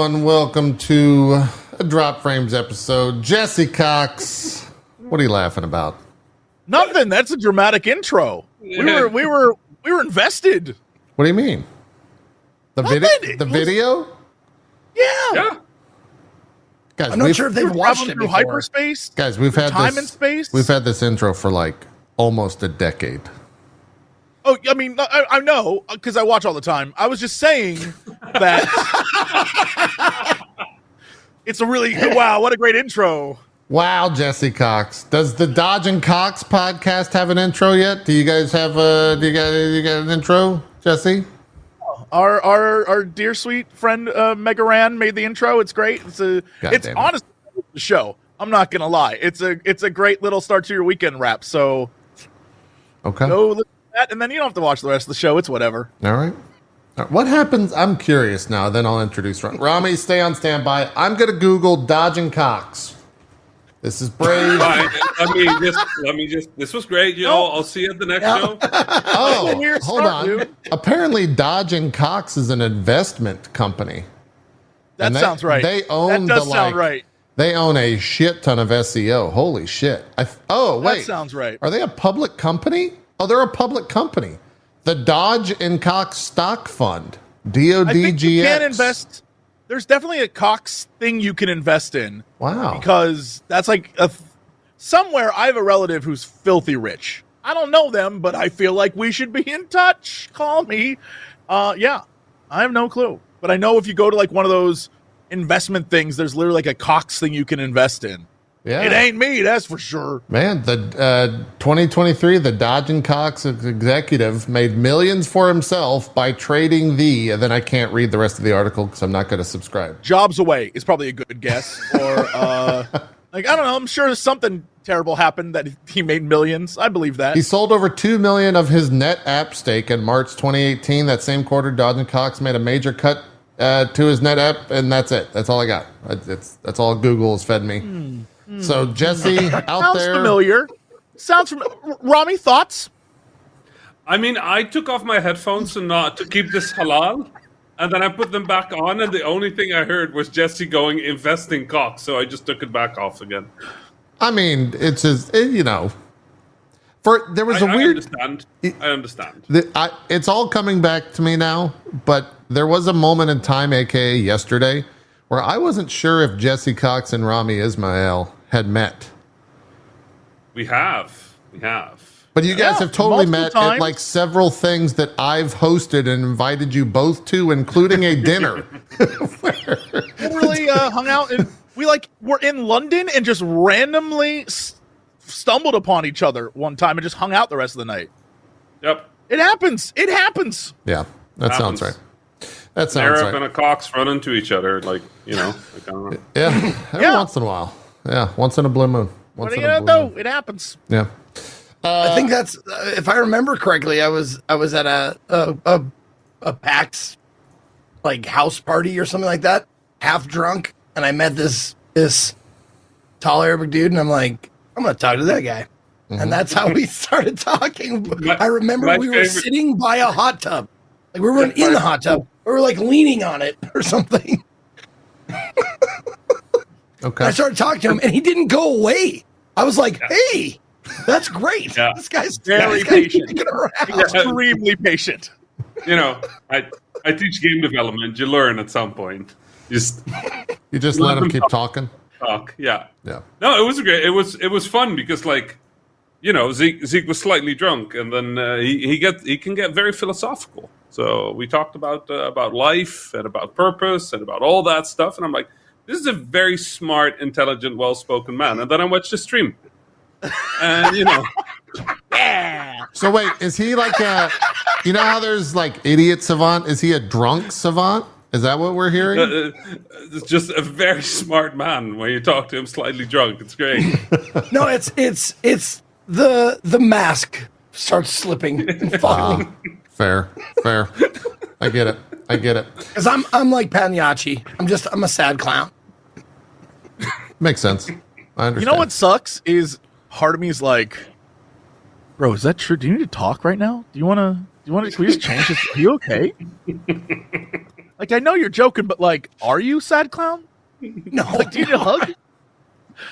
everyone. Welcome to a Drop Frames episode. Jesse Cox, what are you laughing about? Nothing. That's a dramatic intro. Yeah. We were invested. What do you mean? The video? Yeah. Guys, I'm not sure if they've watched it through before. hyperspace. Guys, we've had time this, and space. We've had this intro for like almost a decade. Oh, I mean, I know because I watch all the time. I was just saying that it's a really wow. What a great intro. Wow, Jesse Cox. Does the Dodge and Cox podcast have an intro yet? Do you guys have you got an intro, Jesse? Our dear sweet friend Mega Ran made the intro. It's great. It's honestly the show. I'm not gonna lie. It's a great little start to your weekend wrap. So okay, go look at that, and then you don't have to watch the rest of the show. It's whatever. All right. What happens? I'm curious now. Then I'll introduce Rami. Stay on standby. I'm gonna Google Dodge and Cox. This is brave. Let me just. This was great. I'll see you at the next show. Oh, hold on. Dude. Apparently, Dodge and Cox is an investment company. That sounds right. They own that does sound right. They own a shit ton of SEO. Holy shit! Wait. That sounds right. Are they a public company? Oh, they're a public company. The Dodge and Cox Stock Fund. DODGX. I think you can invest. There's definitely a Cox thing you can invest in. Wow. Because that's like somewhere I have a relative who's filthy rich. I don't know them, but I feel like we should be in touch. Call me. Yeah, I have no clue. But I know if you go to like one of those investment things, there's literally like a Cox thing you can invest in. Yeah. It ain't me, that's for sure. Man, the 2023, the Dodge and Cox executive made millions for himself by trading and then I can't read the rest of the article because I'm not going to subscribe. Jobs away is probably a good guess. Or, like, I don't know, I'm sure something terrible happened that he made millions. I believe that. He sold over $2 million of his net app stake in March 2018. That same quarter, Dodge and Cox made a major cut to his net app, and that's it. That's all I got. That's all Google has fed me. So, Jesse, out there. Sounds familiar. Rami, thoughts? I mean, I took off my headphones to keep this halal, and then I put them back on, and the only thing I heard was Jesse going invest in Cox, so I just took it back off again. I mean, it's just, there was a weird. I understand. It's all coming back to me now, but there was a moment in time, aka yesterday, where I wasn't sure if Jesse Cox and Rami Ismail had met. We have. But you guys have totally met times. at like several things that I've hosted and invited you both to, including a dinner. Literally hung out and were in London and just randomly stumbled upon each other one time and just hung out the rest of the night. Yep. It happens. Yeah, that sounds right. That sounds Arab right. and a Cox run into each other, like, I don't know. Yeah, every once in a while. Yeah, once in a blue moon. What are you gonna do? It happens. Yeah. I think that's if I remember correctly. I was at a PAX like house party or something like that, half drunk, and I met this tall Arabic dude, and I'm like, I'm gonna talk to that guy, and that's how we started talking. I remember we were sitting by a hot tub, like we weren't in the hot tub, we were like leaning on it or something. Okay. And I started talking to him, and he didn't go away. I was like, "Hey, that's great. Yeah. This guy's Very patient. Extremely patient. I teach game development. You learn at some point. You just let him keep talking. Talk. Yeah. Yeah. No, it was great. It was fun because Zeke was slightly drunk, and then he can get very philosophical. So we talked about life and about purpose and about all that stuff, and I'm like, this is a very smart, intelligent, well-spoken man. And then I watched the stream. And, Yeah. So wait, is he like how there's like idiot savant? Is he a drunk savant? Is that what we're hearing? It's just a very smart man when you talk to him slightly drunk. It's great. No, it's the mask starts slipping and falling. Fair. I get it. Because I'm like Pagliacci. I'm a sad clown. Makes sense. I understand. You know what sucks is part of me is like, bro, is that true? Do you need to talk right now? Can we just change this? Are you okay? Like, I know you're joking, but like, are you sad clown? No, Like, do you need a hug?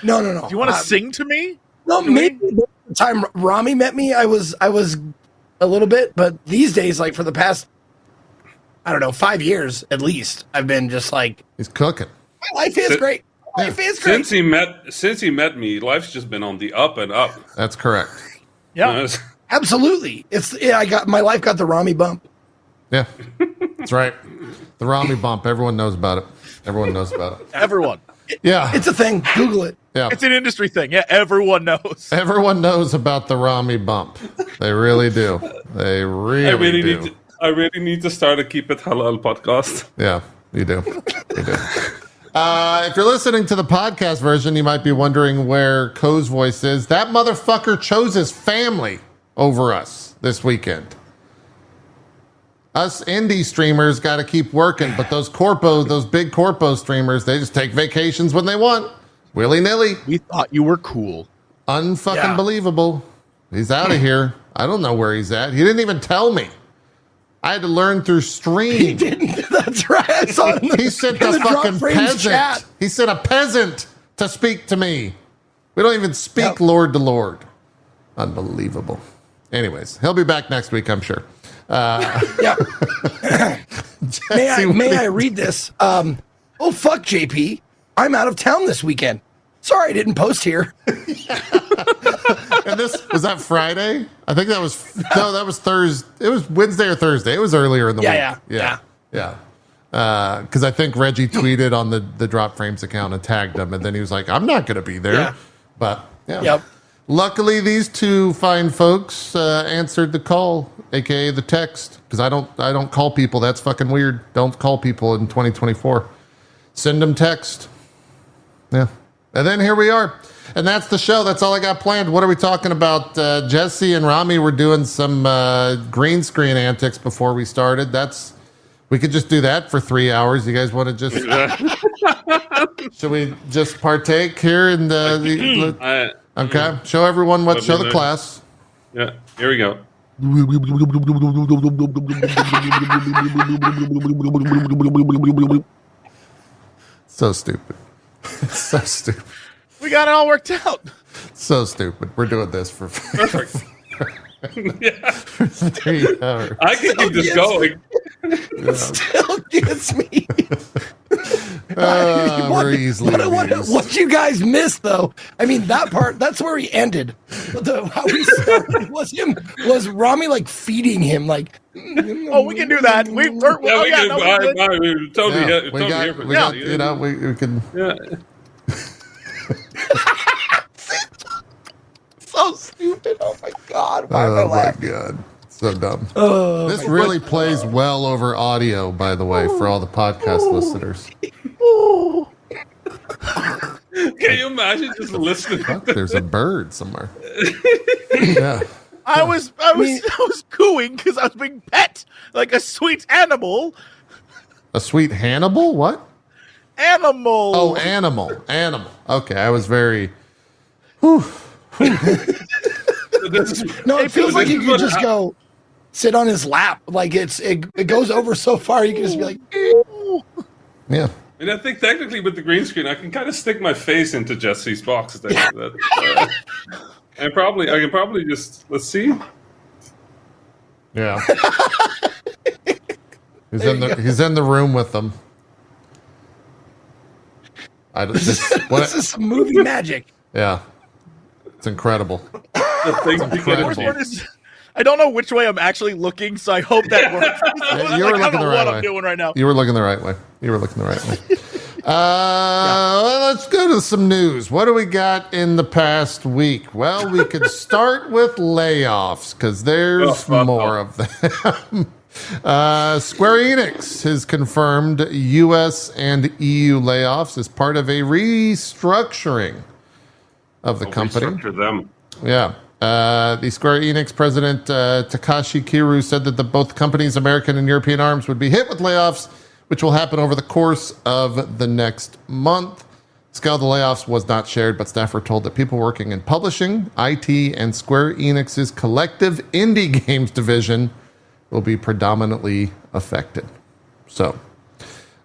no. Do you want to sing to me? No, maybe the time Rami met me, I was a little bit, but these days, like for the past, I don't know, 5 years at least, I've been just like, He's cooking. my life is great. My life is great. Since he met me, life's just been on the up and up. That's correct. Yeah. Absolutely. My life got the Rami bump. Yeah, that's right. The Rami bump. Everyone knows about it. Everyone. Yeah, It's a thing. Google it. yeah. It's an industry thing. Yeah, everyone knows. Everyone knows about the Rami bump. They really do. They really do. I really need to start a Keep It Halal podcast. Yeah, you do. You do. If you're listening to the podcast version, you might be wondering where Cohh's voice is. That motherfucker chose his family over us this weekend. Us indie streamers got to keep working, but those big corpo streamers, they just take vacations when they want. Willy-nilly. We thought you were cool. Unfucking believable. He's out of here. I don't know where he's at. He didn't even tell me. I had to learn through stream. He didn't. That's right. I saw it in He sent a fucking peasant. Chat. He sent a peasant to speak to me. We don't even speak Lord to Lord. Unbelievable. Anyways, he'll be back next week, I'm sure. Yeah. May I read this? Oh, fuck, JP. I'm out of town this weekend. Sorry I didn't post here. And this was that Friday? I think that was Thursday. It was Wednesday or Thursday. It was earlier in the week. Yeah. Because I think Reggie tweeted on the Drop Frames account and tagged him, and then he was like, "I'm not going to be there." Yeah. But yeah. Yep. Luckily, these two fine folks answered the call, aka the text, because I don't call people. That's fucking weird. Don't call people in 2024. Send them text. Yeah. And then here we are. And that's the show. That's all I got planned. What are we talking about? Jesse and Rami were doing some green screen antics before we started. We could just do that for 3 hours. You guys want to just... Should we just partake here? Okay. Show everyone show the class. Yeah. Here we go. So stupid. So stupid. We got it all worked out. So stupid. We're doing this for Perfect. Yeah. 3 hours. I can keep this going. Still gets me. We're easily amused. What you guys missed, though, I mean, that part, that's where he ended. How he started was Rami, like, feeding him, like... Oh, we can do that. We totally we can... Yeah. So stupid. Oh, my God. Why am I laughing? God. So dumb. This really plays well over audio, by the way, for all the podcast listeners. Can you imagine just listening? Fuck, there's a bird somewhere. Yeah. I was cooing because I was being pet like a sweet animal. A sweet Hannibal? What? Animal. Oh, animal. Okay, I was very... Whew. No, it feels like you could just go sit on his lap. Like it goes over so far, you can just be like... Yeah. And I think technically with the green screen, I can kind of stick my face into Jesse's box there. I can probably just, let's see. Yeah. He's in the room with them. This is some movie magic. Yeah. It's incredible. I don't know which way I'm actually looking, so I hope that works. You were looking the right way. I'm doing right now. You were looking the right way. Let's go to some news. What do we got in the past week? Well, we could start with layoffs because there's more of them. Square Enix has confirmed U.S. and EU layoffs as part of a restructuring of the company. Restructure them. Yeah. The Square Enix president, Takashi Kiru, said that both companies, American and European arms, would be hit with layoffs, which will happen over the course of the next month. The scale of the layoffs was not shared, but staff were told that people working in publishing, IT, and Square Enix's collective indie games division will be predominantly affected. So,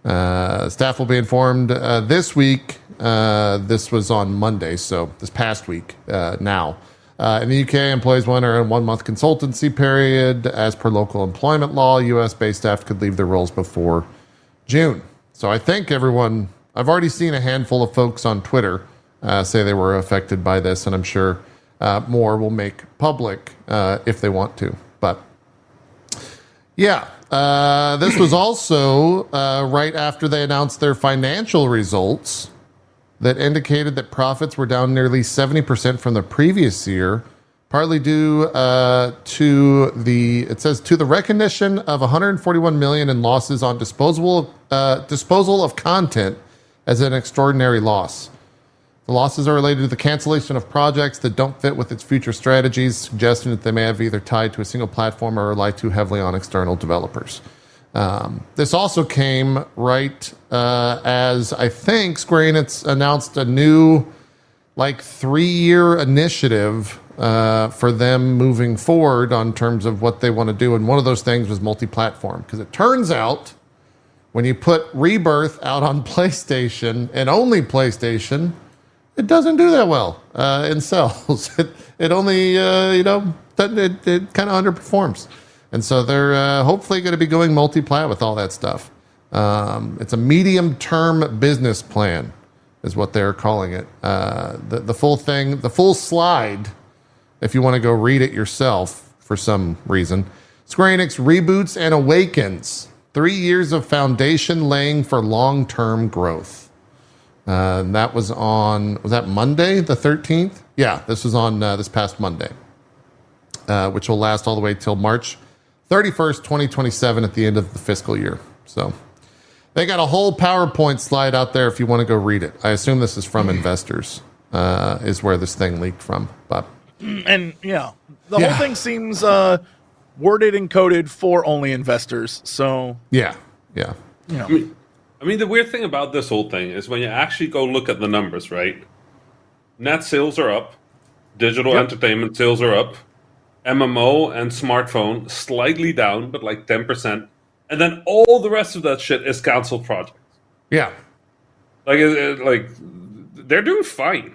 Staff will be informed this week. This was on Monday, so this past week now. In the UK, employees will enter a 1-month consultancy period. As per local employment law, US-based staff could leave their roles before June. So I think everyone, I've already seen a handful of folks on Twitter say they were affected by this, and I'm sure more will make public if they want to. But yeah, this was also right after they announced their financial results that indicated that profits were down nearly 70% from the previous year, partly due to the recognition of 141 million in losses on disposal of content as an extraordinary loss. The losses are related to the cancellation of projects that don't fit with its future strategies, suggesting that they may have either tied to a single platform or rely too heavily on external developers. This also came right as I think Square Enix announced a new 3-year initiative for them moving forward on terms of what they want to do. And one of those things was multi-platform, because it turns out when you put Rebirth out on PlayStation and only PlayStation, it doesn't do that well in sales. It only, it kind of underperforms. And so they're hopefully going to be going multi-plat with all that stuff. It's a medium-term business plan is what they're calling it. The full thing, the full slide, if you want to go read it yourself for some reason. Square Enix reboots and awakens. 3 years of foundation laying for long-term growth. That was that Monday, the 13th? Yeah, this was on this past Monday, which will last all the way till March 31st, 2027 at the end of the fiscal year. So they got a whole PowerPoint slide out there if you want to go read it. I assume this is from investors, is where this thing leaked from. But the whole thing seems worded and coded for only investors. So yeah. I mean, the weird thing about this whole thing is when you actually go look at the numbers, right? Net sales are up, digital entertainment sales are up, MMO and smartphone slightly down, but 10%. And then all the rest of that shit is canceled projects. Yeah. They're doing fine.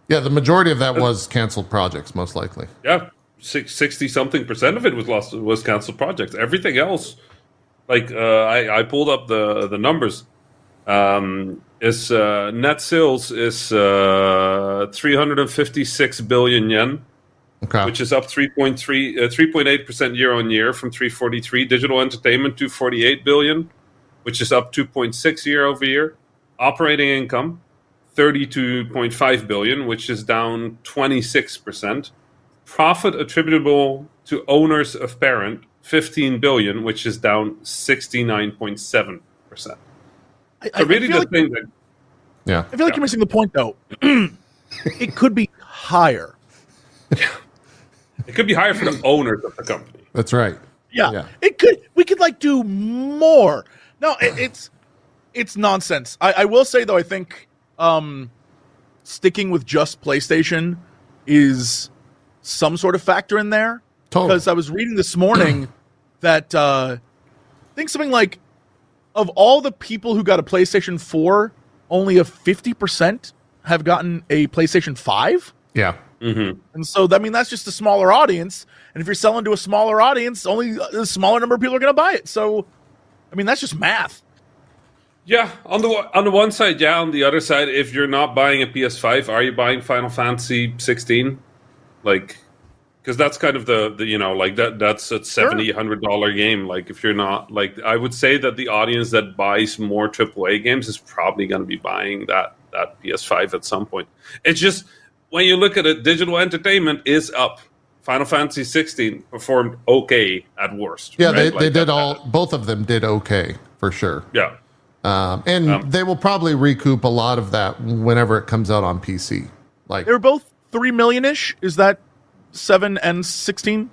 Yeah, the majority of that was canceled projects, most likely. Yeah, 60-something% of it was canceled projects. Everything else, I pulled up the numbers. Is net sales is 356 billion yen. Okay. Which is up 3.8% year on year from 343. Digital entertainment 248 billion, which is up 2.6 year over year. Operating income 32.5 billion, which is down 26%. Profit attributable to owners of parent 15 billion, which is down 69.7%. So really, the thing that I feel like you're missing the point, though. It could be higher. It could be higher for the owners of the company. That's right. Yeah. It could. We could do more. No, it's nonsense. I will say though, I think sticking with just PlayStation is some sort of factor in there. Totally. Because I was reading this morning that I think something of all the people who got a PlayStation 4, only 50% have gotten a PlayStation 5. Yeah. Mm-hmm. And so, that's just a smaller audience. And if you're selling to a smaller audience, only a smaller number of people are going to buy it. So, that's just math. Yeah, on the one side, yeah. On the other side, if you're not buying a PS5, are you buying Final Fantasy 16? Because that's kind of the that's a $70-$100 game. If you're not I would say that the audience that buys more AAA games is probably going to be buying that PS5 at some point. It's just, when you look at it, digital entertainment is up. Final Fantasy 16 performed okay at worst. Yeah, right? they did both of them did okay for sure. Yeah. They will probably recoup a lot of that whenever it comes out on PC. They were both 3 million-ish. Is that 7 and 16?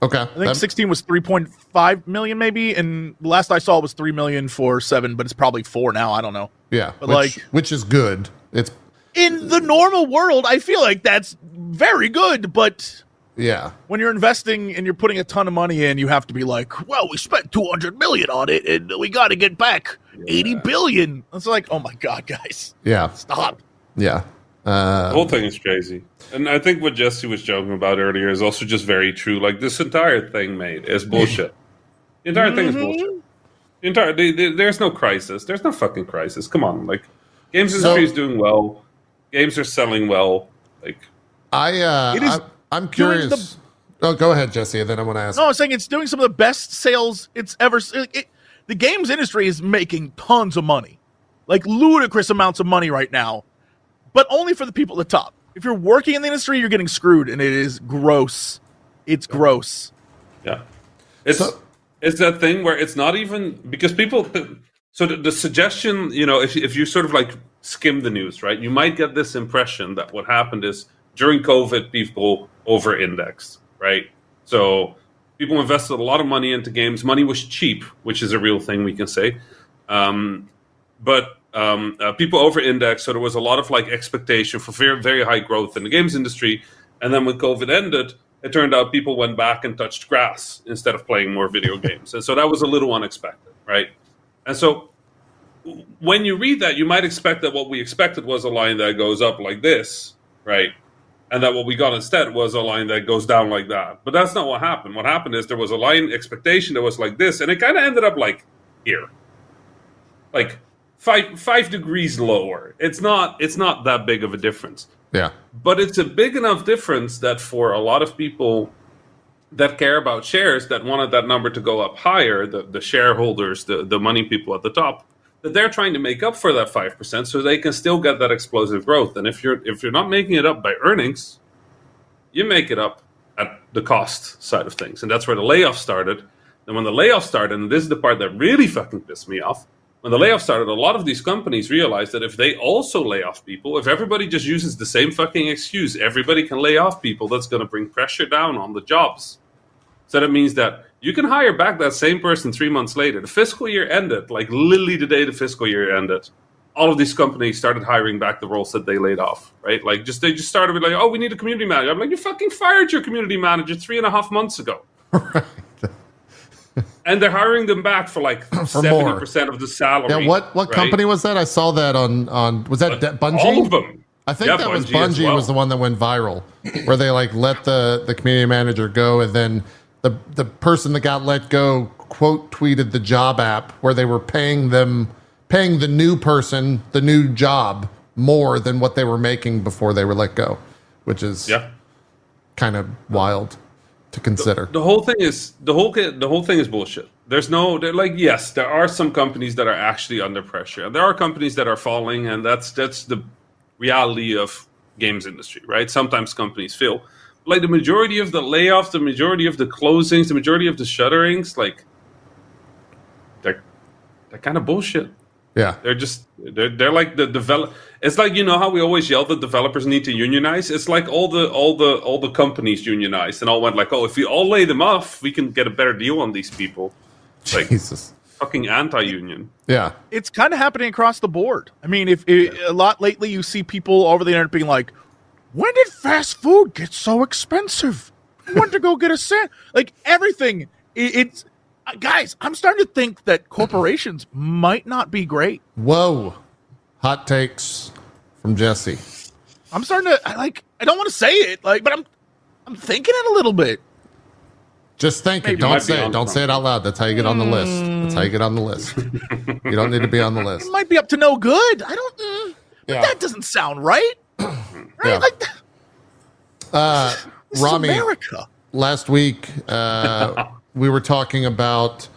Okay. I think 16 was 3.5 million maybe, and the last I saw was 3 million for 7, but it's probably 4 now. I don't know. Yeah, but which is good. It's in the normal world, I feel like that's very good, but Yeah. When you're investing and you're putting a ton of money in, you have to be like, well, we spent 200 million on it and we got to get back 80 billion. It's like, oh my God, guys. Yeah. Stop. Yeah. The whole thing is crazy. And I think what Jesse was joking about earlier is also just very true. Like, this entire thing, mate, is bullshit. The entire thing is bullshit. There's no crisis. There's no fucking crisis. Come on. Like, games industry is doing well. Games are selling well. Like, I'm curious. Go ahead, Jesse, and then I want to ask. No, I was saying it's doing some of the best sales it's ever. The games industry is making tons of money, like ludicrous amounts of money right now, but only for the people at the top. If you're working in the industry, you're getting screwed, and it is gross. It's gross. Yeah, it's that thing where it's not even because people. So the suggestion, if you sort of like skim the news, right, you might get this impression that what happened is during COVID, people over-indexed, right? So people invested a lot of money into games. Money was cheap, which is a real thing we can say. But people over-indexed, so there was a lot of like expectation for very, very high growth in the games industry. And then when COVID ended, it turned out people went back and touched grass instead of playing more video games. And so that was a little unexpected, right? And so when you read that, you might expect that what we expected was a line that goes up like this, right? And that what we got instead was a line that goes down like that. But that's not what happened. What happened is there was a line expectation that was like this, and it kind of ended up like here. Like five degrees lower. It's not that big of a difference. Yeah. But it's a big enough difference that for a lot of people that care about shares, that wanted that number to go up higher, the shareholders, the money people at the top, that they're trying to make up for that 5% so they can still get that explosive growth. And if you're not making it up by earnings, you make it up at the cost side of things. And that's where the layoffs started. And when the layoffs started, and this is the part that really fucking pissed me off, when the layoffs started, a lot of these companies realized that if they also lay off people, if everybody just uses the same fucking excuse, everybody can lay off people, that's going to bring pressure down on the jobs. So that means that you can hire back that same person 3 months later. The fiscal year ended, like literally the day the fiscal year ended. All of these companies started hiring back the roles that they laid off, right? Like they just started with like, oh, we need a community manager. I'm like, you fucking fired your community manager 3.5 months ago. Right. And they're hiring them back for like 70% of the salary. Yeah, what company was that? I saw that on was that Bungie? All of them. I think that was Bungie was the one that went viral, where they like let the community manager go, and then the person that got let go quote tweeted the job app where they were paying the new person the new job more than what they were making before they were let go, which is kind of wild to consider. The whole thing is bullshit. Yes, there are some companies that are actually under pressure, and there are companies that are falling, and that's the reality of games industry, right? Sometimes companies fail. Like the majority of the layoffs, the majority of the closings, the majority of the shutterings, like they're kind of bullshit. Yeah, they're like the develop. It's like, how we always yell that developers need to unionize. It's like all the companies unionized and all went like, oh, if we all lay them off, we can get a better deal on these people. Like, Jesus, fucking anti-union. Yeah, it's kind of happening across the board. I mean, a lot lately, you see people over the internet being like, when did fast food get so expensive? I want to go get a sandwich. Like everything, it's guys. I'm starting to think that corporations might not be great. Whoa, hot takes from Jesse. I'm starting to I don't want to say it, but I'm thinking it a little bit. Just think it. Don't say it. Don't say it out loud. That's how you get on the list. That's how you get on the list. You don't need to be on the list. It might be up to no good. I don't. But that doesn't sound right. Right? Yeah. Rami, America. Last week we were talking about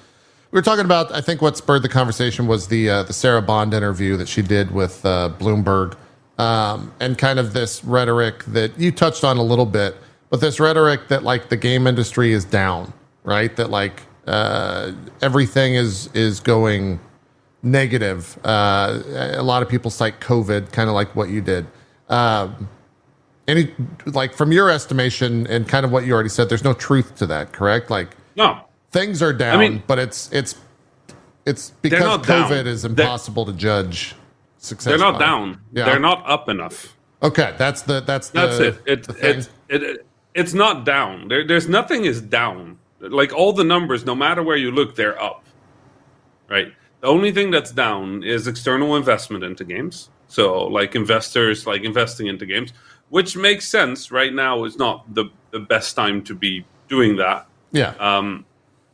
I think what spurred the conversation was the Sarah Bond interview that she did with Bloomberg, and kind of this rhetoric that you touched on a little bit, but this rhetoric that like the game industry is down, right? That like everything is going negative. A lot of people cite COVID, kind of like what you did. Any, like, from your estimation and kind of what you already said, there's no truth to that, correct? Like, no, things are down, but it's because COVID is impossible to judge success. They're not down. Yeah. They're not up enough. Okay, that's it. it's not down. There's nothing is down. Like all the numbers, no matter where you look, they're up. Right. The only thing that's down is external investment into games. So like investors like investing into games, which makes sense. Right now is not the best time to be doing that. Yeah.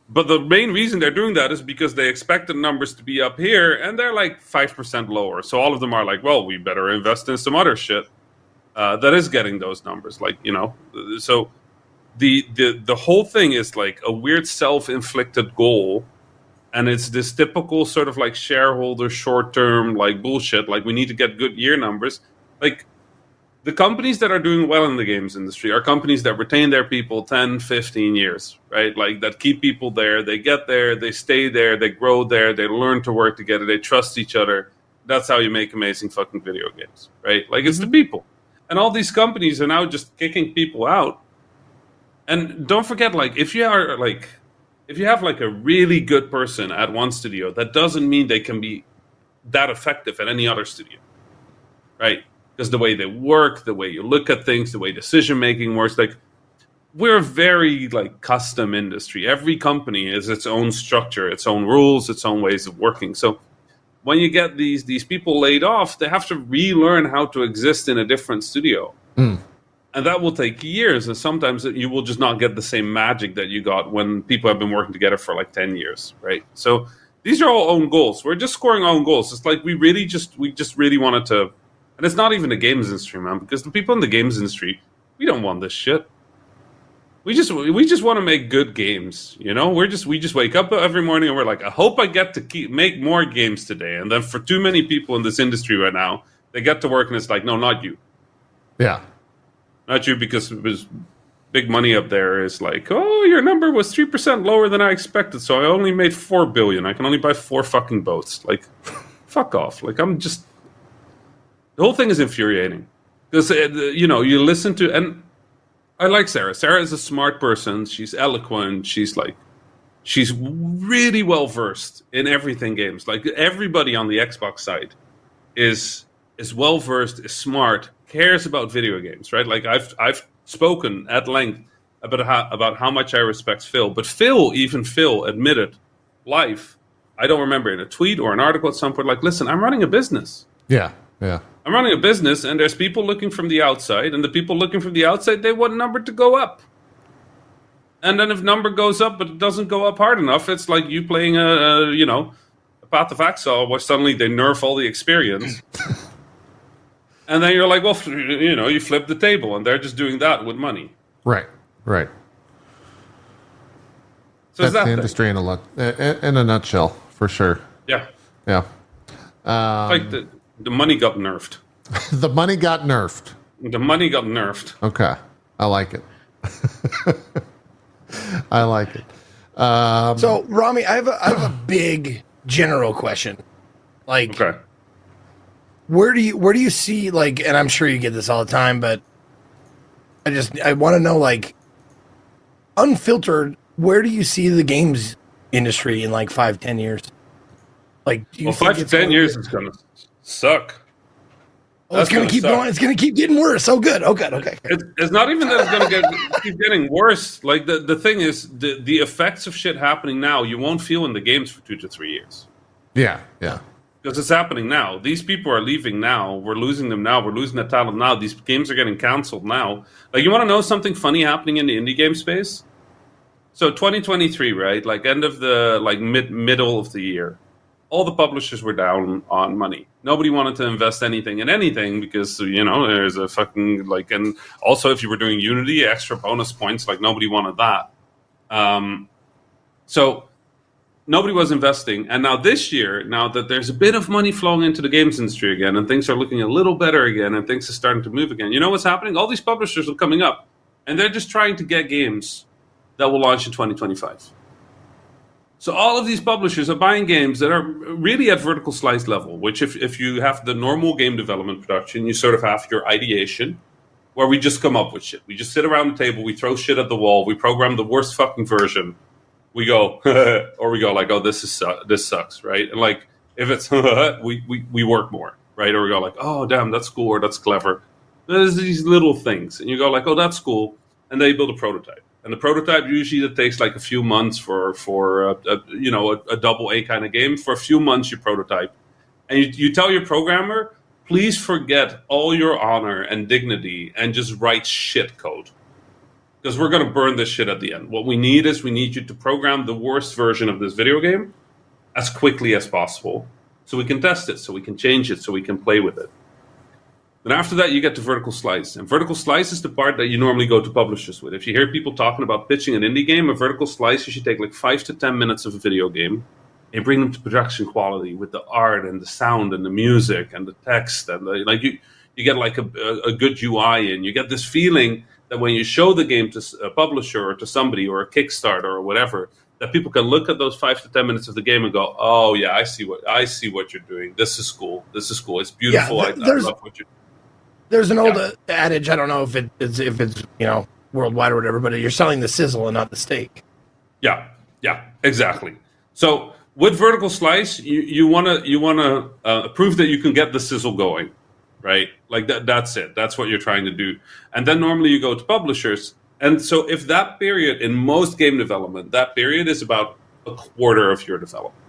But the main reason they're doing that is because they expect the numbers to be up here, and they're like 5% lower. So all of them are like, well, we better invest in some other shit that is getting those numbers. Like, you know, so the whole thing is like a weird self-inflicted goal, and it's this typical sort of like shareholder short-term like bullshit. Like we need to get good year numbers. Like the companies that are doing well in the games industry are companies that retain their people 10, 15 years, right? Like that keep people there. They get there, they stay there, they grow there, they learn to work together, they trust each other. That's how you make amazing fucking video games, right? Like it's the people. And all these companies are now just kicking people out. And don't forget, like if you have like a really good person at one studio, that doesn't mean they can be that effective at any other studio, right? Because the way they work, the way you look at things, the way decision making works, like we're a very like custom industry. Every company is its own structure, its own rules, its own ways of working. So when you get these people laid off, they have to relearn how to exist in a different studio. And that will take years. And sometimes you will just not get the same magic that you got when people have been working together for like 10 years, right? So these are all own goals. We're just scoring own goals. It's like we just really wanted to. And it's not even the games industry, man, because the people in the games industry, we don't want this shit. We just want to make good games, you know? We just wake up every morning and we're like, I hope I get to make more games today. And then for too many people in this industry right now, they get to work and it's like, no, not you. Yeah. Not you, because it was big money up there is like, oh, your number was 3% lower than I expected, so I only made $4 billion. I can only buy 4 fucking boats. Like, fuck off. Like, the whole thing is infuriating because you know, you listen to, and I like Sarah. Sarah is a smart person. She's eloquent. She's really well versed in everything games. Like everybody on the Xbox side is well versed, is smart, cares about video games, right? Like I've spoken at length about how much I respect Phil, but Phil admitted live. I don't remember in a tweet or an article at some point. Like, listen, I'm running a business. Yeah. Yeah. I'm running a business, and there's people looking from the outside, and the people looking from the outside, they want number to go up. And then if number goes up, but it doesn't go up hard enough, it's like you playing a Path of Exile, where suddenly they nerf all the experience. And then you're like, well, you know, you flip the table, and they're just doing that with money. Right. So That's the industry in a nutshell, for sure. Yeah. Yeah. Like the money got nerfed. The money got nerfed. The money got nerfed. Okay. I like it. I like it. So, Rami, I have a big general question. Like, okay. Where do you see, like, and I'm sure you get this all the time, but I want to know, like, unfiltered, where do you see the games industry in like 5-10 years? Like, do you think 5 to 10 years is going to suck. Oh, it's going to keep going. It's going to keep getting worse. Oh, good. Okay. It's not even that it's going to keep getting worse. Like the thing is, the effects of shit happening now, you won't feel in the games for 2 to 3 years. Yeah. Because it's happening now. These people are leaving now. We're losing them now. We're losing the talent now. These games are getting canceled now. Like, you want to know something funny happening in the indie game space? So 2023, right? Like end of the middle of the year. All the publishers were down on money. Nobody wanted to invest anything in anything because, you know, there's a fucking, like, and also if you were doing Unity, extra bonus points, like nobody wanted that. So nobody was investing. And now this year, now that there's a bit of money flowing into the games industry again, and things are looking a little better again, and things are starting to move again, you know what's happening? All these publishers are coming up, and they're just trying to get games that will launch in 2025. So all of these publishers are buying games that are really at vertical slice level, which if you have the normal game development production, you sort of have your ideation, where we just come up with shit. We just sit around the table, we throw shit at the wall, we program the worst fucking version. We go, or we go like, oh, this sucks, right? And like, if it's, we work more, right? Or we go like, oh, damn, that's cool, or that's clever. There's these little things. And you go like, oh, that's cool. and they build a prototype. And the prototype usually that takes like a few months for a double A kind of game. For a few months you prototype, and you tell your programmer, please forget all your honor and dignity and just write shit code, because we're going to burn this shit at the end. What we need you to program the worst version of this video game as quickly as possible, so we can test it, so we can change it, so we can play with it. And after that, you get to vertical slice. And vertical slice is the part that you normally go to publishers with. If you hear people talking about pitching an indie game, a vertical slice, you should take like 5 to 10 minutes of a video game and bring them to production quality with the art and the sound and the music and the text. And you get like a good UI, and you get this feeling that when you show the game to a publisher or to somebody or a Kickstarter or whatever, that people can look at those 5 to 10 minutes of the game and go, oh yeah, I see what you're doing. This is cool. It's beautiful. I love what you're doing. There's an old adage. I don't know if it's worldwide or whatever, but you're selling the sizzle and not the steak. Yeah, exactly. So with vertical slice, you want to prove that you can get the sizzle going, right? Like that's it. That's what you're trying to do. And then normally you go to publishers. And so if that period in most game development, that period is about a quarter of your development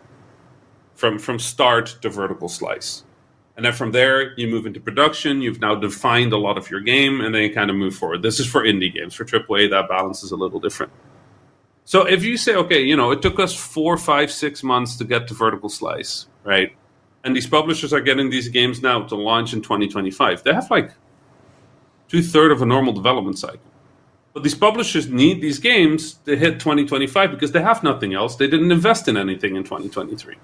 from start to vertical slice. And then from there, you move into production. You've now defined a lot of your game, and then you kind of move forward. This is for indie games. For AAA, that balance is a little different. So if you say, okay, it took us 4, 5, 6 months to get to vertical slice, right? And these publishers are getting these games now to launch in 2025. They have like 2/3 of a normal development cycle. But these publishers need these games to hit 2025 because they have nothing else. They didn't invest in anything in 2023.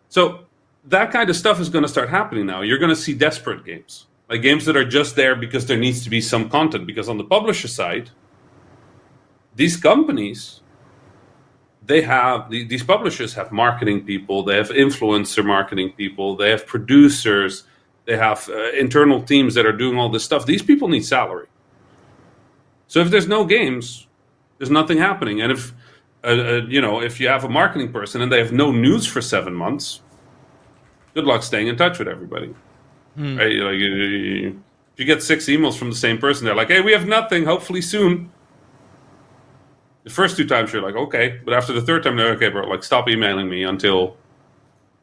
So that kind of stuff is going to start happening now. You're going to see desperate games, like games that are just there because there needs to be some content. Because on the publisher side, these companies, these publishers have marketing people, they have influencer marketing people, they have producers, they have internal teams that are doing all this stuff. These people need salary. So if there's no games, there's nothing happening. And if you have a marketing person and they have no news for 7 months, good luck staying in touch with everybody. Right? Like, if you get 6 emails from the same person, they're like, hey, we have nothing, hopefully soon. The first 2 times you're like, okay. But after the 3rd time, they're okay, bro, like, stop emailing me until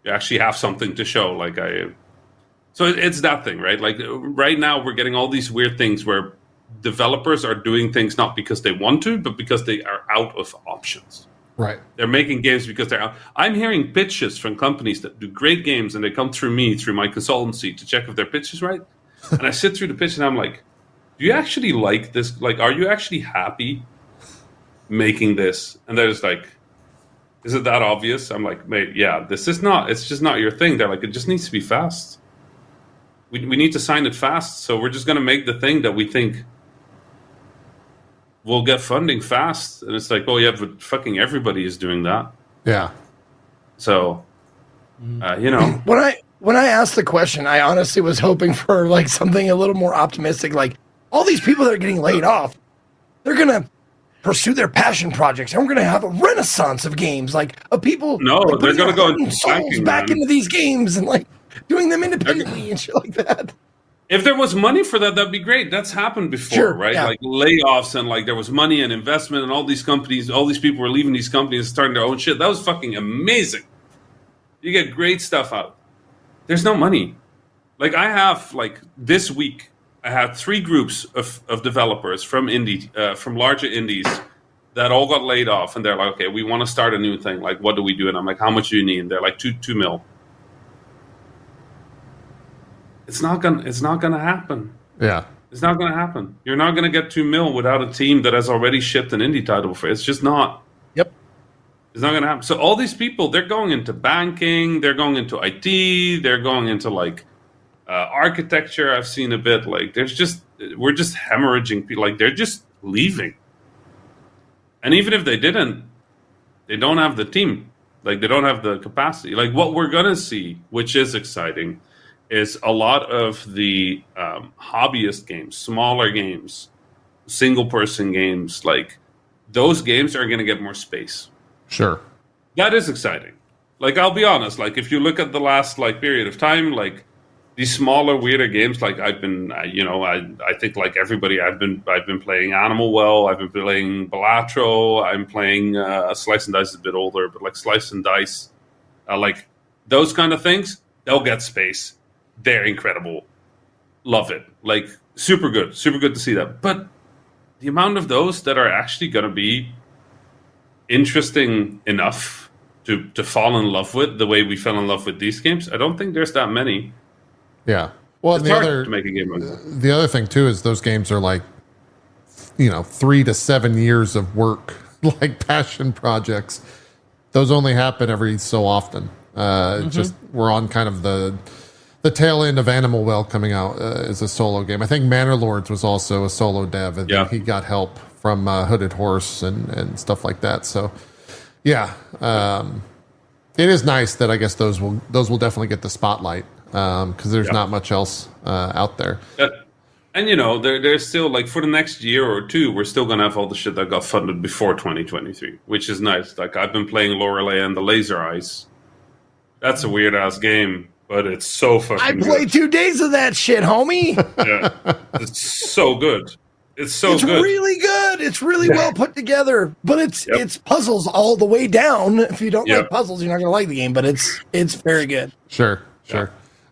you actually have something to show. So it's that thing, right? Like right now we're getting all these weird things where developers are doing things not because they want to, but because they are out of options. Right. They're making games because they're out. I'm hearing pitches from companies that do great games, and they come through me, through my consultancy, to check if their pitch is right. And I sit through the pitch, and I'm like, do you actually like this? Like, are you actually happy making this? And they're just like, is it that obvious? I'm like, mate, yeah, it's just not your thing. They're like, it just needs to be fast. We need to sign it fast, so we're just going to make the thing that we think we'll get funding fast. And it's like, oh yeah, but fucking everybody is doing that. Yeah. So, When I asked the question, I honestly was hoping for like something a little more optimistic. Like all these people that are getting laid off, they're going to pursue their passion projects, and we're going to have a renaissance of games, like of people. No, like, they're going to go into souls back into these games and like doing them independently and shit like that. If there was money for that, that'd be great. That's happened before, right? Yeah. Like layoffs and like there was money and investment, and all these companies, all these people were leaving these companies and starting their own shit. That was fucking amazing. You get great stuff out. There's no money. Like I have, like this week, I had 3 groups of developers from larger indies that all got laid off, and they're like, okay, we want to start a new thing. Like, what do we do? And I'm like, how much do you need? And they're like, 2 mil. It's not gonna happen. Yeah. It's not gonna happen. You're not gonna get 2 mil without a team that has already shipped an indie title for it. It's just not. Yep. It's not gonna happen. So all these people, they're going into banking, they're going into IT, they're going into like architecture. I've seen a bit. Like we're just hemorrhaging people. Like they're just leaving. And even if they didn't, they don't have the team. Like they don't have the capacity. Like what we're gonna see, which is exciting, is a lot of the hobbyist games, smaller games, single-person games, like those games are going to get more space. Sure. That is exciting. Like, I'll be honest, like if you look at the last like period of time, like these smaller, weirder games, like I've been, I think like everybody, I've been playing Animal Well, I've been playing Balatro, I'm playing Slice and Dice is a bit older, but like Slice and Dice, like those kind of things, they'll get space. They're incredible. Love it. Like super good to see that. But the amount of those that are actually going to be interesting enough to fall in love with the way we fell in love with these games, I don't think there's that many. Yeah. Well, it's hard to make a game like that. The other thing too is those games are like, 3 to 7 years of work, like passion projects. Those only happen every so often. Just we're on kind of the tail end of Animal Well coming out as a solo game. I think Manor Lords was also a solo dev, and he got help from Hooded Horse and stuff like that. So, yeah, it is nice that I guess those will definitely get the spotlight because there's not much else out there. And there's still like for the next year or two, we're still gonna have all the shit that got funded before 2023, which is nice. Like I've been playing Lorelei and the Laser Eyes. That's a weird ass game, but it's so fucking good. I played 2 days of that shit, homie. Yeah, it's so good. It's good. Really good. It's really well put together, but it's puzzles all the way down. If you don't like puzzles, you're not gonna like the game. But it's very good. Sure.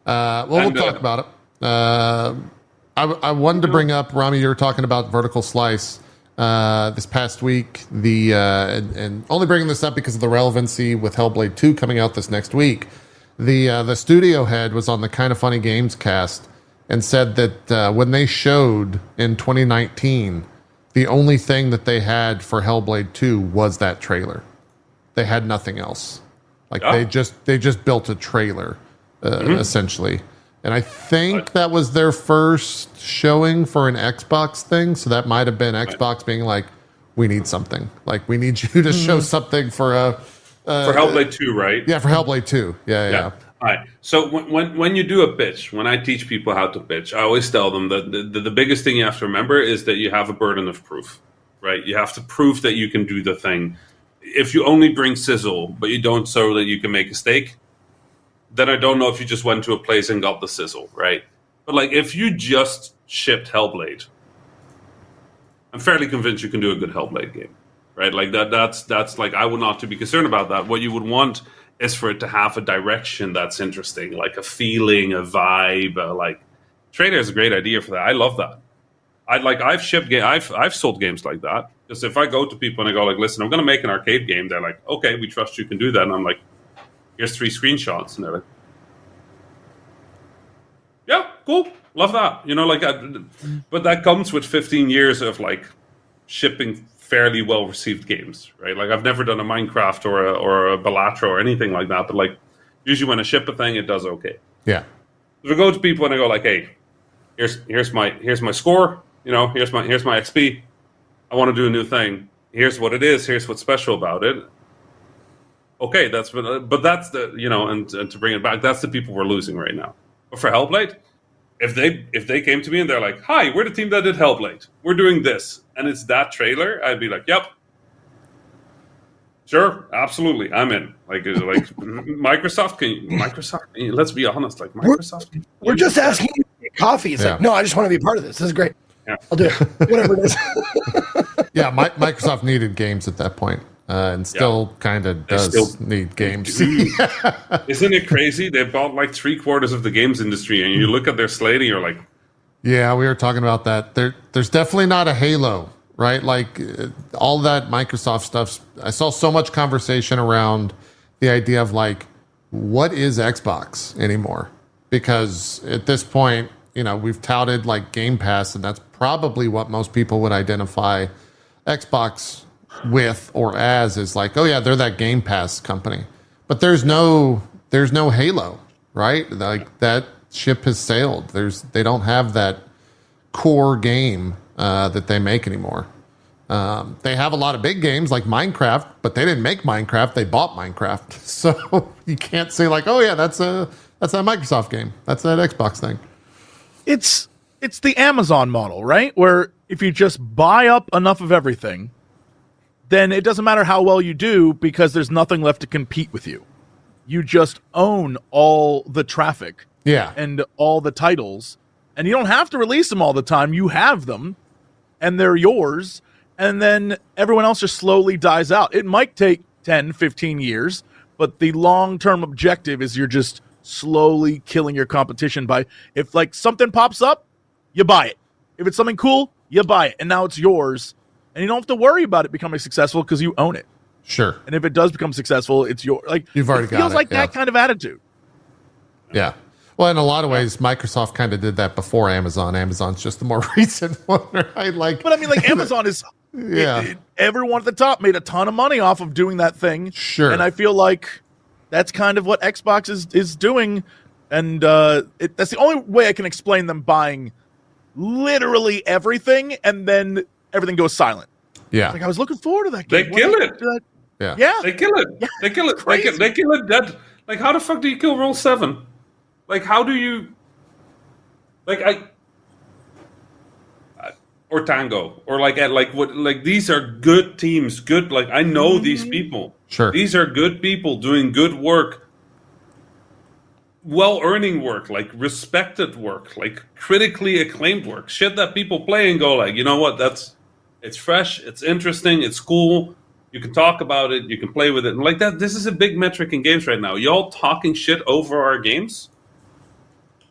We'll talk about it. I wanted to bring up, Rami, you were talking about Vertical Slice this past week. And only bringing this up because of the relevancy with Hellblade 2 coming out this next week. The studio head was on the Kind of Funny Games cast and said that when they showed in 2019, the only thing that they had for Hellblade 2 was that trailer. They had nothing else. Like they just built a trailer essentially. And I think that was their first showing for an Xbox thing. So that might have been Xbox being like, we need something. Like, we need you to show something for for Hellblade 2, right? Yeah, for Hellblade 2. Yeah. All right. So when you do a pitch, when I teach people how to pitch, I always tell them that the biggest thing you have to remember is that you have a burden of proof, right? You have to prove that you can do the thing. If you only bring sizzle, but you don't show that you can make a steak, then I don't know if you just went to a place and got the sizzle, right? But like if you just shipped Hellblade, I'm fairly convinced you can do a good Hellblade game, right? Like that's like I would not to be concerned about that. What you would want is for it to have a direction that's interesting, like a feeling, a vibe. Like Trader is a great idea for that. I love that. I've sold games like that because if I go to people and I go like, listen, I'm going to make an arcade game, they're like, okay, we trust you can do that, and I'm like, here's 3 screenshots, and they're like, yeah, cool, love that, but that comes with 15 years of like shipping fairly well received games, right? Like I've never done a Minecraft or a Balatro or anything like that, but like usually when I ship a thing, it does okay. Yeah. If I go to people and I go like, hey, here's my score, here's my XP. I want to do a new thing. Here's what it is. Here's what's special about it. Okay, but that's the and to bring it back, that's the people we're losing right now. But for Hellblade, if they came to me and they're like, "Hi, we're the team that did Hellblade. We're doing this," and it's that trailer, I'd be like, "Yep, sure, absolutely, I'm in." Like Microsoft, let's be honest, like Microsoft. We're just asking you to get coffee. It's like, no, I just want to be a part of this. This is great. Yeah. I'll do it. Whatever it is. Yeah, Microsoft needed games at that point. And still kind of does need games. Isn't it crazy? They bought like 3/4 of the games industry, and you look at their slate and you're like, yeah, we were talking about that. There's definitely not a Halo, right? Like all that Microsoft stuff. I saw so much conversation around the idea of like, what is Xbox anymore? Because at this point, we've touted like Game Pass, and that's probably what most people would identify Xbox with or as is like, oh yeah, they're that Game Pass company, but there's no Halo, right? Like that ship has sailed. They don't have that core game that they make anymore. They have a lot of big games like Minecraft, but they didn't make Minecraft. They bought Minecraft, so you can't say like, oh yeah, that's that Microsoft game. That's that Xbox thing. It's the Amazon model, right? Where if you just buy up enough of everything, then it doesn't matter how well you do because there's nothing left to compete with you. You just own all the traffic Yeah. and all the titles, and you don't have to release them all the time. You have them, and they're yours, and then everyone else just slowly dies out. It might take 10, 15 years, but the long-term objective is you're just slowly killing your competition by, if like something pops up, you buy it. If it's something cool, you buy it, and now it's yours, and you don't have to worry about it becoming successful because you own it. Sure. And if it does become successful, it's your, like, You've already got it. Feels like that kind of attitude. Yeah. Well, in a lot of ways, Microsoft kind of did that before Amazon. Amazon's just the more recent one, right? Like, but I mean, like, Amazon is, everyone at the top made a ton of money off of doing that thing. Sure. And I feel like that's kind of what Xbox is doing. And that's the only way I can explain them buying literally everything, and then everything goes silent. Yeah. Like, I was looking forward to that game. They kill it. Yeah. They kill it. Yeah, They kill it. crazy. They kill it dead. Like, how the fuck do you kill Roll 7? Like, how do you... Like, or Tango, or like what? Like, these are good teams. Good, like, I know these people. Sure. These are good people doing good work, well-earning work, like respected work, like critically acclaimed work. Shit that people play and go like, you know what? It's fresh, it's interesting, it's cool. You can talk about it, you can play with it, and like that. This is a big metric in games right now. Y'all talking shit over our games.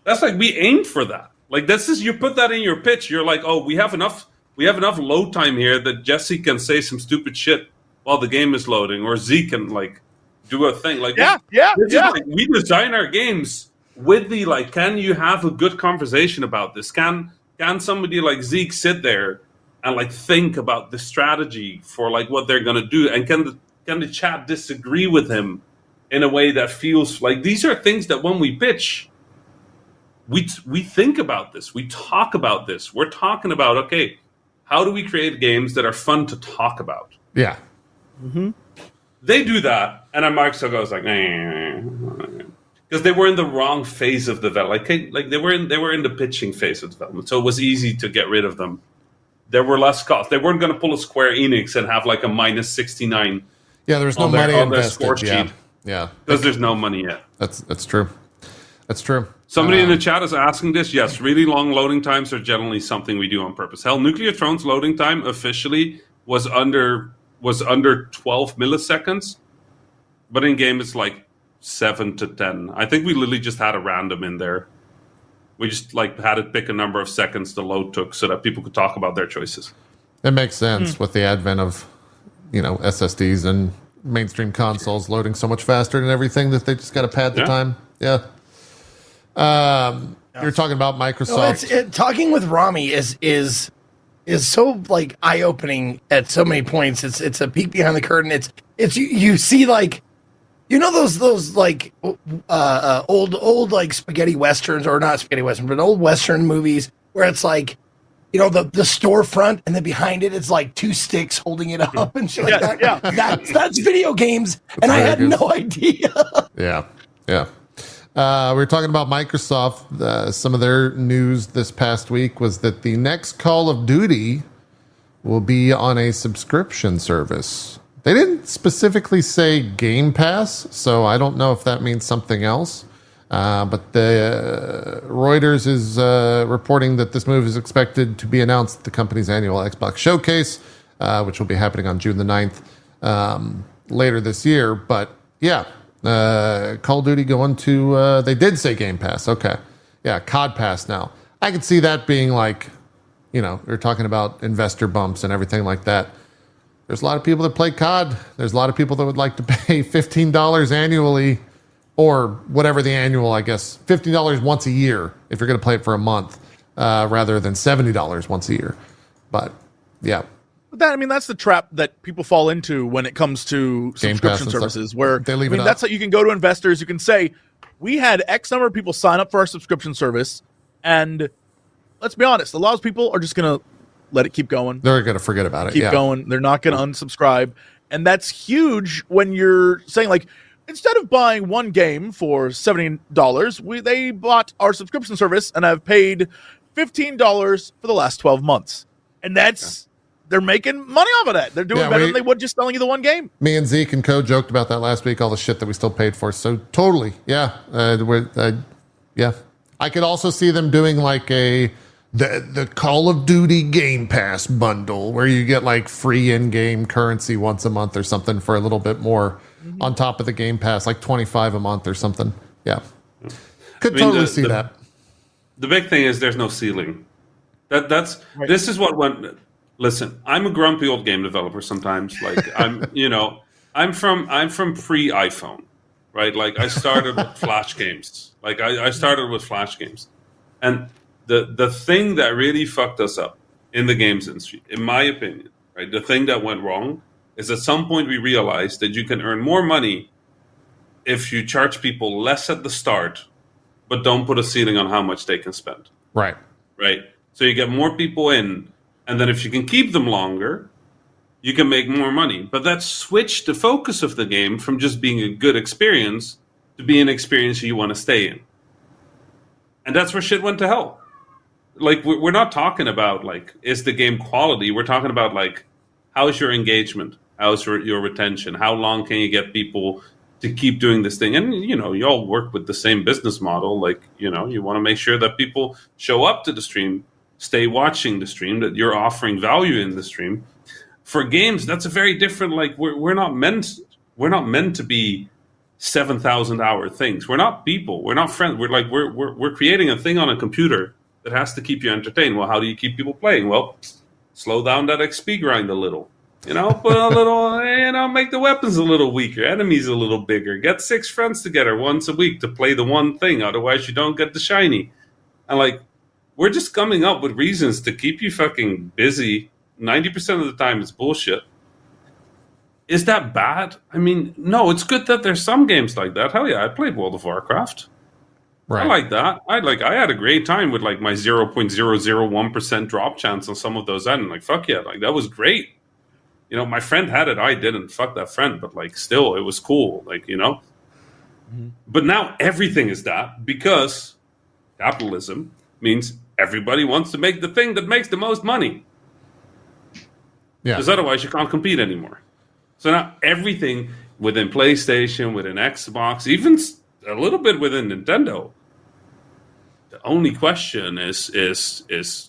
That's like, we aimed for that. Like, this is, you put that in your pitch. You're like, oh, we have enough load time here that Jesse can say some stupid shit while the game is loading, or Zeke can like do a thing. Like, Yeah. like, we design our games with the, like, can you have a good conversation about this? Can somebody like Zeke sit there and like think about the strategy for like what they're gonna do? And can the chat disagree with him in a way that feels like, these are things that when we pitch, we think about this, we talk about this. We're talking about, okay, how do we create games that are fun to talk about? Yeah. Mm-hmm. They do that, and then Microsoft goes like, because they were in the wrong phase of development. Like they were in the pitching phase of development, so it was easy to get rid of them. There were less costs. They weren't going to pull a Square Enix and have like a minus 69. Yeah, there's no on money their invested. score sheet. Yeah. Because there's no money yet. That's true. That's true. Somebody in the chat is asking this. Yes, really long loading times are generally something we do on purpose. Hell, Nuclear Throne's loading time officially was under 12 milliseconds, but in game it's like 7 to 10. I think we literally just had a random in there. We just like had it pick a number of seconds the load took so that people could talk about their choices. It makes sense with the advent of, SSDs and mainstream consoles loading so much faster and everything that they just got to pad the time. Yeah. You're talking about Microsoft. No, talking with Rami is so like eye opening at so many points. It's a peek behind the curtain. It's you see like, those like old like spaghetti westerns, or not spaghetti western, but old western movies where it's like, the storefront, and then behind it, it's like two sticks holding it up and shit like that. Yeah. That's video games, and I had no idea. Yeah. We were talking about Microsoft. Some of their news this past week was that the next Call of Duty will be on a subscription service. They didn't specifically say Game Pass, so I don't know if that means something else. But the Reuters is reporting that this move is expected to be announced at the company's annual Xbox Showcase, which will be happening on June the 9th later this year. But yeah, Call of Duty going to, they did say Game Pass. Okay. Yeah, COD Pass now. I could see that being like, they're talking about investor bumps and everything like that. There's a lot of people that play COD. There's a lot of people that would like to pay $15 annually, or whatever the annual, I guess, $15 once a year if you're going to play it for a month, rather than $70 once a year. But yeah. But that's the trap that people fall into when it comes to Game subscription Pass and services, stuff. where They leave it up. that's how you can go to investors. You can say, we had X number of people sign up for our subscription service, and let's be honest, a lot of people are just going to let it keep going. They're going to forget about it. Keep going. They're not going to unsubscribe. And that's huge when you're saying, like, instead of buying one game for $70, they bought our subscription service and have paid $15 for the last 12 months. And they're making money off of that. They're doing better than they would just selling you the one game. Me and Zeke and Cohh joked about that last week, all the shit that we still paid for. So totally, yeah. Yeah. I could also see them doing like the Call of Duty Game Pass bundle where you get like free in-game currency once a month or something for a little bit more on top of the Game Pass, like $25 a month or something. Yeah. Could totally see that. The big thing is there's no ceiling. That's Right. This is what went. Listen, I'm a grumpy old game developer sometimes. Like I'm from pre-iPhone, right? Like I started with Flash games. Like I started with Flash games, and the thing that really fucked us up in the games industry, in my opinion, right? The thing that went wrong is at some point we realized that you can earn more money if you charge people less at the start, but don't put a ceiling on how much they can spend. Right. Right. So you get more people in, and then if you can keep them longer, you can make more money. But that switched the focus of the game from just being a good experience to being an experience you want to stay in. And that's where shit went to hell. Like, we're not talking about, like, is the game quality? We're talking about, like, how's your engagement? How's your retention? How long can you get people to keep doing this thing? And, you know, you all work with the same business model. Like, you know, you want to make sure that people show up to the stream, stay watching the stream, that you're offering value in the stream. For games, that's a very different, like, we're not meant to be 7,000 hour things. We're not people. We're not friends. We're creating a thing on a computer that has to keep you entertained. Well, how do you keep people playing? Well, slow down that XP grind a little. You know, put a little, you know, make the weapons a little weaker, enemies a little bigger. Get 6 friends together once a week to play the one thing. Otherwise, you don't get the shiny. And, like, we're just coming up with reasons to keep you fucking busy. 90% of the time, it's bullshit. Is that bad? I mean, no, it's good that there's some games like that. Hell yeah, I played World of Warcraft. Right. I like that. I had a great time with, like, my 0.001% drop chance on some of those items. Like, fuck yeah, like, that was great. You know, my friend had it, I didn't. Fuck that friend, but, like, still, it was cool. Like, you know. Mm-hmm. But now everything is that because capitalism means everybody wants to make the thing that makes the most money. Yeah. Because otherwise you can't compete anymore. So now everything within PlayStation, within Xbox, even a little bit within Nintendo, the only question is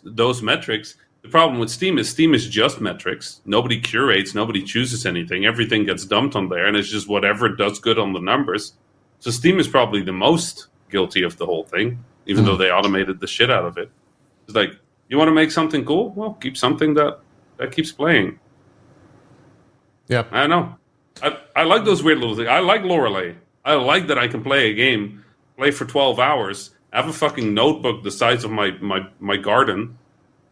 those metrics. The problem with Steam is just metrics. Nobody curates, nobody chooses anything. Everything gets dumped on there, and it's just whatever does good on the numbers. So Steam is probably the most guilty of the whole thing, even though they automated the shit out of it. It's like, you want to make something cool? Well, keep something that keeps playing. Yeah. I don't know. I like those weird little things. I like Lorelei. I like that I can play a game, play for 12 hours, have a fucking notebook the size of my garden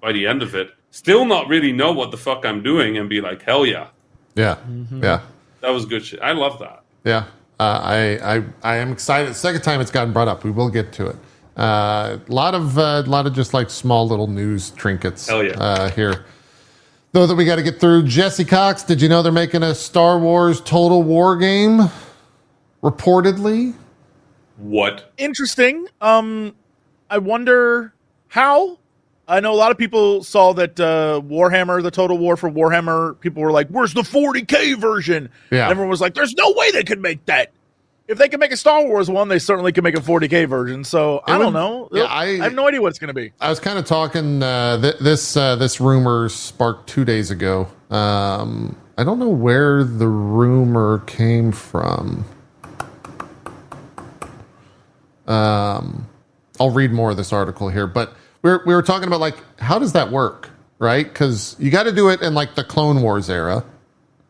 by the end of it, still not really know what the fuck I'm doing, and be like, hell yeah. Yeah. Mm-hmm. Yeah. That was good shit. I love that. Yeah. I am excited. Second time it's gotten brought up. We will get to it. A lot of just like small little news trinkets here. Though that we got to get through. Jesse Cox, did you know they're making a Star Wars Total War game? Reportedly. What? Interesting. I wonder how. I know a lot of people saw that Warhammer, the Total War for Warhammer, people were like, where's the 40K version? Yeah. And everyone was like, there's no way they could make that. If they can make a Star Wars one, they certainly can make a 40K version. So I don't know. Yeah, I have no idea what it's going to be. I was kind of talking, this rumor sparked 2 days ago. I don't know where the rumor came from. I'll read more of this article here, but we were talking about, like, how does that work, right? Because you got to do it in, like, the Clone Wars era,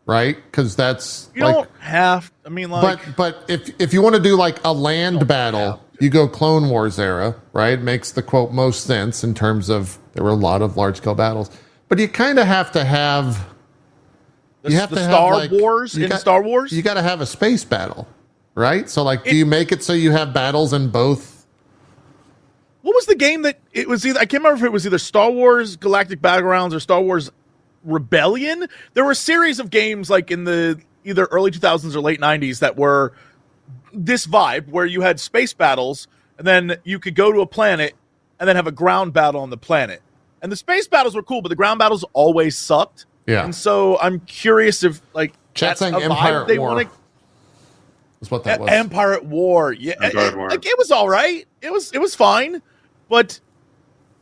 right? Because that's you don't have. I mean, like, but if you want to do like a land battle, you go Clone Wars era, right? It makes the quote most sense in terms of there were a lot of large scale battles, but you kind of have to have. You have to Star have, like, Wars in Star Wars. You got to have a space battle, right? So, like, do you make it so you have battles in both? What was the game that it was either? I can't remember if it was either Star Wars Galactic Battlegrounds or Star Wars Rebellion. There were a series of games like in the either early 2000s or late 90s that were this vibe where you had space battles and then you could go to a planet and then have a ground battle on the planet. And the space battles were cool, but the ground battles always sucked. Yeah. And so I'm curious if, like, Chat saying Empire at War. That's what that was. Empire at War. Yeah, Empire at War. Like, it was all right. It was fine, but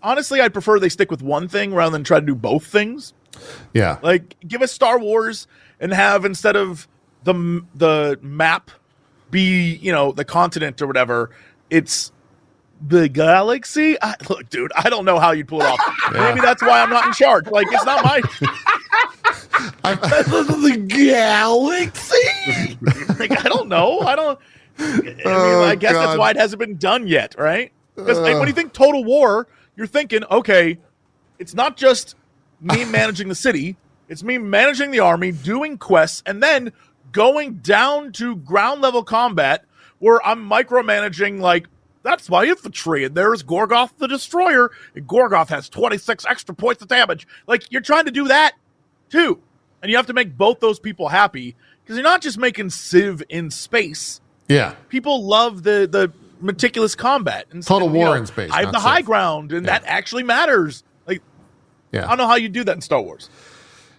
honestly, I'd prefer they stick with one thing rather than try to do both things. Yeah. Like, give us Star Wars and have, instead of the map be, the continent or whatever, it's the galaxy. Look, dude, I don't know how you'd pull it off. Yeah. Maybe that's why I'm not in charge. Like, it's not my The galaxy. like. I don't know. I guess God. that's why it hasn't been done yet, right? Because when you think Total War, you're thinking, okay, it's not just me managing the city. It's me managing the army, doing quests, and then going down to ground level combat where I'm micromanaging, like, that's my infantry, and there's Gorgoth the Destroyer, and Gorgoth has 26 extra points of damage. Like, you're trying to do that too. And you have to make both those people happy, because you're not just making Civ in space. Yeah. People love the meticulous combat. And Total War in space, I have not the high Civ. ground, and that actually matters. Like, Yeah. I don't know how you do that in Star Wars.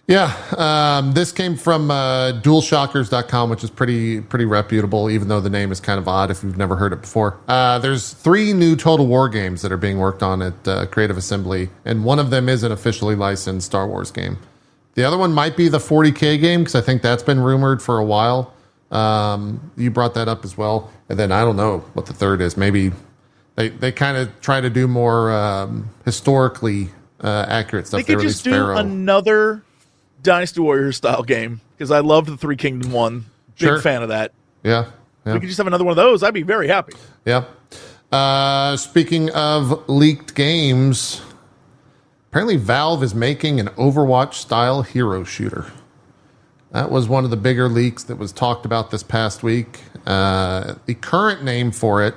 Yeah, this came from DualShockers.com, which is pretty reputable, even though the name is kind of odd if you've never heard it before. There's 3 new Total War games that are being worked on at Creative Assembly, and one of them is an officially licensed Star Wars game. The other one might be the 40K game, because I think that's been rumored for a while. You brought that up as well. And then I don't know what the third is. Maybe they kind of try to do more historically accurate stuff. They could just do another Dynasty Warriors style game, because I loved the Three Kingdom one. Big fan of that. Yeah. We could just have another one of those. I'd be very happy. Yeah. Speaking of leaked games, apparently Valve is making an Overwatch style hero shooter. That was one of the bigger leaks that was talked about this past week. The current name for it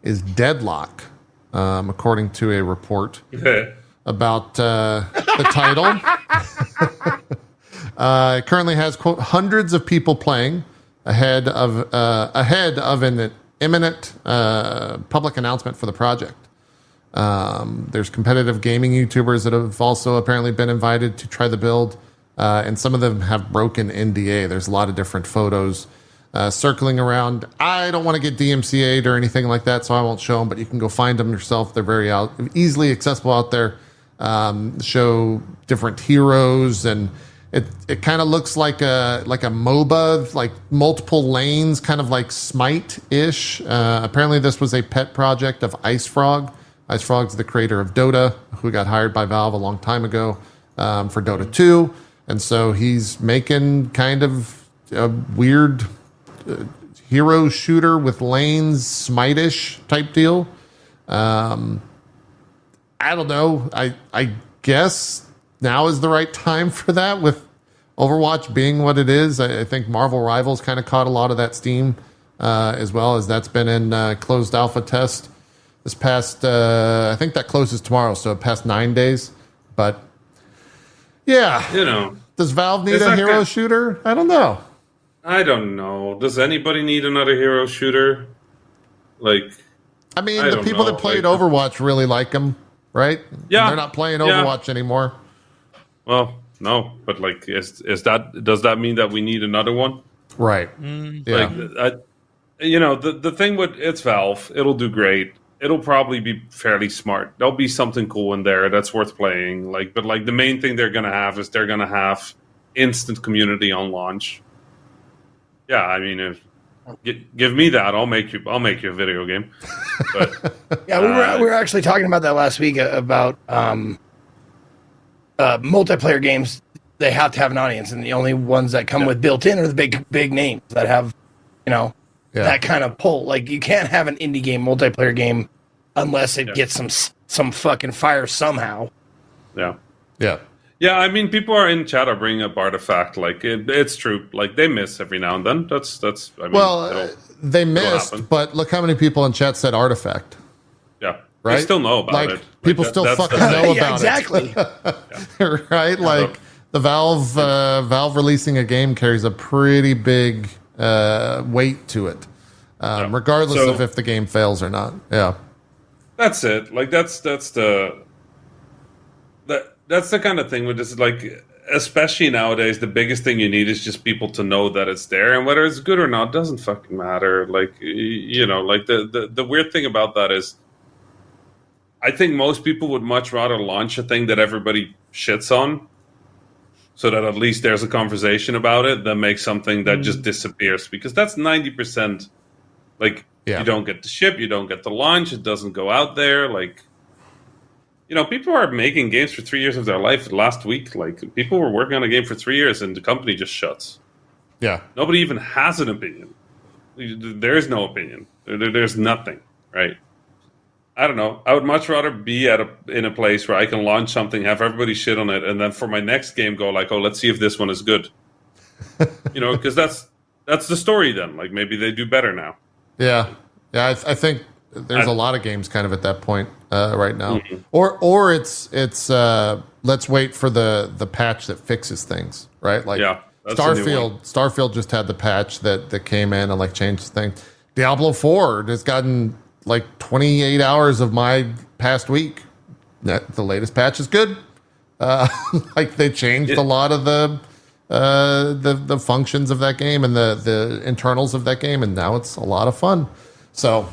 is Deadlock, according to a report about the title. It currently has, quote, hundreds of people playing ahead of an imminent public announcement for the project. There's competitive gaming YouTubers that have also apparently been invited to try the build, and some of them have broken NDA. There's a lot of different photos circling around. I don't want to get DMCA'd or anything like that, so I won't show them, but you can go find them yourself. They're very easily accessible out there. Show different heroes, and it kind of looks like a MOBA, like multiple lanes, kind of like Smite-ish. Apparently this was a pet project of Ice Frog. Ice Frog's the creator of Dota, who got hired by Valve a long time ago for Dota 2. And so he's making kind of a weird hero shooter with lanes, Smite-ish type deal. I don't know. I guess now is the right time for that, with Overwatch being what it is. I think Marvel Rivals kind of caught a lot of that steam, as well, as that's been in closed alpha test this past, I think that closes tomorrow, so past 9 days. But yeah, does Valve need a hero shooter? I don't know. I don't know. Does anybody need another hero shooter? Like, I mean, the people that played Overwatch really like them, right? Yeah, and they're not playing Overwatch anymore. Well, no, but like, does that mean that we need another one? Right. Yeah. Like, the thing with it's Valve, it'll do great. It'll probably be fairly smart. There'll be something cool in there that's worth playing. But the main thing they're gonna have is they're gonna have instant community on launch. Yeah, I mean, give me that, I'll make you a video game. But yeah, we were actually talking about that last week about multiplayer games. They have to have an audience, and the only ones that come with built-in are the big names that have, that kind of pull. Like, you can't have an indie game, multiplayer game, unless it gets some fucking fire somehow. Yeah. Yeah. Yeah, I mean, people are in chat are bringing up Artifact. Like, it's true. Like, they miss every now and then. That's. I mean, they missed, but look how many people in chat said Artifact. Yeah, right. They still know about it. People still fucking know about exactly. it. Right? Like, the Valve releasing a game carries a pretty big weight to it, regardless of if the game fails or not. Yeah, that's it. Like, that's the kind of thing with this. Like, especially nowadays, the biggest thing you need is just people to know that it's there, and whether it's good or not doesn't fucking matter. Like, you know, like the weird thing about that is, I think most people would much rather launch a thing that everybody shits on, so that at least there's a conversation about it, than make something that just disappears, because that's 90%. Like, you don't get the ship, you don't get the launch, it doesn't go out there. Like, you know, people are making games for 3 years of their life. Last week, like, people were working on a game for 3 years and the company just shuts. Yeah. Nobody even has an opinion. There is no opinion. There's nothing, right? I don't know. I would much rather be in a place where I can launch something, have everybody shit on it, and then for my next game go like, oh, let's see if this one is good. You know, because that's the story then. Like, maybe they do better now. Yeah. I think there's a lot of games kind of at that point right now. Or it's let's wait for the patch that fixes things, right? Like, Starfield just had the patch that came in and like changed things. Diablo 4 has gotten like 28 hours of my past week. The latest patch is good. Like, they changed a lot of the functions of that game and the internals of that game, and now it's a lot of fun. So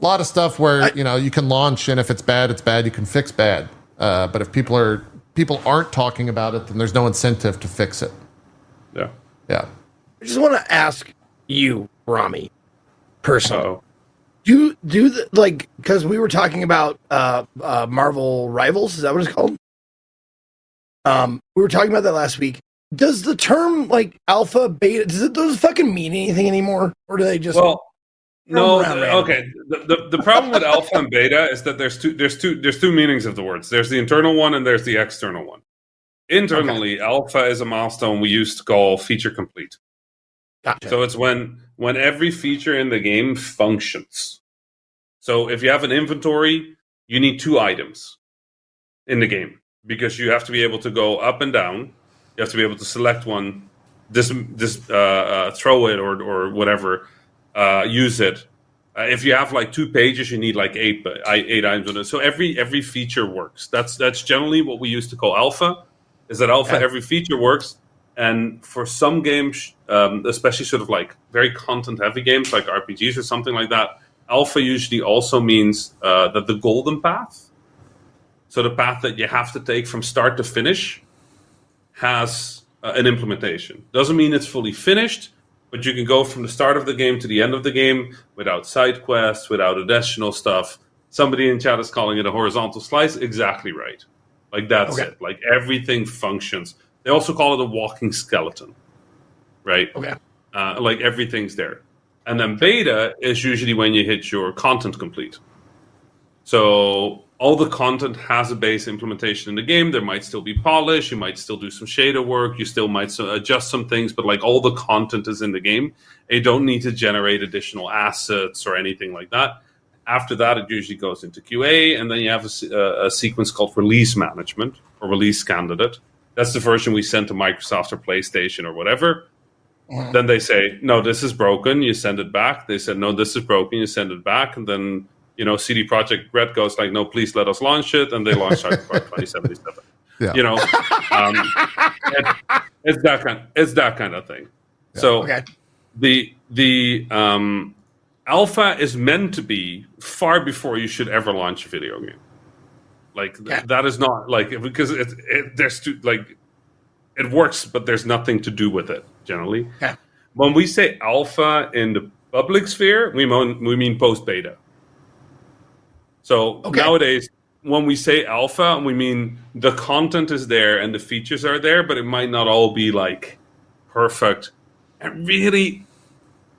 a lot of stuff where you can launch, and if it's bad, it's bad. You can fix bad. But if people aren't talking about it, then there's no incentive to fix it. Yeah. I just want to ask you, Rami, personally. Uh-oh. Because we were talking about Marvel Rivals, is that what it's called? We were talking about that last week. Does the term like alpha, beta, does those fucking mean anything anymore, or do they just? Well, no. Okay. The problem with alpha and beta is that there's two meanings of the words. There's the internal one and there's the external one. Internally, alpha is a milestone we used to call feature complete. Gotcha. So it's when every feature in the game functions. So if you have an inventory, you need 2 items in the game, because you have to be able to go up and down. You have to be able to select one, throw it or whatever, use it. If you have like 2 pages, you need like 8 items on it. So every feature works. That's generally what we used to call alpha. Is that alpha? Every feature works. And for some games, especially sort of like very content-heavy games like RPGs or something like that, alpha usually also means that the golden path, so the path that you have to take from start to finish, has an implementation. Doesn't mean it's fully finished, but you can go from the start of the game to the end of the game without side quests, without additional stuff. Somebody in chat is calling it a horizontal slice. Exactly right. Like, that's it. Like, everything functions. They also call it a walking skeleton, right? Okay. Like, everything's there. And then beta is usually when you hit your content complete. So all the content has a base implementation in the game. There might still be polish. You might still do some shader work. You still might adjust some things. But like, all the content is in the game. You don't need to generate additional assets or anything like that. After that, it usually goes into QA. And then you have a sequence called release management or release candidate. That's the version we send to Microsoft or PlayStation or whatever. Then they say, no, this is broken. You send it back. They said, no, this is broken. You send it back. And then, CD Projekt Red goes like, no, please let us launch it. And they launch Cyberpunk 2077. Yeah. It's that kind of thing. Yeah. So the alpha is meant to be far before you should ever launch a video game. Like, that is not like, because there's too, like, it works, but there's nothing to do with it generally. Yeah. When we say alpha in the public sphere, we mean post beta. So nowadays, when we say alpha, we mean the content is there and the features are there, but it might not all be like perfect. And really,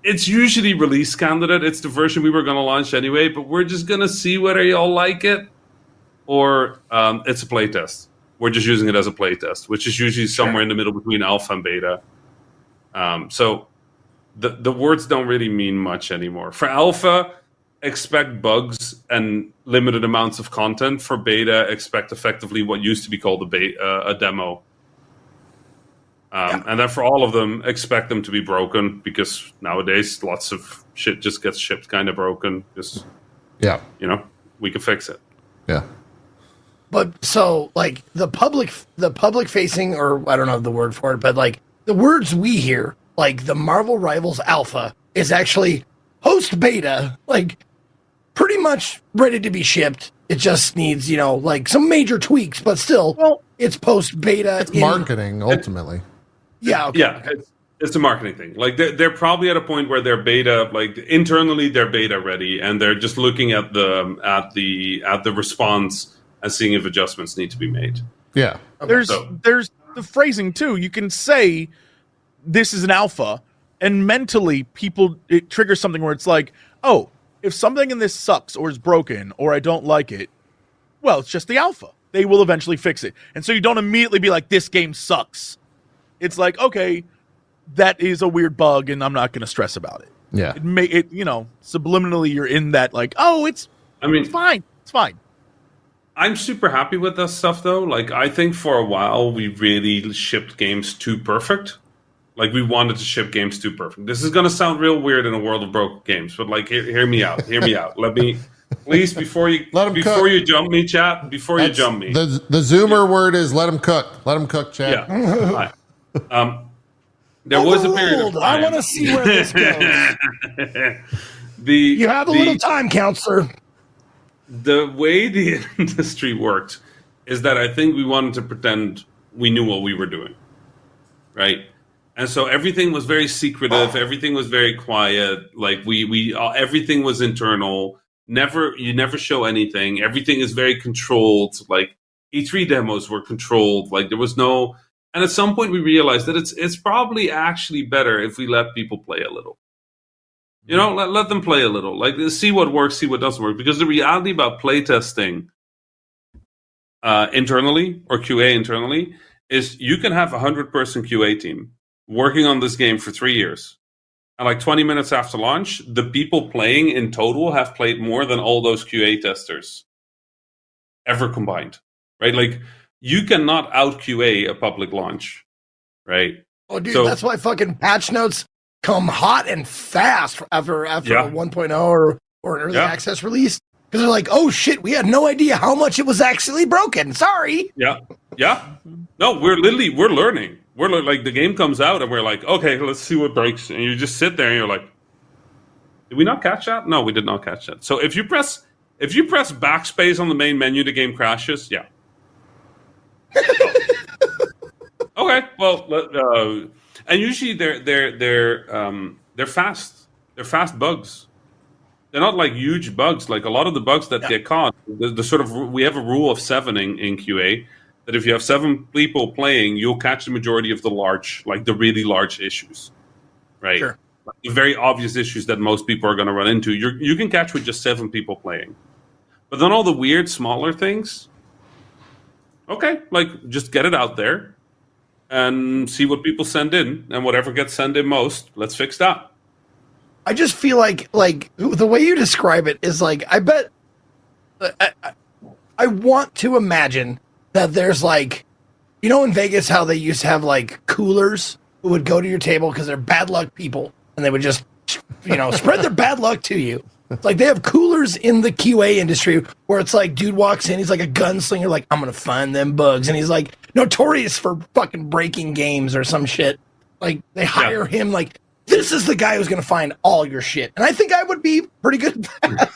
it's usually release candidate. It's the version we were going to launch anyway, but we're just going to see whether y'all like it, or it's a playtest. We're just using it as a playtest, which is usually somewhere in the middle between alpha and beta. So the words don't really mean much anymore. For alpha, expect bugs and limited amounts of content. For beta, expect effectively what used to be called a demo. And then for all of them, expect them to be broken, because nowadays lots of shit just gets shipped kind of broken. Just, we can fix it. Yeah. but so like the public facing, or I don't know the word for it, but like the words we hear, like the Marvel Rivals Alpha is actually post beta, like pretty much ready to be shipped. It just needs, like some major tweaks, but still, it's post beta. It's marketing ultimately. Yeah. Okay. Yeah. It's a marketing thing. Like they're probably at a point where they're beta, like internally they're beta ready, and they're just looking at the response and seeing if adjustments need to be made. Yeah. There's the phrasing too. You can say this is an alpha, and mentally it triggers something where it's like, oh, if something in this sucks or is broken or I don't like it, well, it's just the alpha. They will eventually fix it. And so you don't immediately be like, this game sucks. It's like, okay, that is a weird bug, and I'm not going to stress about it. Yeah. Subliminally you're in that like, oh, it's fine. It's fine. I'm super happy with this stuff though. Like I think for a while we really shipped games too perfect. Like we wanted to ship games too perfect. This is going to sound real weird in a world of broken games, but like hear me out. Hear me out. Let me please before you jump me, chat. Before you jump me. The Zoomer word is let them cook. Let them cook, chat. Yeah. There was a period of time. I want to see where this goes. You have a little time, counselor. The way the industry worked is that I think we wanted to pretend we knew what we were doing, right? And so everything was very secretive. Everything was very quiet. Like everything was internal. You never show anything. Everything is very controlled. Like E3 demos were controlled. Like there was no. And at some point we realized that it's probably actually better if we let people play a little. Let them play a little. Like see what works, see what doesn't work. Because the reality about playtesting internally or QA internally is you can have 100-person QA team working on this game for 3 years. And like 20 minutes after launch, the people playing in total have played more than all those QA testers ever combined, right? Like you cannot out QA a public launch, right? Oh, dude, that's why fucking patch notes come hot and fast after a 1.0 or an early access release. Because they're like, oh shit, we had no idea how much it was actually broken. Sorry. Yeah. No, we're learning. We're like the game comes out and we're like, okay, let's see what breaks. And you just sit there and you're like, did we not catch that? No, we did not catch that. So if you press backspace on the main menu, the game crashes. Yeah. Okay. Well, and usually they're fast. They're fast bugs. They're not like huge bugs. Like a lot of the bugs that get caught, the sort of we have a rule of 7 in QA. That if you have 7 people playing, you'll catch the majority of the really large issues, right? Sure. Like the very obvious issues that most people are going to run into, you can catch with just 7 people playing. But then all the weird, smaller things, okay, like just get it out there and see what people send in, and whatever gets sent in most, let's fix that. I just feel like the way you describe it is like, I bet, I want to imagine that there's like, in Vegas how they used to have like coolers who would go to your table because they're bad luck people and they would just, spread their bad luck to you. It's like they have coolers in the QA industry where it's like dude walks in, he's like a gunslinger, like I'm going to find them bugs. And he's like notorious for fucking breaking games or some shit. Like they hire him like, this is the guy who's going to find all your shit. And I think I would be pretty good at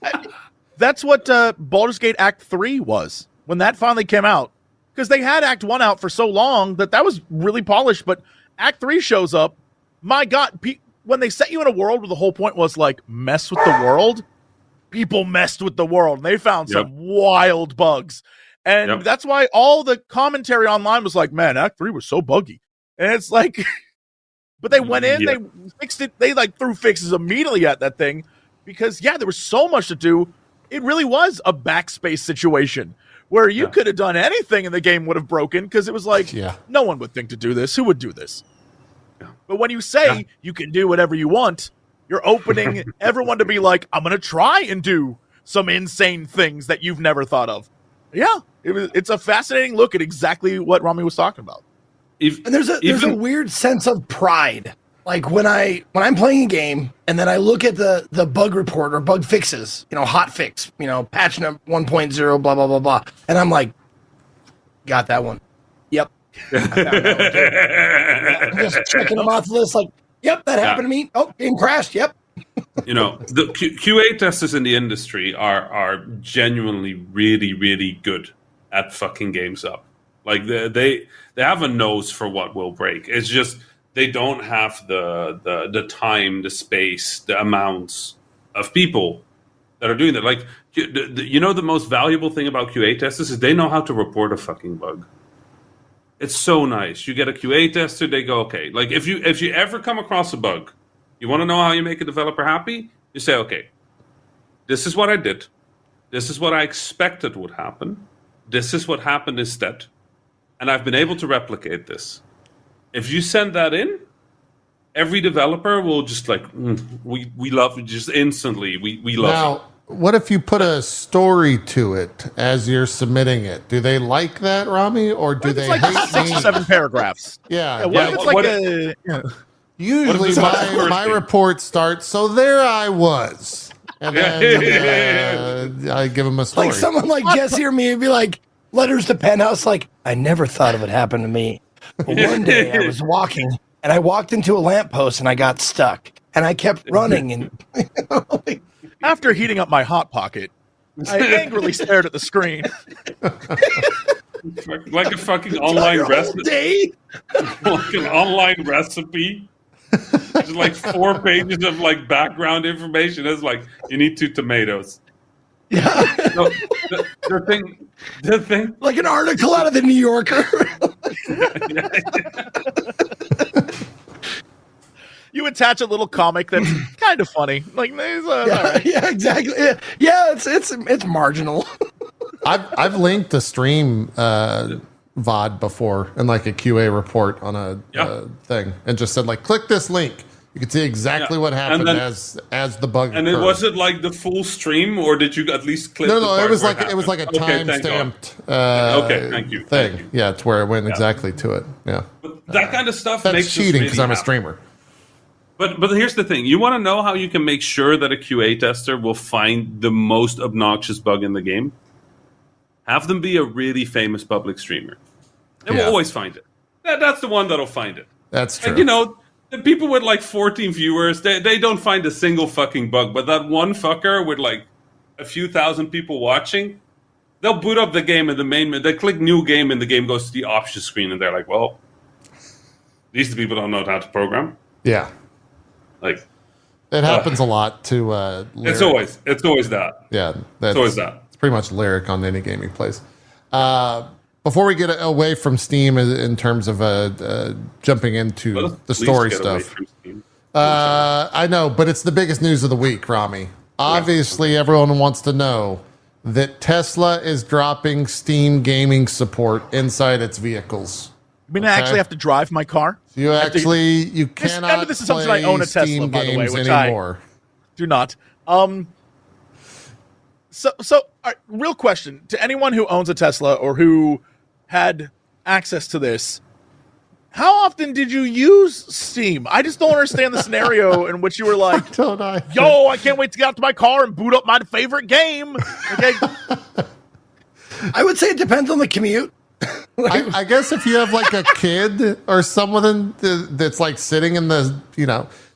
that. That's what Baldur's Gate Act 3 was when that finally came out. Because they had Act 1 out for so long that was really polished. But Act 3 shows up. My God, when they set you in a world where the whole point was like, mess with the world, people messed with the world. And they found some wild bugs. And that's why all the commentary online was like, man, Act 3 was so buggy. And it's like, but they went in, they fixed it. They like threw fixes immediately at that thing. Because, there was so much to do. It really was a backspace situation where you could have done anything and the game would have broken because it was like, no one would think to do this. Who would do this? Yeah. But when you say you can do whatever you want, you're opening everyone to be like, I'm going to try and do some insane things that you've never thought of. Yeah, it's a fascinating look at exactly what Rami was talking about. And there's a weird sense of pride. like when I'm playing a game and then I look at the bug report or bug fixes, hot fix, patch number 1.0, blah blah blah blah, and I'm like, got that one. Yep. I found that one too. I'm just checking them off the list. Like, yep, that happened to me. Oh, game crashed. Yep. The QA testers in the industry are genuinely really, really good at fucking games up. Like they have a nose for what will break. It's just they don't have the time, the space, the amounts of people that are doing that. Like the most valuable thing about QA testers is they know how to report a fucking bug. It's so nice. You get a QA tester, they go, okay. Like if you ever come across a bug, you want to know how you make a developer happy? You say, okay, this is what I did. This is what I expected would happen. This is what happened instead. And I've been able to replicate this. If you send that in, every developer will just like, we love it just instantly. We love it. Now, what if you put a story to it as you're submitting it? Do they like that, Rami, or do they like hate 6 or 7 paragraphs? Yeah. What if it's like Usually my report starts, so there I was. And then I give them a story. Like someone like Jesse or me would be like, letters to Penthouse, like, I never thought it would happen to me. But one day I was walking, and I walked into a lamppost, and I got stuck. And I kept running. And after heating up my Hot Pocket, I angrily stared at the screen. Like a fucking online recipe. Like an online recipe. Just like 4 pages of like background information. It's like you need 2 tomatoes. Yeah. So, the thing, like an article out of the New Yorker. You attach a little comic that's kind of funny. Like, yeah, exactly. Yeah, it's marginal. I've linked the stream VOD before in like a QA report on a thing and just said like, click this link. You can see exactly what happened as the bug. And was it like the full stream, or did you at least click? No, it was like a time stamped. Okay, thank you. Thing. Thank you. Yeah, it's where it went exactly to it. Yeah, but that kind of stuff that's makes cheating because really I'm a streamer. But here's the thing: you want to know how you can make sure that a QA tester will find the most obnoxious bug in the game? Have them be a really famous public streamer. They will always find it. That's the one that'll find it. That's true. Like, the people with like 14 viewers, they don't find a single fucking bug. But that one fucker with like a few thousand people watching, they'll boot up the game and they click new game and the game goes to the options screen and they're like, well, these people don't know how to program. Yeah. Like it happens a lot to it's always that. Yeah. It's always that. It's pretty much lyric on any game he plays. Before we get away from Steam in terms of jumping into the story stuff, I know, but it's the biggest news of the week, Rami. Obviously, everyone wants to know that Tesla is dropping Steam gaming support inside its vehicles. I mean, I actually have to drive my car. You cannot this is something I play own a Tesla, Steam by the way, games which anymore. I do not. So, real question to anyone who owns a Tesla or who had access to this: how often did you use Steam? I just don't understand the scenario in which you were like, "Yo, I can't wait to get out to my car and boot up my favorite game." Okay. I would say it depends on the commute. I guess if you have like a kid or someone that's like sitting in the,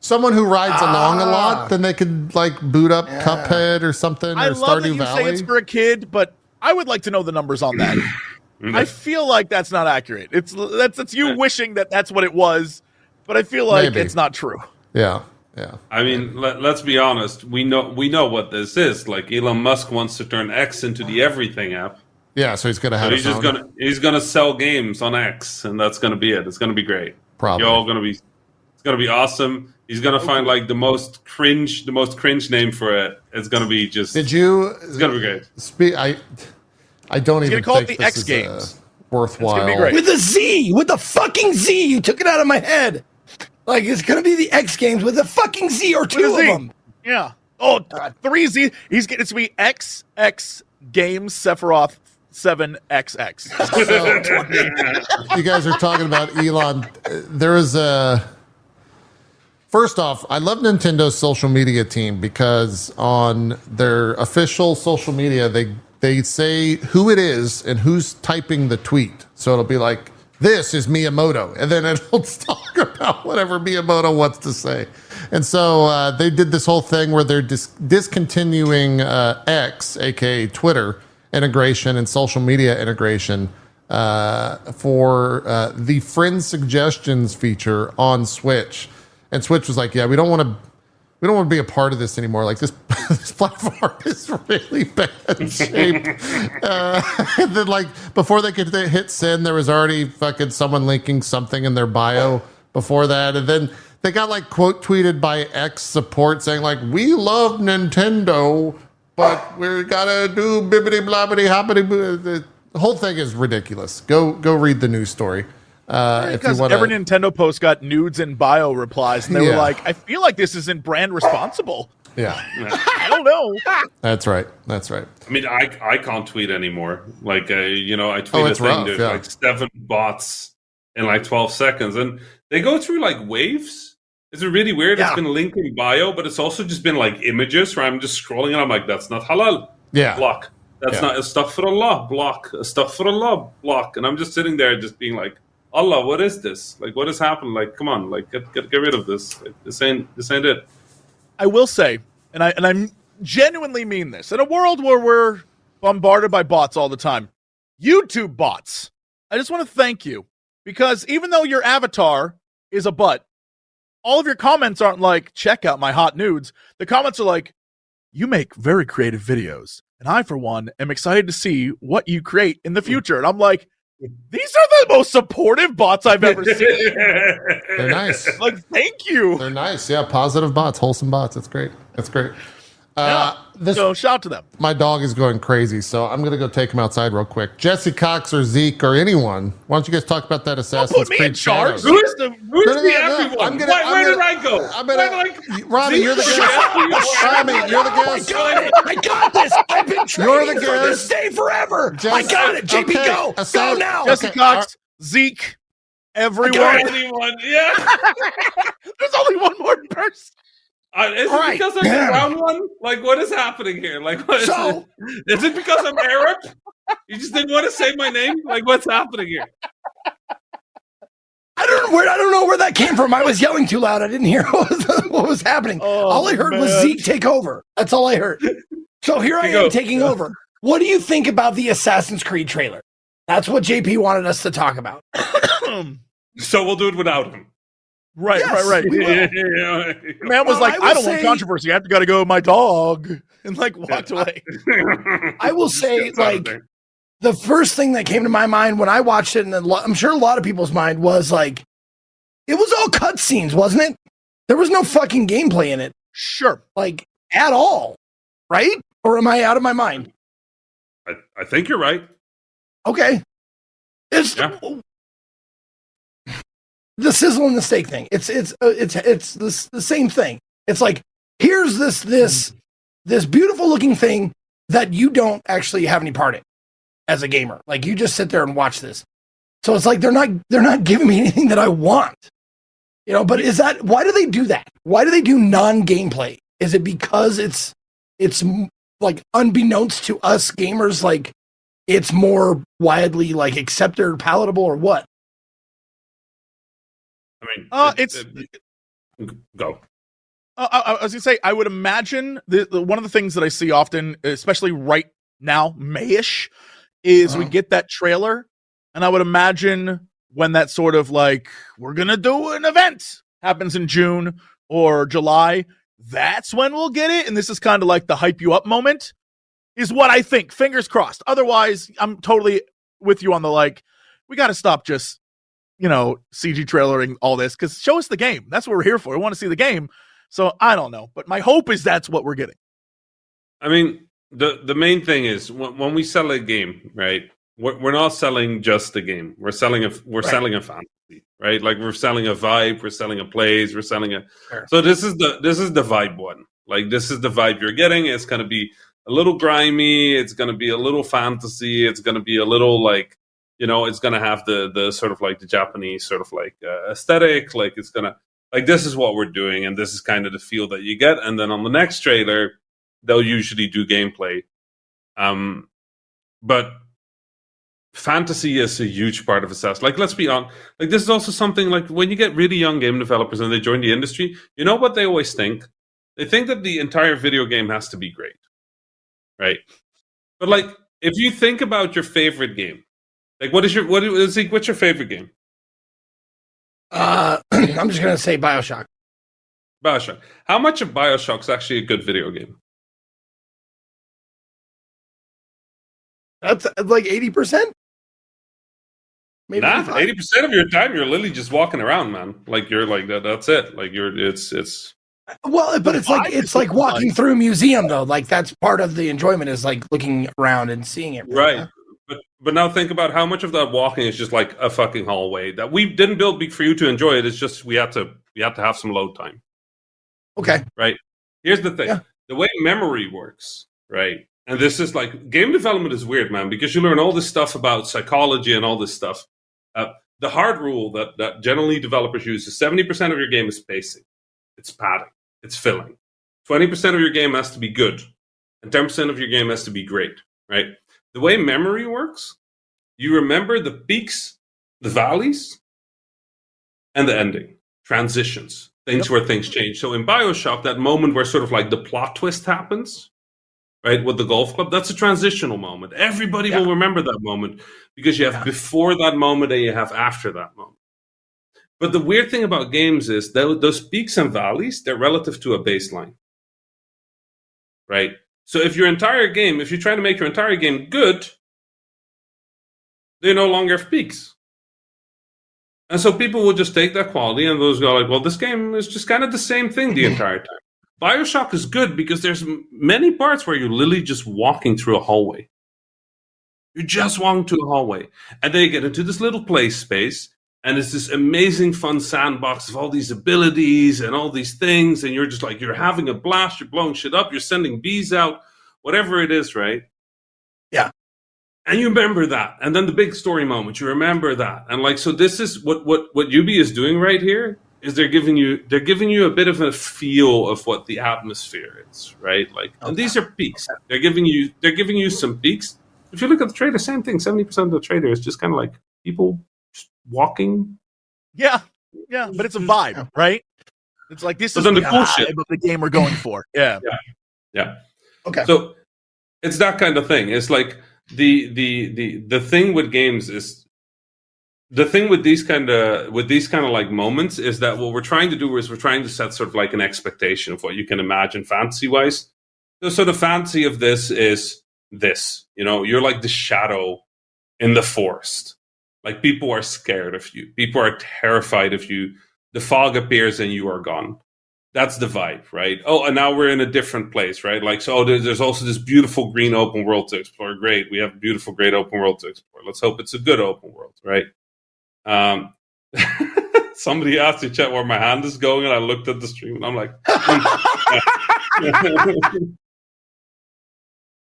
someone who rides along a lot, then they could like boot up Cuphead or something. I or love Stardew that you Valley. say it's for a kid, but I would like to know the numbers on that. I feel like that's not accurate. It's you wishing that that's what it was, but I feel like it's not true. Yeah. I mean, let's be honest. We know what this is. Like Elon Musk wants to turn X into the everything app. Yeah, so he's gonna have. He's gonna sell games on X, and that's gonna be it. It's gonna be great. Probably. It's gonna be awesome. He's gonna find like the most cringe name for it. It's gonna be just. Did you? It's gonna be great. I don't even call think it the this X is Games. Worthwhile. It's gonna be great. With a Z, with the fucking Z, you took it out of my head. Like it's gonna be the X Games with a fucking Z or 2 of them. Yeah. Oh, 3 Z. It's to be XX Games Sephiroth 7XX. So, you guys are talking about Elon. There is First off, I love Nintendo's social media team because on their official social media, they say who it is and who's typing the tweet. So it'll be like, this is Miyamoto. And then it'll talk about whatever Miyamoto wants to say. And so they did this whole thing where they're discontinuing X, aka Twitter, integration and social media integration for the friend suggestions feature on Switch. And Switch was like, yeah, we don't want to be a part of this anymore. Like this platform is really bad shape. And then like before they could hit send, there was already fucking someone linking something in their bio before that. And then they got like quote tweeted by X support saying like, we love Nintendo, but we gotta do bibbity blobbity hoppity. The whole thing is ridiculous. Go read the news story. Because every Nintendo post got nudes and bio replies, and they were like, I feel like this isn't brand responsible. Yeah. I don't know. That's right. I mean, I can't tweet anymore. Like, I tweet a thing, rough, there's yeah. like 7 bots in like 12 seconds, and they go through like waves. It's really weird. Yeah. It's been linked in bio, but it's also just been like images where I'm just scrolling and I'm like, that's not halal. Yeah. Block. That's not astaghfirullah. Block. Astaghfirullah. Block. And I'm just sitting there just being like, Allah, what is this? Like, what has happened? Like, come on, like, get rid of this. Like, this ain't it. I will say, and I genuinely mean this, in a world where we're bombarded by bots all the time, YouTube bots, I just want to thank you, because even though your avatar is a butt, all of your comments aren't like, check out my hot nudes. The comments are like, you make very creative videos, and I, for one, am excited to see what you create in the future. And I'm like, these are the most supportive bots I've ever seen. They're nice. Like, thank you. They're nice. Yeah, positive bots, wholesome bots. That's great. So shout to them. My dog is going crazy, so I'm going to go take him outside real quick. Jesse Cox or Zeke or anyone, why don't you guys talk about that Assassin's put me Creed in charge. Shadows? Who's the everyone? Where did I go? Rami, you're the guest. Rami, you're the guest. I got this. I've been training for this day forever. I got it. JP, go. Go now. Jesse Cox, Zeke, everyone. Anyone? Yeah. There's only one more person. Is it because I'm the brown one? Like, what is happening here? Like, is it because I'm Arab? You just didn't want to say my name? Like, what's happening here? I don't know where that came from. I was yelling too loud. I didn't hear what was happening. All I heard was Zeke take over. That's all I heard. So here I am taking over. What do you think about the Assassin's Creed trailer? That's what JP wanted us to talk about. So we'll do it without him. Right. Yeah. Man was like, I don't want controversy. I have to go with my dog, and like walked away. I will say, like, the first thing that came to my mind when I watched it, and I'm sure a lot of people's mind, was like, it was all cutscenes, wasn't it? There was no fucking gameplay in it. Sure. Like, at all. Right? Or am I out of my mind? I think you're right. Okay. It's the sizzle and the steak thing. It's the same thing. It's like, here's this beautiful looking thing that you don't actually have any part in as a gamer. Like, you just sit there and watch this. So it's like they're not giving me anything that I want. You know, but why do they do that? Why do they do non-gameplay? Is it because it's like unbeknownst to us gamers, like it's more widely like accepted or palatable, or what? I mean, go. I was gonna say, I would imagine one of the things that I see often, especially right now, Mayish, is we get that trailer, and I would imagine when that sort of like, we're gonna do an event happens in June or July, that's when we'll get it. And this is kind of like the hype you up moment, is what I think. Fingers crossed. Otherwise, I'm totally with you on the like, we got to stop just, CG trailering all this, because show us the game. That's what we're here for. We want to see the game. So I don't know, but my hope is that's what we're getting. I mean, the main thing is when we sell a game, right? We're not selling just a game. We're selling a fantasy, right? Like, we're selling a vibe. We're selling a plays. We're selling a. Sure. So this is the vibe one. Like, this is the vibe you're getting. It's going to be a little grimy. It's going to be a little fantasy. It's going to be a little like, it's going to have the sort of like the Japanese sort of like aesthetic. Like, it's going to. like this is what we're doing, and this is kind of the feel that you get. And then on the next trailer, they'll usually do gameplay. But fantasy is a huge part of Assassin. Like, let's be honest. Like, this is also something like when you get really young game developers and they join the industry, you know what they always think? They think that the entire video game has to be great, right? But like, if you think about your favorite game, like what's your favorite game? I'm just gonna say BioShock. BioShock. How much of BioShock is actually a good video game? That's like 80%. Maybe Nah, 80% of your time you're literally just walking around, man. Like you're like that. That's it. Like it's. Well, but it's like walking through a museum though. Like that's part of the enjoyment is like looking around and seeing it. Right. But now think about how much of that walking is just like a fucking hallway that we didn't build for you to enjoy it. It's just we had to have some load time. Okay. Right. Here's the thing. Yeah. The way memory works, right? And this is like game development is weird, man, because you learn all this stuff about psychology and all this stuff. The hard rule that generally developers use is 70% of your game is pacing. It's padding. It's filling. 20% of your game has to be good. And 10% of your game has to be great, right? The way memory works, you remember the peaks, the valleys, and the ending. Transitions. Things where things change. So in BioShock, that moment where sort of like the plot twist happens, right, with the golf club, that's a transitional moment. Everybody will remember that moment because you have before that moment and you have after that moment. But the weird thing about games is that those peaks and valleys, they're relative to a baseline, right? So if you're trying to make your entire game good, they no longer have peaks. And so people will just take that quality and those go like, well, this game is just kind of the same thing the entire time. BioShock is good because there's many parts where you're literally just walking through a hallway. You're just walking through a hallway. And then you get into this little play space, and it's this amazing fun sandbox of all these abilities and all these things, and you're just like, you're having a blast, you're blowing shit up, you're sending bees out, whatever it is, right? Yeah. And you remember that. And then the big story moment, you remember that. And like, so this is what Ubi is doing right here. Is they're giving you a bit of a feel of what the atmosphere is, right? Like, and these are peaks. They're giving you some peaks. If you look at the trailer, same thing. 70% of the trailer is just kind of like people just walking. Yeah, but it's a vibe, right? It's like this is the cool shit of the game we're going for. Yeah. Okay. So it's that kind of thing. It's like the thing with games is. The thing with these kind of like moments is that what we're trying to do is we're trying to set sort of like an expectation of what you can imagine fantasy wise. So the fantasy of this is this, you're like the shadow in the forest. Like people are scared of you. People are terrified of you. The fog appears and you are gone. That's the vibe, right? Oh, and now we're in a different place, right? Like, so there's also this beautiful green open world to explore. Great. We have a beautiful, great open world to explore. Let's hope it's a good open world, right? Somebody asked in chat where my hand is going, and I looked at the stream, and I'm like,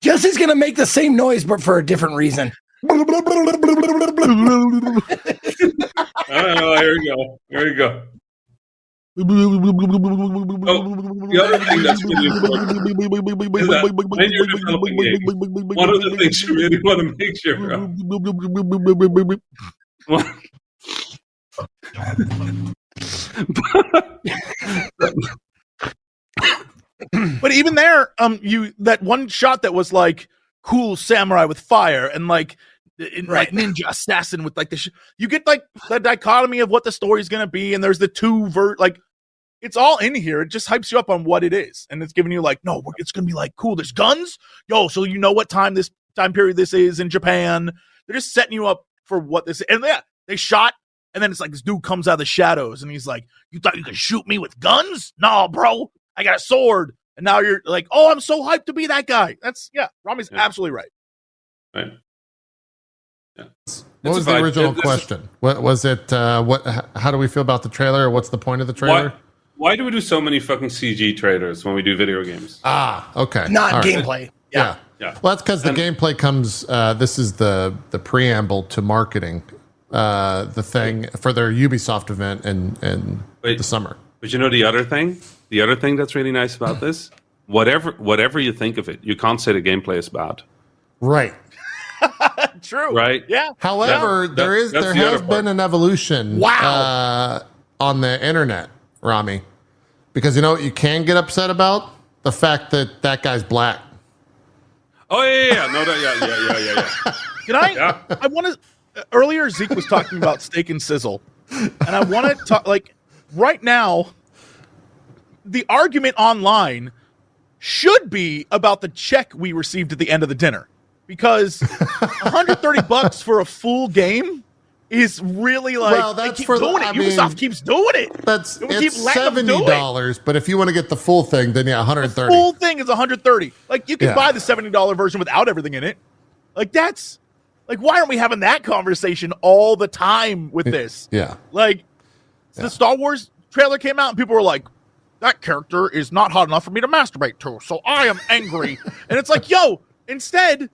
Jesse's gonna make the same noise, but for a different reason. Oh, here we go. Oh, the other thing that's really important is that when you're developing games, one of the things you really want to make sure of. But even there, that one shot that was like cool samurai with fire and like like ninja assassin with like you get like the dichotomy of what the story's gonna be, and there's the two like it's all in here. It just hypes you up on what it is, and it's giving you like, no, it's gonna be like cool. There's guns, so you know what time period this is in Japan. They're just setting you up for what this is. And they shot, and then it's like this dude comes out of the shadows, and he's like, "You thought you could shoot me with guns? No, bro, I got a sword." And now you're like, "Oh, I'm so hyped to be that guy." Rami's absolutely right. Right. Yeah. What was the original question? What was it? How do we feel about the trailer? What's the point of the trailer? Why do we do so many fucking CG trailers when we do video games? Okay. Not gameplay. Yeah. Well, that's because the gameplay comes. This is the preamble to marketing the thing for their Ubisoft event in the summer. But you know the other thing? The other thing that's really nice about this? Whatever you think of it, you can't say the gameplay is bad. Right. True. Right? Yeah. However, Yeah, there that's the has other part. been an evolution on the internet, Rami. Because you know what you can get upset about? The fact that that guy's black. Oh yeah. No, yeah. Can I? Yeah. I want to. Earlier, Zeke was talking about steak and sizzle, and I want to talk. Like right now, the argument online should be about the check we received at the end of the dinner, because $130 for a full game is really like. Well, that's they keep for the- doing I it. mean, Ubisoft keeps doing it. It's letting them do it. $70, but if you want to get the full thing, then yeah, $130. Full thing is $130. Like you can Yeah. buy the $70 version without everything in it. Like that's like, why aren't we having that conversation all the time with this? Yeah. Like the Star Wars trailer came out and people were like, that character is not hot enough for me to masturbate to, so I am angry. And it's like, yo, instead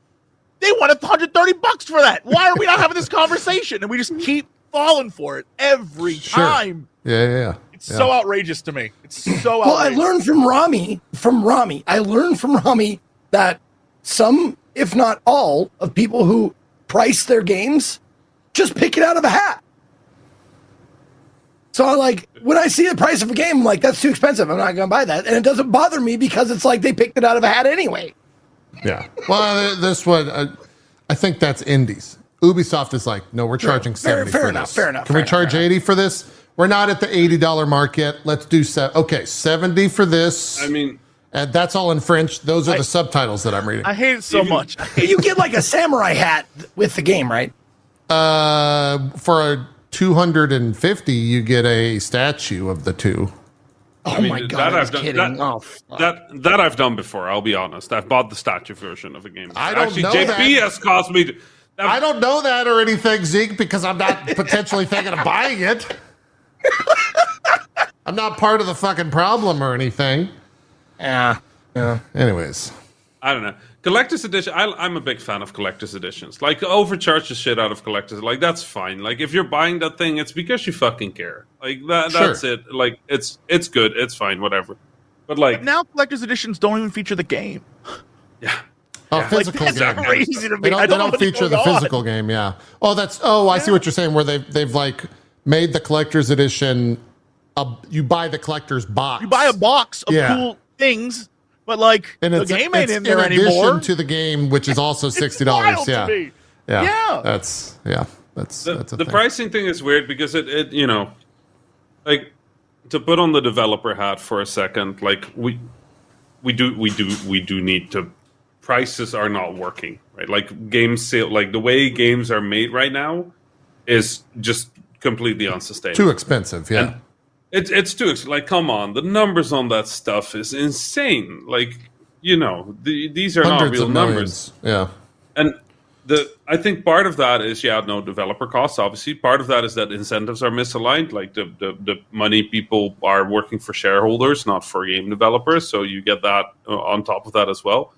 they wanted $130 for that. Why are we not having this conversation? And we just keep falling for it every time. Yeah. It's so outrageous to me. It's so Well, I outrageous. learned from Rami. I learned from Rami that some, if not all, of people who price their games just pick it out of a hat. So I like when I see the price of a game, I'm like, that's too expensive. I'm not going to buy that. And it doesn't bother me because it's like they picked it out of a hat anyway. Yeah. Well, this one, I think that's indies. Ubisoft is like, no, we're charging 70 fair for enough, this. fair enough, Can we fair charge enough. 80 for this? We're not at the $80 mark yet. Let's do 70 for this. I mean, And that's all in French. Those are the subtitles that I'm reading. I hate it so much. You get like a samurai hat with the game, right? For a 250, you get a statue of the two. Oh I mean, my that god, I was I've done- kidding. that- Oh, fuck. that I've done before. I'll be honest. I've bought the statue version of a game. I don't Actually, know JP that. has caused me to. I don't know that or anything, Zeke, because I'm not potentially thinking of buying it. I'm not part of the fucking problem or anything. Yeah. Anyways. I don't know. Collector's edition. I'm a big fan of collector's editions. Like overcharge the shit out of collectors. Like that's fine. Like if you're buying that thing, it's because you fucking care. Like that. Sure. That's it. Like it's good. It's fine. Whatever. But like Now collector's editions don't even feature the game. yeah. Oh, Yeah. physical That's game. crazy to me. They don't, I they know don't what's feature the going on. physical game, yeah. I see what you're saying, where they've like made the collector's edition, you buy the collector's box. You buy a box of Yeah. cool things, but like and the it's, game ain't it's in there in addition anymore. to the game, which is also $60. It's wild Yeah. to me. Yeah. Yeah. That's a The thing. pricing thing is weird because it you know, like to put on the developer hat for a second, like we do need to. Prices are not working, right? Like game sale, like the way games are made right now is just completely unsustainable. Too expensive, yeah. And it's too like come on, the numbers on that stuff is insane. Like you know, these are not Hundreds real of numbers. millions. Yeah. And I think part of that is no developer costs. Obviously, part of that is that incentives are misaligned. Like the money people are working for shareholders, not for game developers. So you get that on top of that as well.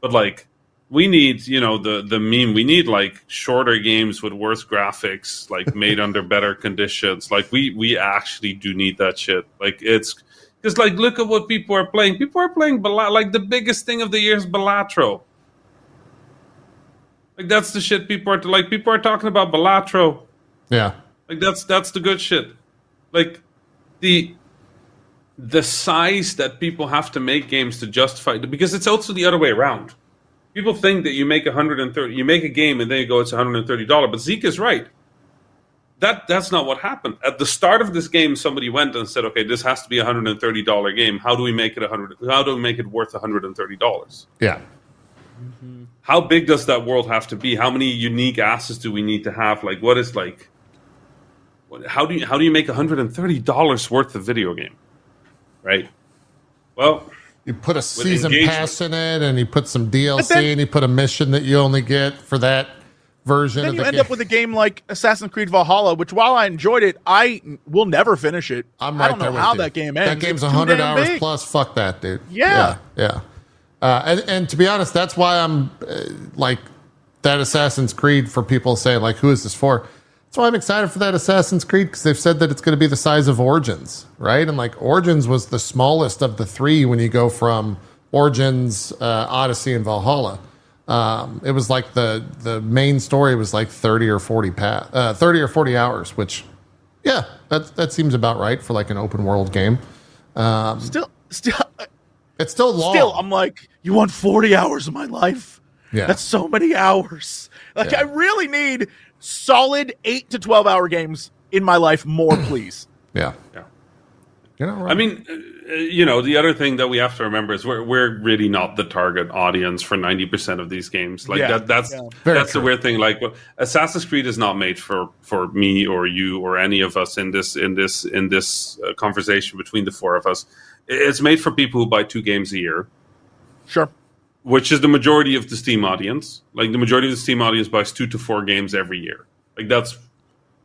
But like we need, the meme. We need like shorter games with worse graphics, like made under better conditions. Like we actually do need that shit. Like it's because like look at what people are playing. People are playing like the biggest thing of the year is Balatro. Like that's the shit people are like. People are talking about Balatro. Yeah. Like that's the good shit. Like the size that people have to make games to justify, because it's also the other way around. People think that you make you make a game and then you go, it's $130. But Zeke is right. That's not what happened. At the start of this game, somebody went and said, okay, this has to be a $130 game. How do we make it how do we make it worth $130? Yeah. How big does that world have to be? How many unique assets do we need to have? Like, what is like? How do you make $130 worth of video game? Right. Well, You put a season engagement. pass in it, and you put some DLC, then- and you put a mission that you only get for that version Then of you the end game. up with a game like Assassin's Creed Valhalla, which while I enjoyed it, I will never finish it. I'm I right don't there know with how you. that game ends. That game's It's too 100 damn hours big. plus. Fuck that, dude. Yeah. Yeah. And to be honest, that's why I'm like that Assassin's Creed for people saying like, who is this for? That's why I'm excited for that Assassin's Creed, because they've said that it's going to be the size of Origins, right? And like Origins was the smallest of the three when you go from Origins, Odyssey, and Valhalla. It was like the main story was like 30 or 40 hours, which, yeah, that seems about right for like an open world game. Still, it's still long. Still, I'm like, you want 40 hours of my life? Yeah, that's so many hours. Like, yeah. I really need solid 8 to 12 hour games in my life more, please. Yeah. You know, right. I mean, the other thing that we have to remember is we're really not the target audience for 90% of these games. Like that's the weird thing. Like, Assassin's Creed is not made for me or you or any of us in this conversation between the four of us. It's made for people who buy 2 games a year. Sure. Which is the majority of the Steam audience. Like, the majority of the Steam audience buys 2 to 4 games every year. Like, that's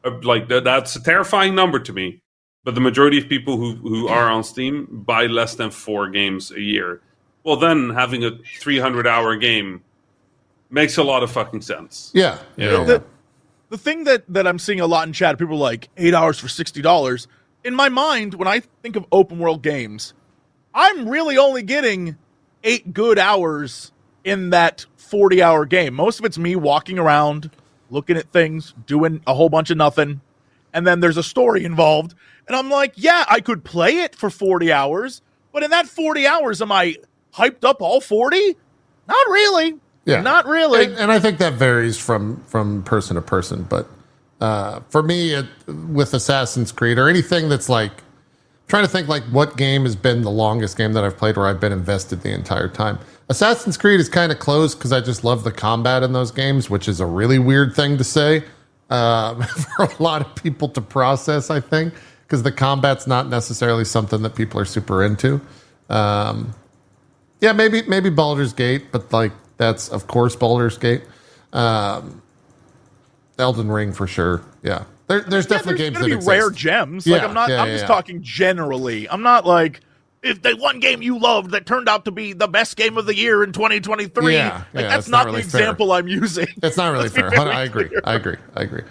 a terrifying number to me. But the majority of people who are on Steam buy less than 4 games a year. Well, then having a 300-hour game makes a lot of fucking sense. Yeah. The thing that I'm seeing a lot in chat, people are like, 8 hours for $60. In my mind, when I think of open world games, I'm really only getting 8 good hours in that 40-hour game. Most of it's me walking around, looking at things, doing a whole bunch of nothing, and then there's a story involved. And I'm like, yeah, I could play it for 40 hours, but in that 40 hours, am I hyped up all 40? Not really. Yeah. Not really. And I think that varies from person to person. But for me, with Assassin's Creed or anything that's like, trying to think like what game has been the longest game that I've played where I've been invested the entire time. Assassin's Creed is kind of close because I just love the combat in those games, which is a really weird thing to say for a lot of people to process, I think, because the combat's not necessarily something that people are super into. Yeah, maybe Baldur's Gate, but like that's of course Baldur's Gate. Elden Ring for sure. Yeah. There's definitely games that exist. Rare gems. Like I'm just talking generally. I'm not like if the one game you loved that turned out to be the best game of the year in 2023. That's not really the example I'm using. It's not really fair. I agree.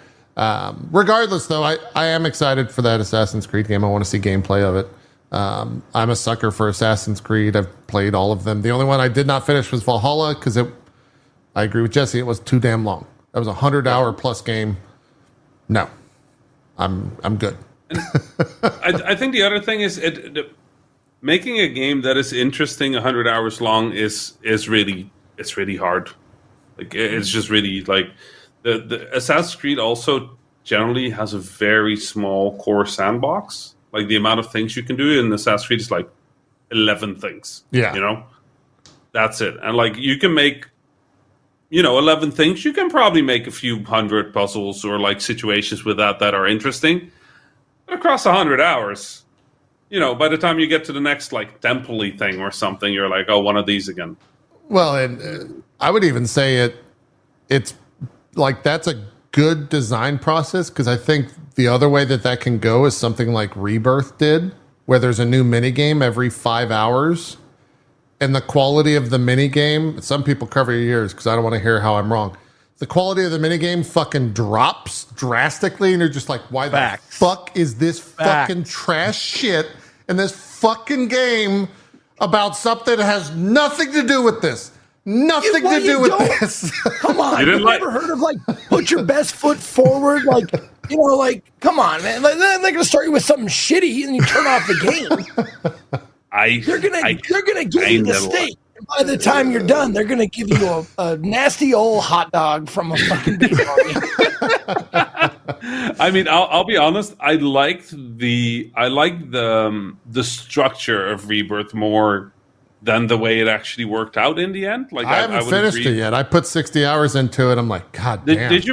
Regardless, though, I am excited for that Assassin's Creed game. I want to see gameplay of it. I'm a sucker for Assassin's Creed. I've played all of them. The only one I did not finish was Valhalla because I agree with Jesse. It was too damn long. That was a 100-hour plus game. No. I'm good. I think the other thing is making a game that is interesting 100 hours long is really hard. Like it's just really like the Assassin's Creed also generally has a very small core sandbox. Like the amount of things you can do in Assassin's Creed is like 11 things. Yeah, that's it. And like you can make 11 things, you can probably make a few hundred puzzles or like situations with that are interesting. But across 100 hours, by the time you get to the next like temple-y thing or something, you're like, oh, one of these again. Well, and I would even say it's like that's a good design process because I think the other way that can go is something like Rebirth did, where there's a new minigame every 5 hours. And the quality of the minigame, some people cover your ears because I don't want to hear how I'm wrong. The quality of the minigame fucking drops drastically, and you're just like, why the fuck is this fucking trash shit in this fucking game about something that has nothing to do with this? Nothing to do with this. Come on. You've never heard of like put your best foot forward? Like, come on, man. Like, they're going to start you with something shitty and you turn off the game. They're gonna give you the steak. And by the time you're done, they're gonna give you a nasty old hot dog from a fucking beef I mean, I'll be honest. I like the structure of Rebirth more than the way it actually worked out in the end. Like I haven't finished it yet. I put 60 hours into it. I'm like, God damn. Did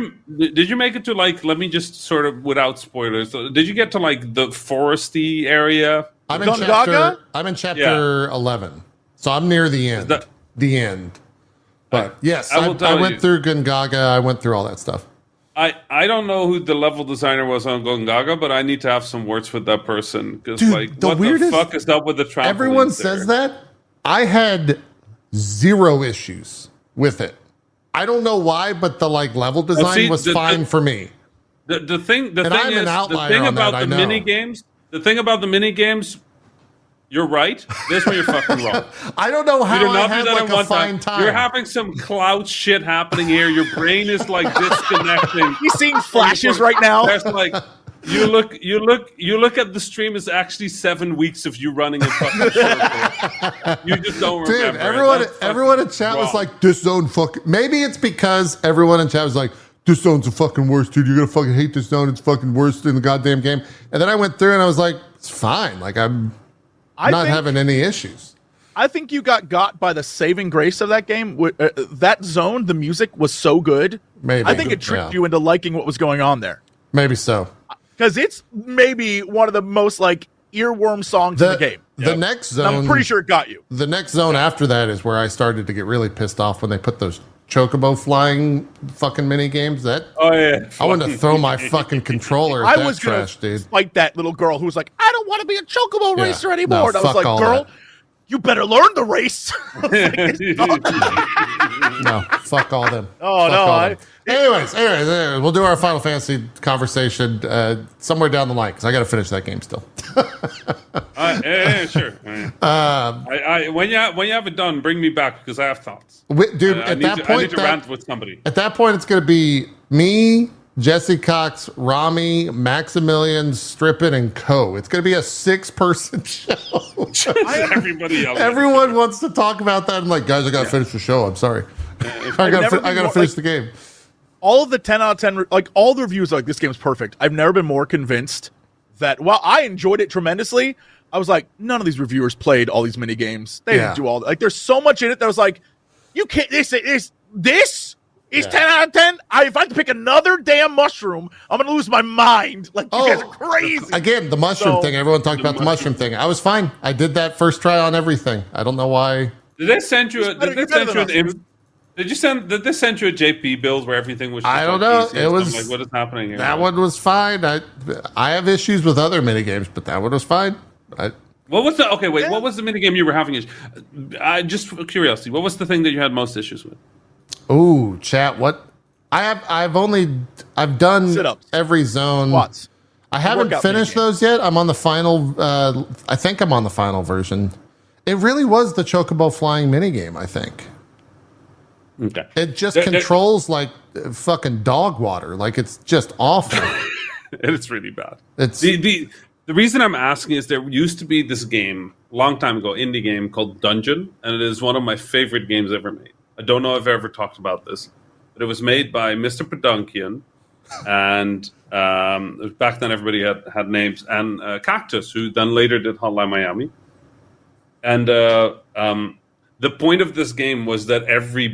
you make it to like? Let me just sort of without spoilers. Did you get to like the foresty area? I'm in chapter 11, so I'm near the end. But yes, I went through Gungaga. I went through all that stuff. I don't know who the level designer was on Gungaga, but I need to have some words with that person because like, what the fuck is up with the trampoline? Everyone says that. I had 0 issues with it. I don't know why, but the like level design was fine for me. The thing And I'm an outlier on about that, I the know. mini games. The thing about the mini games. You're right. This one you're fucking wrong. I don't know how You did I not had do that like in a one fine time. You're having some cloud shit happening here. Your brain is like disconnecting. He's seeing flashes right now. There's like you look at the stream is actually 7 weeks of you running a fucking circle. You just don't Dude, remember. everyone in chat was like, this zone fucking. Maybe it's because everyone in chat was like, this zone's the fucking worst, dude. You're gonna fucking hate this zone. It's fucking worst in the goddamn game. And then I went through and I was like, it's fine. Like I'm not having any issues. I think you got by the saving grace of that game. That zone, the music was so good. Maybe. I think it tricked you into liking what was going on there. Maybe so. Because it's maybe one of the most like earworm songs in the game. The next zone, I'm pretty sure it got you. The next zone after that is where I started to get really pissed off when they put those chocobo flying fucking mini games. I wanted to throw my fucking controller at that trash, dude. Fight that little girl who was like, I don't want to be a chocobo racer anymore. No, and I was like, girl, you better learn the race. No, fuck all them. Oh, no. Anyways, we'll do our Final Fantasy conversation somewhere down the line because I got to finish that game still. Sure. When you have it done, bring me back because I have thoughts. Dude, I need to rant with somebody. At that point, it's going to be me, Jesse Cox, Rami, Maximilian, Strippin, and Cohh. It's going to be a 6-person show. Everybody else. Everyone wants to talk about that. I'm like, guys, I got to finish the show. I'm sorry. I got to finish the game. All of the 10 out of 10, like all the reviews, like this game's perfect. I've never been more convinced that while I enjoyed it tremendously, I was like, none of these reviewers played all these mini games. They didn't do all that. Like, there's so much in it that I was like, you can't. This is 10 out of 10. If I have to pick another damn mushroom, I'm gonna lose my mind. Like, you guys are crazy. Again, the mushroom thing. Everyone talked about the mushroom thing. I was fine. I did that first try on everything. I don't know why. Did they send you? Did they send you a JP build where everything was? Just I don't know. easy It was like, what is happening here? That one was fine. I have issues with other mini games, but that one was fine. What was the What was the minigame you were having? Just for curiosity, what was the thing that you had most issues with? Ooh, chat. What? I've done Sit-ups. every zone. Watts. I haven't finished those yet. I'm on the final. I think I'm on the final version. It really was the Chocobo flying minigame, I think. Okay. It just controls like fucking dog water. Like it's just awful. It's really bad. It's the reason I'm asking is there used to be this game a long time ago, indie game called Dungeon, and it is one of my favorite games ever made. I don't know if I've ever talked about this, but it was made by Mr. Pedunkian, and back then everybody had names, and Cactus, who then later did Hotline Miami. And the point of this game was that every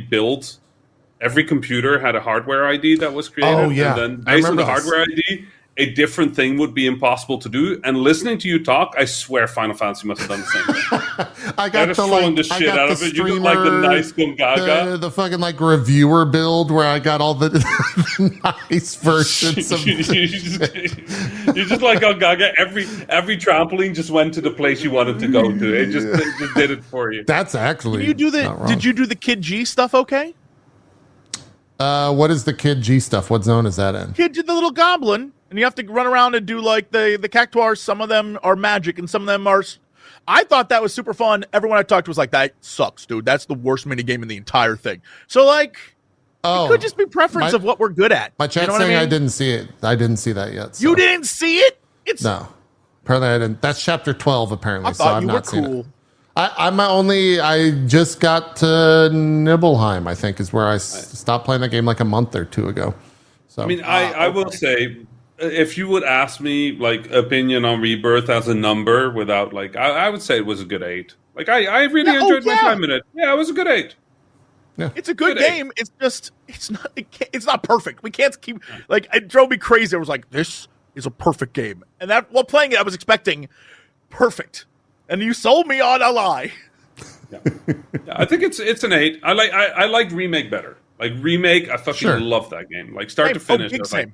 computer had a hardware ID that was created. Oh, yeah. And then based on the hardware ID, a different thing would be impossible to do. And listening to you talk, I swear Final Fantasy must have done the same thing. I got the shit out of it. You look like the nice Gungaga. The fucking like reviewer build where I got all the nice versions of you just like Gungaga. Every trampoline just went to the place you wanted to go to. It just did it for you. That's actually Did you do the Kid G stuff okay? What is the Kid G stuff? What zone is that in? Kid, the little goblin, and you have to run around and do like the cactuars. Some of them are magic, and some of them are. I thought that was super fun. Everyone I talked to was like, "That sucks, dude. That's the worst mini game in the entire thing." So like, it could just be preference of what we're good at. My chat's saying I didn't see it. I didn't see that yet. So. You didn't see it? No. Apparently I didn't. That's chapter 12. Apparently, I thought you were cool. I just got to Nibelheim, I think, is where I stopped playing that game like a month or two ago. So I mean, I will say, if you would ask me like opinion on Rebirth as a number, without like, I would say it was a good 8. Like I really enjoyed my time in it. Yeah, it was a good 8. Yeah. It's a good game. 8. It's just it's not perfect. We can't keep like it drove me crazy. I was like, this is a perfect game, and that while playing it, I was expecting perfect. And you sold me on a lie. Yeah, I think it's an 8. I like Remake better. Like Remake, I fucking love that game. Like start to finish. Like,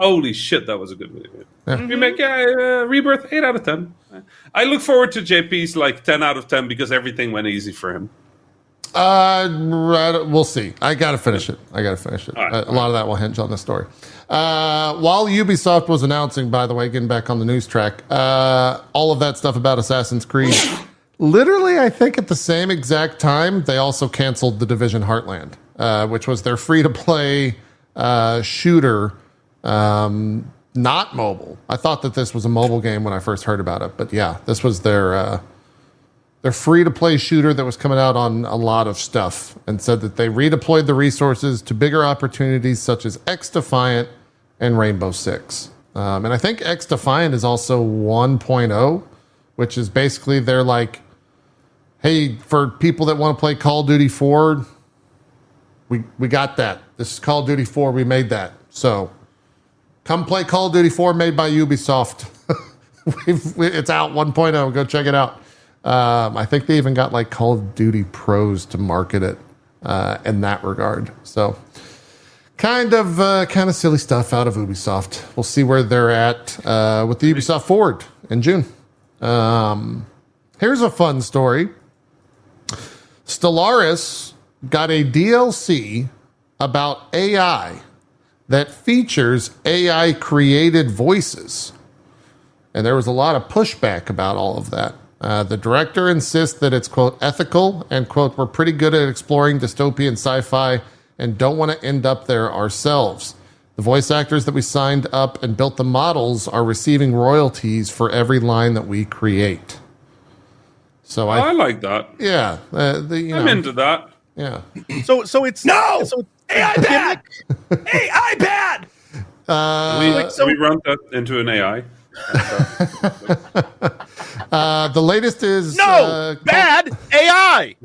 holy shit, that was a good video. Yeah. Remake, Rebirth, 8 out of 10. I look forward to JP's like 10 out of 10 because everything went easy for him. We'll see. I got to finish it. Right. A lot of that will hinge on the story. While Ubisoft was announcing, by the way, getting back on the news track, all of that stuff about Assassin's Creed, literally, I think at the same exact time, they also canceled The Division Heartland, which was their free-to-play shooter, not mobile. I thought that this was a mobile game when I first heard about it, but yeah, this was their free-to-play shooter that was coming out on a lot of stuff, and said that they redeployed the resources to bigger opportunities such as X-Defiant and Rainbow Six. And I think X-Defiant is also 1.0, which is basically they're like, hey, for people that want to play Call of Duty 4, we got that. This is Call of Duty 4. We made that. So come play Call of Duty 4 made by Ubisoft. It's out 1.0. Go check it out. I think they even got like Call of Duty Pros to market it in that regard. So kind of silly stuff out of Ubisoft. We'll see where they're at with the Ubisoft Forward in June. Here's a fun story. Stellaris got a DLC about AI that features AI created voices. And there was a lot of pushback about all of that. The director insists that it's, quote, ethical and, quote, we're pretty good at exploring dystopian sci-fi and don't want to end up there ourselves. The voice actors that we signed up and built the models are receiving royalties for every line that we create. So I like that. Yeah. I'm into that. Yeah. So it's No! So AI bad! AI bad! We run that into an AI. The latest is bad AI.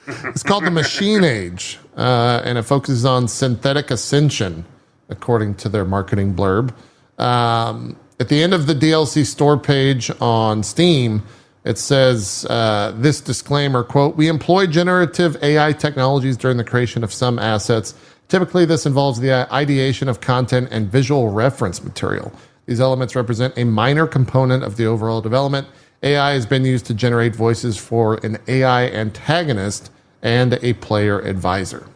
It's called the Machine Age, and it focuses on synthetic ascension, according to their marketing blurb. At the end of the DLC store page on Steam, it says this disclaimer, quote, we employ generative AI technologies during the creation of some assets. Typically, this involves the ideation of content and visual reference material. These elements represent a minor component of the overall development. AI has been used to generate voices for an AI antagonist and a player advisor.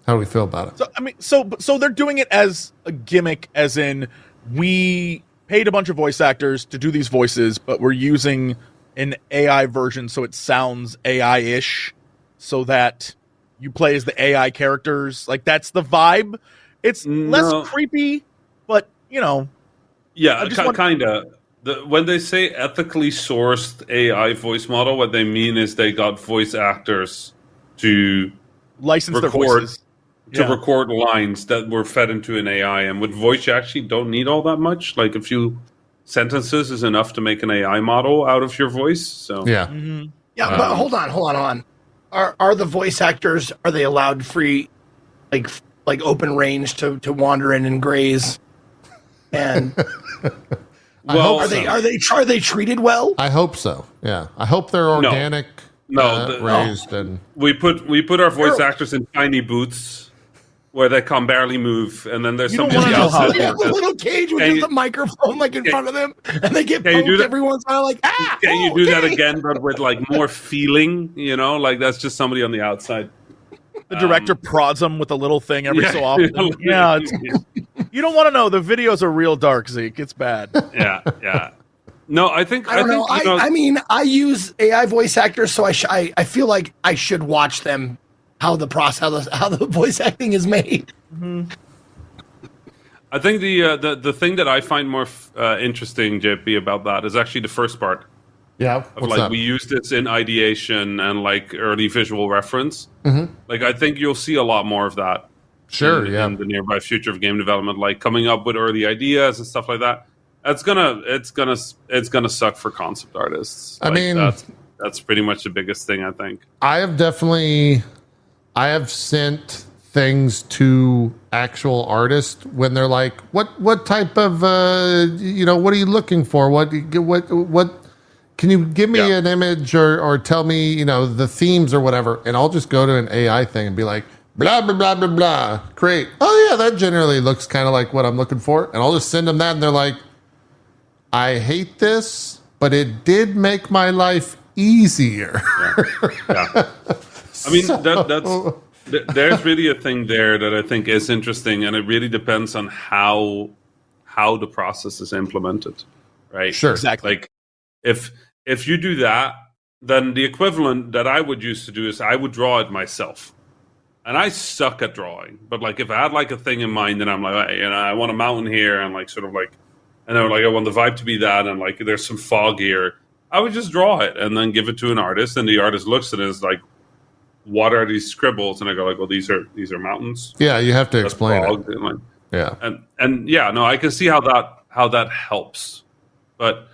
How do we feel about it? So I mean, so they're doing it as a gimmick, as in we paid a bunch of voice actors to do these voices, but we're using an AI version so it sounds AI-ish, so that you play as the AI characters. Like that's the vibe. It's less creepy, but you know, yeah, kind of. When they say ethically sourced AI voice model, what they mean is they got voice actors to license their voices. Record lines that were fed into an AI. And with voice, you actually don't need all that much. Like a few sentences is enough to make an AI model out of your voice. So yeah. Mm-hmm. Yeah, but hold on. Are the voice actors, are they allowed free, like open range to wander in and graze? And well, are they treated well? I hope so. Yeah, I hope they're organic. Raised and we put our voice actors in tiny booths where they can barely move, and then there's somebody else. They have a little cage with just a microphone like in front of them, and they get poked every once in a while. Like, can you do that again, but with like more feeling? You know, like that's just somebody on the outside. The director prods them with a little thing every so often. Yeah, you don't want to know. The videos are real dark, Zeke. It's bad. Yeah. No, I think I don't know. I mean, I use AI voice actors, so I feel like I should watch them. How the voice acting is made. Mm-hmm. I think the thing that I find more interesting, JP, about that is actually the first part. Yeah, we use this in ideation and like early visual reference. Mm-hmm. Like I think you'll see a lot more of that. Sure, in the nearby future of game development, like coming up with early ideas and stuff like that. It's gonna suck for concept artists. I mean, that's pretty much the biggest thing I think. I have sent things to actual artists when they're like, what type of what are you looking for? What can you give me an image or tell me, the themes or whatever? And I'll just go to an AI thing and be like, blah, blah, blah, blah, blah. Create. Oh yeah, that generally looks kind of like what I'm looking for. And I'll just send them that and they're like, I hate this, but it did make my life easier. Yeah. I mean, there's really a thing there that I think is interesting, and it really depends on how the process is implemented, right? Sure. Exactly. Like if you do that, then the equivalent that I would use to do is I would draw it myself. And I suck at drawing, but like if I had like a thing in mind and I'm like, hey, I want a mountain here and like sort of like, I know like I want the vibe to be that and like there's some fog here, I would just draw it and then give it to an artist, and the artist looks at it and is like, what are these scribbles? And I go like, well, these are mountains. Yeah, you have to explain it. And like, Yeah. And yeah, no, I can see how that helps. But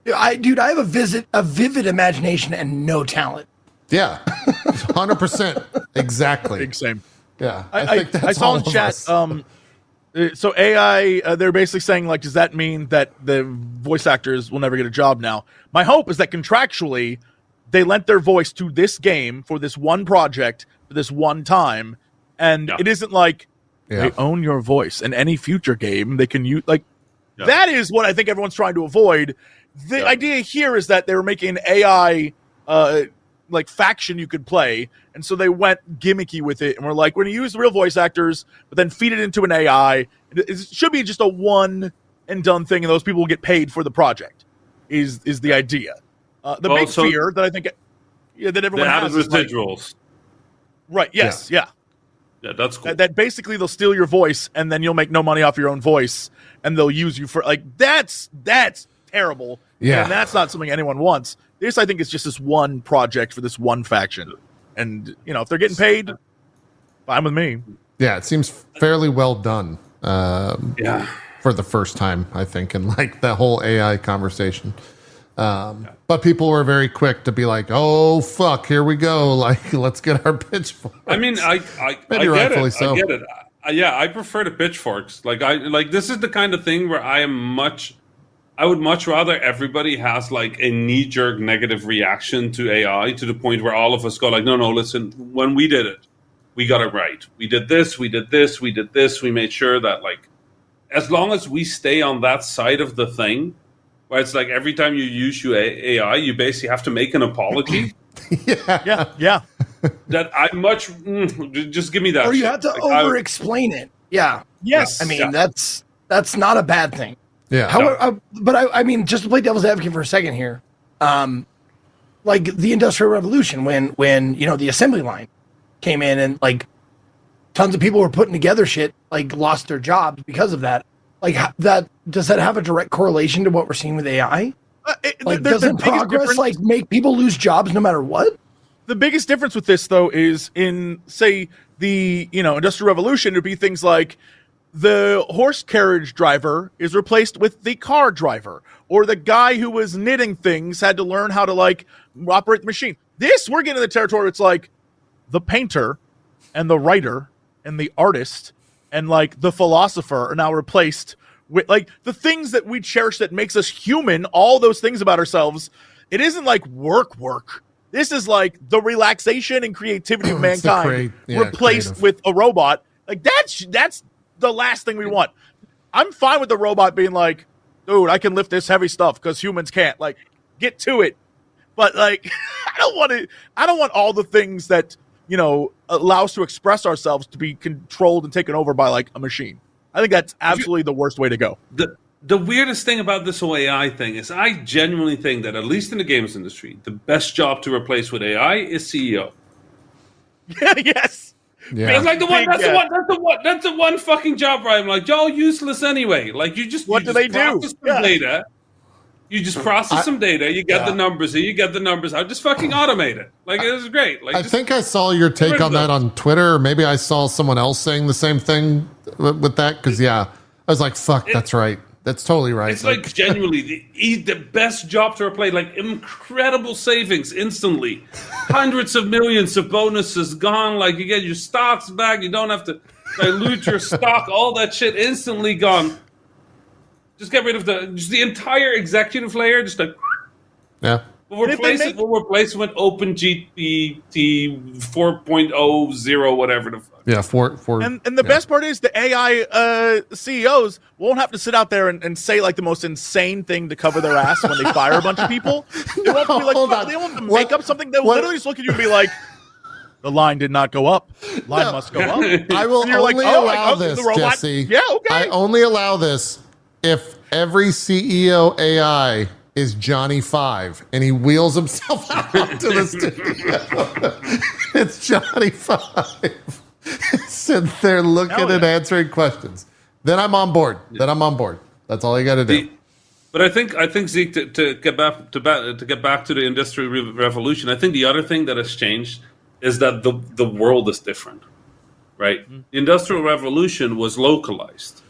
Dude, I have a vivid imagination and no talent. Yeah. 100%. Exactly. Big same. Yeah. I saw in chat. So AI, they're basically saying like, does that mean that the voice actors will never get a job now? My hope is that contractually, they lent their voice to this game for this one project for this one time, and it isn't like they own your voice in any future game. They can use like that is what I think everyone's trying to avoid. The idea here is that they were making an AI like faction you could play, and so they went gimmicky with it, and we're like, we're going to use real voice actors, but then feed it into an AI. It should be just a one and done thing, and those people will get paid for the project. Is the idea? The big fear that I think that everyone has is residuals. Right? Yes. Yeah. That's cool. That basically they'll steal your voice, and then you'll make no money off your own voice, and they'll use you for like that's terrible. Yeah, and that's not something anyone wants. This, I think, is just this one project for this one faction, and if they're getting paid, fine with me. Yeah, it seems fairly well done. For the first time, I think, in like the whole AI conversation. But people were very quick to be like, "Oh fuck, here we go! Like, let's get our pitchforks." I mean, I maybe rightfully so. I get it. I prefer the pitchforks. Like this is the kind of thing where I would much rather everybody has like a knee-jerk negative reaction to AI to the point where all of us go like, no, listen, when we did it, we got it right. We did this, we did this, we did this. We made sure that like, as long as we stay on that side of the thing, where it's like every time you use your AI, you basically have to make an apology. Yeah. That I just give me that. Or you have to over-explain it. Yeah. Yes. I mean, that's not a bad thing. Yeah. However, but I mean, just to play devil's advocate for a second here, like the Industrial Revolution, when the assembly line came in and like tons of people were putting together shit, like lost their jobs because of that. Like does that have a direct correlation to what we're seeing with AI? Doesn't progress like make people lose jobs no matter what? The biggest difference with this, though, is in say the Industrial Revolution, it'd be things like the horse carriage driver is replaced with the car driver, or the guy who was knitting things had to learn how to like operate the machine. This, we're getting to the territory. It's like the painter and the writer and the artist and like the philosopher are now replaced with like the things that we cherish that makes us human. All those things about ourselves. It isn't like work. This is like the relaxation and creativity of mankind replaced with a robot. Like that's the last thing we want. I'm fine with the robot being like, dude, I can lift this heavy stuff because humans can't. Like, get to it. But like, I don't want all the things that allow us to express ourselves to be controlled and taken over by like a machine. I think that's absolutely the worst way to go. The weirdest thing about this whole AI thing is I genuinely think that, at least in the games industry, the best job to replace with AI is CEO. Yes. Yeah. It's like that's the one fucking job where I'm like, y'all useless anyway. Like you just do they do? Data. You just process some data, you get the numbers in, you get the numbers out, just fucking automate it. Like it is great. Like I think I saw your take on that on Twitter, or maybe I saw someone else saying the same thing with that. Because I was like, fuck, that's right. That's totally right. It's like genuinely the best job to replace. Like incredible savings instantly, hundreds of millions of bonuses gone. Like you get your stocks back. You don't have to dilute your stock. All that shit instantly gone. Just get rid of the entire executive layer. Just like We'll replace it with OpenGPT 4.0 whatever the fuck. Yeah, four. And the best part is the AI CEOs won't have to sit out there and say like the most insane thing to cover their ass when they fire a bunch of people. They won't be like, they won't make up something. They'll literally just look at you and be like, the line did not go up. Line must go up. I will only allow this, Jesse. Yeah, okay. I only allow this if every CEO AI is Johnny Five, and he wheels himself out to the studio. It's Johnny Five. Sitting there looking and answering questions. Then I'm on board. That's all you got to do. But I think Zeke, to get back to the Industrial Revolution, I think the other thing that has changed is that the world is different, right? Mm-hmm. The Industrial Revolution was localized.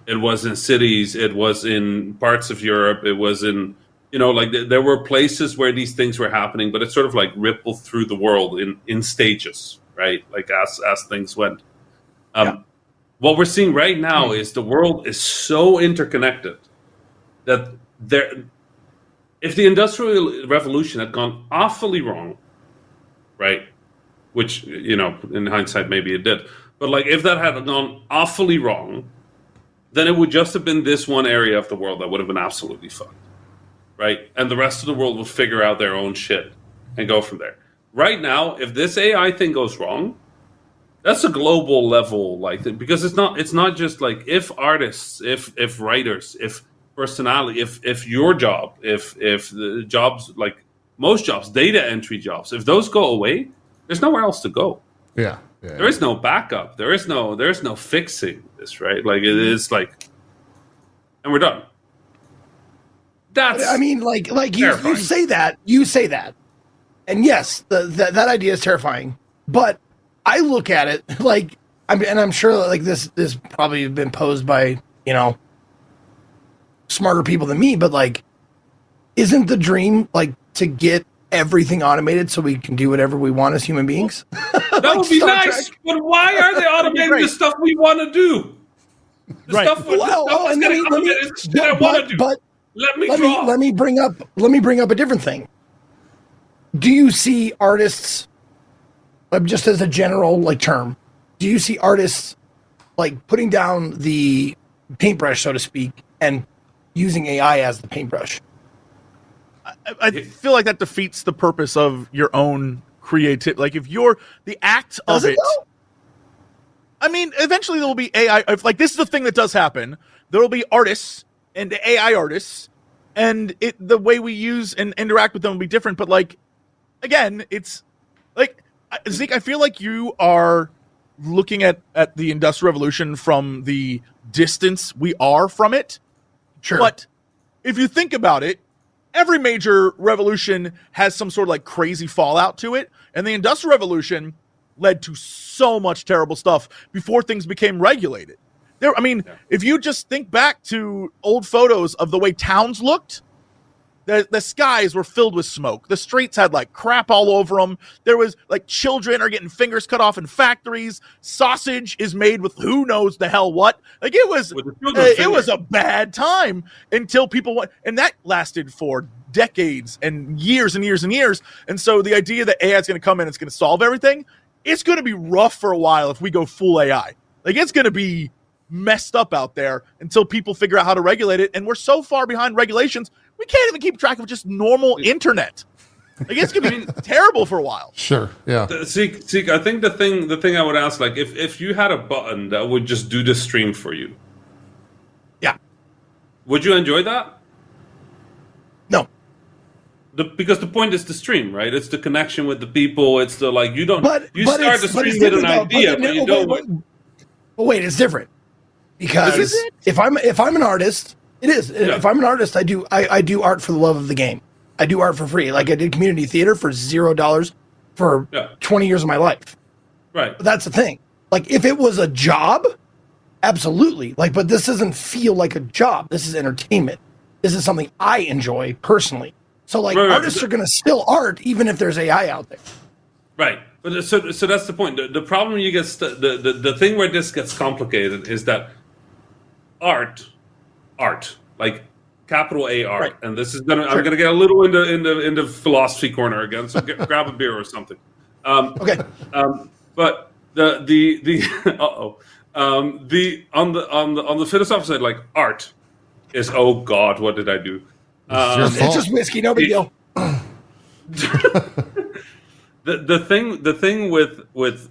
It was in cities. It was in parts of Europe. It was in there were places where these things were happening, but it sort of like rippled through the world in stages, right? Like as things went. What we're seeing right now is the world is so interconnected that if the Industrial Revolution had gone awfully wrong, right? Which, in hindsight, maybe it did. But like if that had gone awfully wrong, then it would just have been this one area of the world that would have been absolutely fucked. Right? And the rest of the world will figure out their own shit and go from there. Right now, if this AI thing goes wrong, that's a global level, because it's not just like if artists, if writers, if personality, if your job, if the jobs, like most jobs, data entry jobs, if those go away, there's nowhere else to go. Yeah. There is no backup. There is no fixing this, right? Like it is like, and we're done. I mean, like you say that, and yes, that idea is terrifying. But I look at it like, I'm sure like this probably been posed by smarter people than me. But like, isn't the dream like to get everything automated so we can do whatever we want as human beings? That would be nice. Trek. But why are they automating the stuff we want to do? Right. Stuff that's getting automated is what I want to do. But let me bring up a different thing. Do you see artists, just as a general like term, do you see artists like putting down the paintbrush, so to speak, and using AI as the paintbrush? I feel like that defeats the purpose of your own creativity. Like if you're the act of it. I mean, eventually there will be AI. Like this is the thing that does happen. There will be artists and AI artists, and the way we use and interact with them will be different. But like, again, it's like, Zeke, I feel like you are looking at the Industrial Revolution from the distance we are from it. Sure. But if you think about it, every major revolution has some sort of like crazy fallout to it. And the Industrial Revolution led to so much terrible stuff before things became regulated. If you just think back to old photos of the way towns looked, the skies were filled with smoke. The streets had like crap all over them. There was like children are getting fingers cut off in factories. Sausage is made with who knows the hell what. Like it was a bad time until people went, and that lasted for decades and years and years and years. And so the idea that AI is going to come in, it's going to solve everything. It's going to be rough for a while if we go full AI. Like it's going to be messed up out there until people figure out how to regulate it. And we're so far behind regulations, we can't even keep track of just normal internet. Like it's going to be terrible for a while. Sure. Yeah. Zeke, I think the thing I would ask, like if you had a button that would just do the stream for you. Yeah. Would you enjoy that? No. Because the point is the stream, right? It's the connection with the people. It's the like you start the stream with an idea, but you don't. But wait, it's different. Because if I'm an artist, it is. Yeah. If I'm an artist, I do art for the love of the game. I do art for free. Like I did community theater for $0 for 20 years of my life. Right. But that's the thing. Like if it was a job, absolutely. Like, but this doesn't feel like a job. This is entertainment. This is something I enjoy personally. So like artists are going to still art even if there's AI out there. Right. But so that's the point. The problem you get the thing where this gets complicated is that art, like capital A art, Right. and this is I'm gonna get a little into philosophy corner again. So grab a beer or something. Okay. But the on the philosophy side, like art is, oh God, what did I do? It's your It's fault. just whiskey, no big deal. The thing with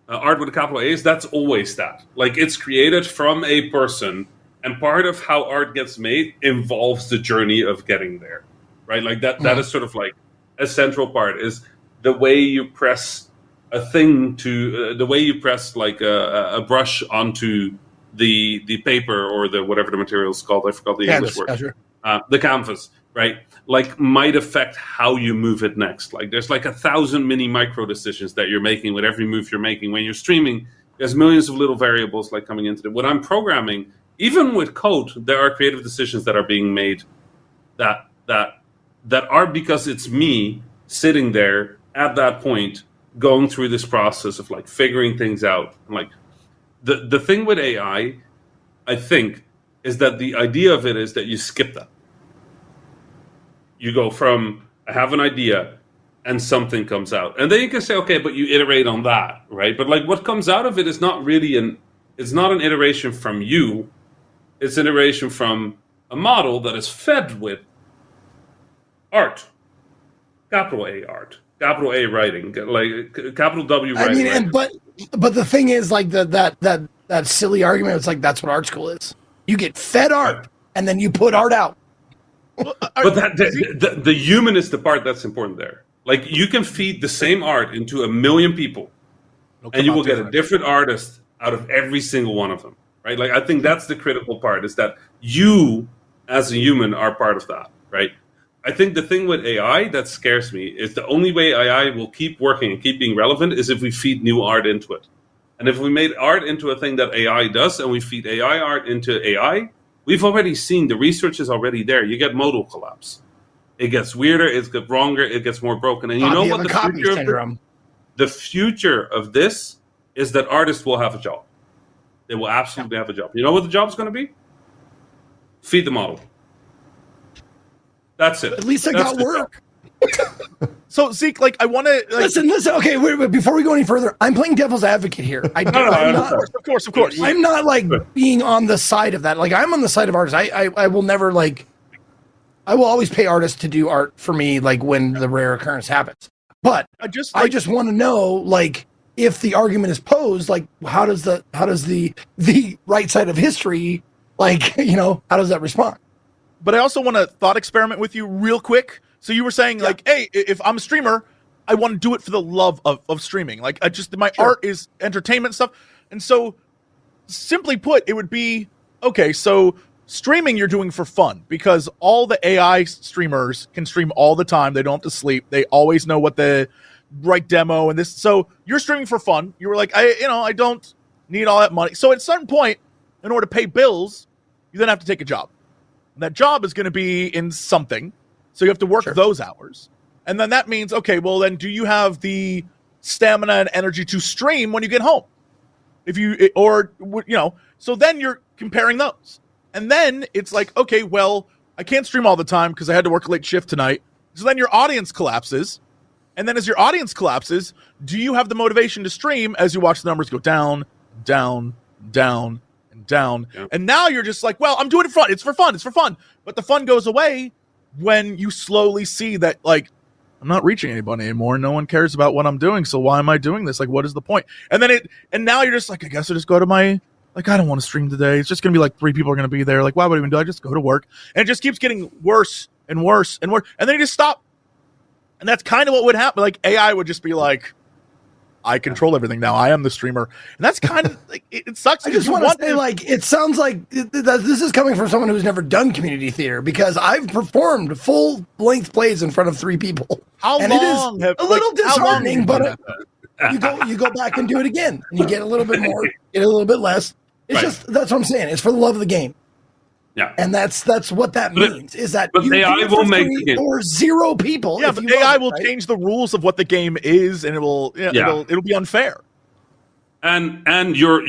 art with a capital A is that's always that. Like, it's created from a person, and part of how art gets made involves the journey of getting there, right? Like that is sort of like a central part, is the way you press a thing to the way you press like a brush onto the paper or the whatever the material is called. I forgot the English word. Sure. The canvas, right? Like, might affect how you move it next. Like, there's like 1,000 mini micro decisions that you're making with every move you're making. When you're streaming, there's millions of little variables like coming into it. When I'm programming, even with code, there are creative decisions that are being made that are because it's me sitting there at that point going through this process of like figuring things out. And like the thing with AI, I think, is that the idea of it is that you skip that. You go from, I have an idea and something comes out. And then you can say, okay, but you iterate on that, right? But like, what comes out of it is not really it's not an iteration from you. It's an iteration from a model that is fed with art. Capital A art. Capital A writing. Like capital W writing. I mean, but the thing is, like, that silly argument, it's like, that's what art school is. You get fed art, and then you put art out. But the human is the part that's important there. Like, you can feed the same art into 1 million people, and you will get a different artist out of every single one of them, right? Like, I think that's the critical part, is that you, as a human, are part of that, right? I think the thing with AI that scares me is the only way AI will keep working and keep being relevant is if we feed new art into it. And if we made art into a thing that AI does, and we feed AI art into AI, we've already seen the research is already there. You get modal collapse. It gets weirder, it gets wronger, it gets more broken. And you know what the future of this is? That artists will have a job. They will absolutely have a job. You know what the job is going to be? Feed the model. That's it. At least I got work. So, Zeke, like, I want to listen. Okay, wait, before we go any further, I'm playing devil's advocate here. Of course. I'm not like being on the side of that. Like, I'm on the side of artists. I will never like. I will always pay artists to do art for me, like when the rare occurrence happens. But I just want to know, like, if the argument is posed, like, how does the right side of history, like, how does that respond? But I also want to thought experiment with you real quick. So you were saying, like, hey, if I'm a streamer, I want to do it for the love of streaming. Like, my art is entertainment stuff. And so, simply put, it would be, okay, so streaming you're doing for fun, because all the AI streamers can stream all the time. They don't have to sleep. They always know what the right demo and this. So you're streaming for fun. You were like, I don't need all that money. So at a certain point, in order to pay bills, you then have to take a job. And that job is going to be in something. So you have to work those hours. And then that means, okay, well, then do you have the stamina and energy to stream when you get home? So then you're comparing those. And then it's like, okay, well, I can't stream all the time because I had to work a late shift tonight. So then your audience collapses. And then as your audience collapses, do you have the motivation to stream as you watch the numbers go down, down, down, and down? Yeah. And now you're just like, well, I'm doing it for fun. It's for fun. It's for fun. But the fun goes away when you slowly see that, like, I'm not reaching anybody anymore. No one cares about what I'm doing. So why am I doing this? Like, what is the point? And now you're just like, I guess I'll just go to I don't want to stream today. It's just going to be like 3 people are going to be there. Like, why would I even do it? I just go to work. And it just keeps getting worse and worse and worse. And then you just stop. And that's kind of what would happen. Like, AI would just be like, I control everything now. I am the streamer. And that's kind of like, it sucks. I just want to say, like, it sounds like this is coming from someone who's never done community theater, because I've performed full length plays in front of 3 people. How long? It is a little disheartening, but you go back and do it again, and you get a little bit more, get a little bit less. It's just, that's what I'm saying. It's for the love of the game. Yeah, and that's what that means. Is that but you AI will make the game or 0 people? Yeah, but AI will change the rules of what the game is, and it'll be unfair. And your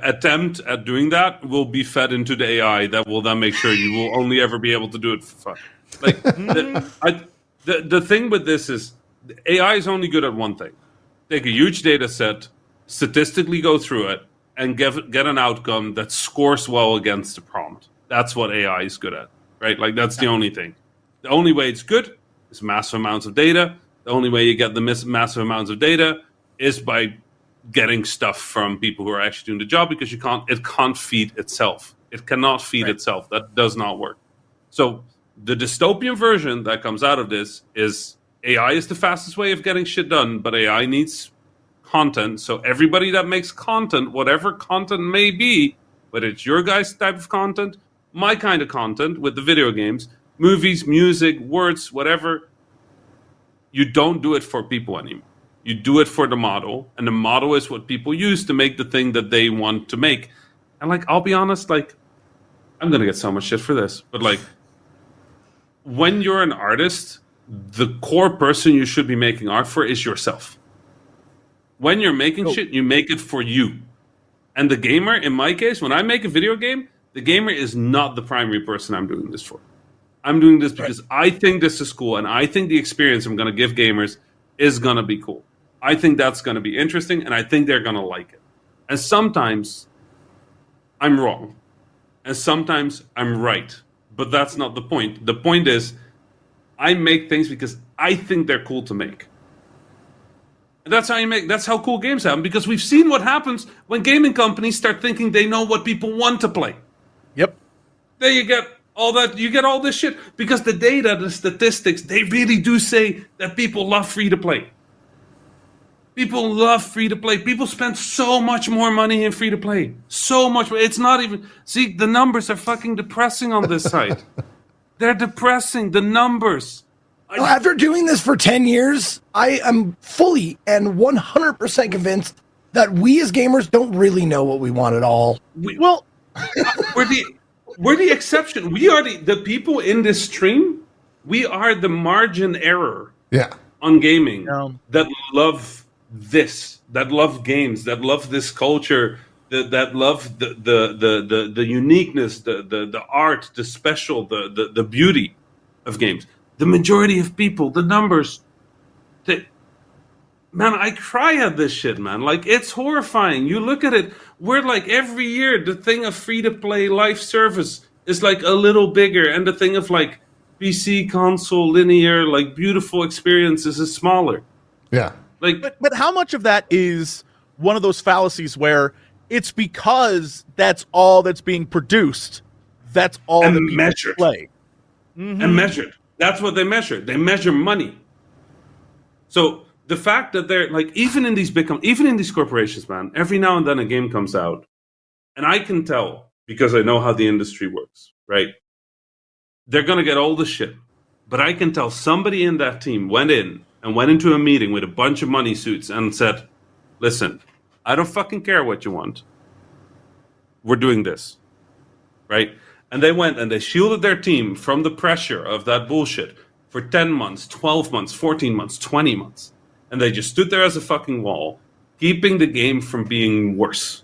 attempt at doing that will be fed into the AI that will then make sure you will only ever be able to do it for fun. Like the thing with this is AI is only good at one thing: take a huge data set, statistically go through it, and get an outcome that scores well against the prompt. That's what AI is good at, right? Like that's the only thing. The only way it's good is massive amounts of data. The only way you get the massive amounts of data is by getting stuff from people who are actually doing the job, because it can't feed itself. It cannot feed itself. That does not work. So the dystopian version that comes out of this is AI is the fastest way of getting shit done, but AI needs content. So everybody that makes content, whatever content may be, whether it's your guys' type of content, my kind of content with the video games, movies, music, words, whatever, you don't do it for people anymore. You do it for the model, and the model is what people use to make the thing that they want to make. And like, I'll be honest, like, I'm gonna get so much shit for this, but like, when you're an artist, the core person you should be making art for is yourself. When you're making shit, you make it for you. And the gamer, in my case, when I make a video game, the gamer is not the primary person I'm doing this for. I'm doing this because I think this is cool, and I think the experience I'm gonna give gamers is gonna be cool. I think that's going to be interesting, and I think they're going to like it. And sometimes I'm wrong, and sometimes I'm right, but that's not the point. The point is I make things because I think they're cool to make. And that's how cool games happen, because we've seen what happens when gaming companies start thinking they know what people want to play. Yep. There you get all that. You get all this shit because the data, the statistics, they really do say that people love free to play. People love free to play. People spend so much more money in free to play. So much. It's not even. See, the numbers are fucking depressing on this site. They're depressing. The numbers. After doing this for 10 years, I am fully and 100% convinced that we as gamers don't really know what we want at all. We're the exception. We are the people in this stream. We are the margin error. Yeah. On gaming that love this, that love games, that love this culture, that love the uniqueness, the art, the special, the beauty of games. The majority of people, the numbers, man, I cry at this shit, man. Like, it's horrifying. You look at it, we're like, every year the thing of free to play live service is like a little bigger, and the thing of like PC, console, linear, like beautiful experiences is smaller. Yeah. Like, but how much of that is one of those fallacies where it's because that's all that's being produced, that's all and that people measured. Play. And measured. That's what they measure. They measure money. So the fact that they're like, even in these corporations, man, every now and then a game comes out, and I can tell because I know how the industry works, right? They're gonna get all the shit, but I can tell somebody in that team went into a meeting with a bunch of money suits and said, listen, I don't fucking care what you want. We're doing this. Right? And they went and they shielded their team from the pressure of that bullshit for 10 months, 12 months, 14 months, 20 months. And they just stood there as a fucking wall, keeping the game from being worse.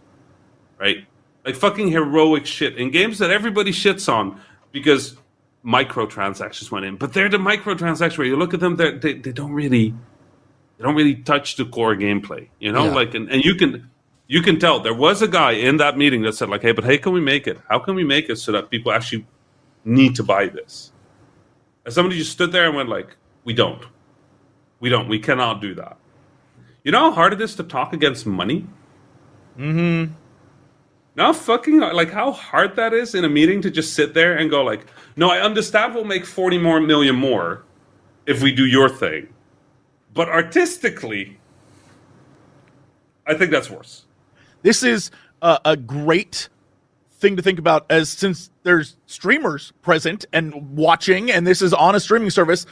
Right? Like fucking heroic shit in games that everybody shits on because microtransactions went in, but they're the microtransactions where you look at them, they don't really touch the core gameplay, you know. Yeah. Like, and you can tell there was a guy in that meeting that said like, hey, can we make it? How can we make it so that people actually need to buy this? And somebody just stood there and went like, we cannot do that. You know how hard it is to talk against money? Mm-hmm. Now fucking like how hard that is in a meeting to just sit there and go like, no, I understand we'll make 40 million more if we do your thing. But artistically, I think that's worse. This is a great thing to think about, as since there's streamers present and watching, and this is on a streaming service.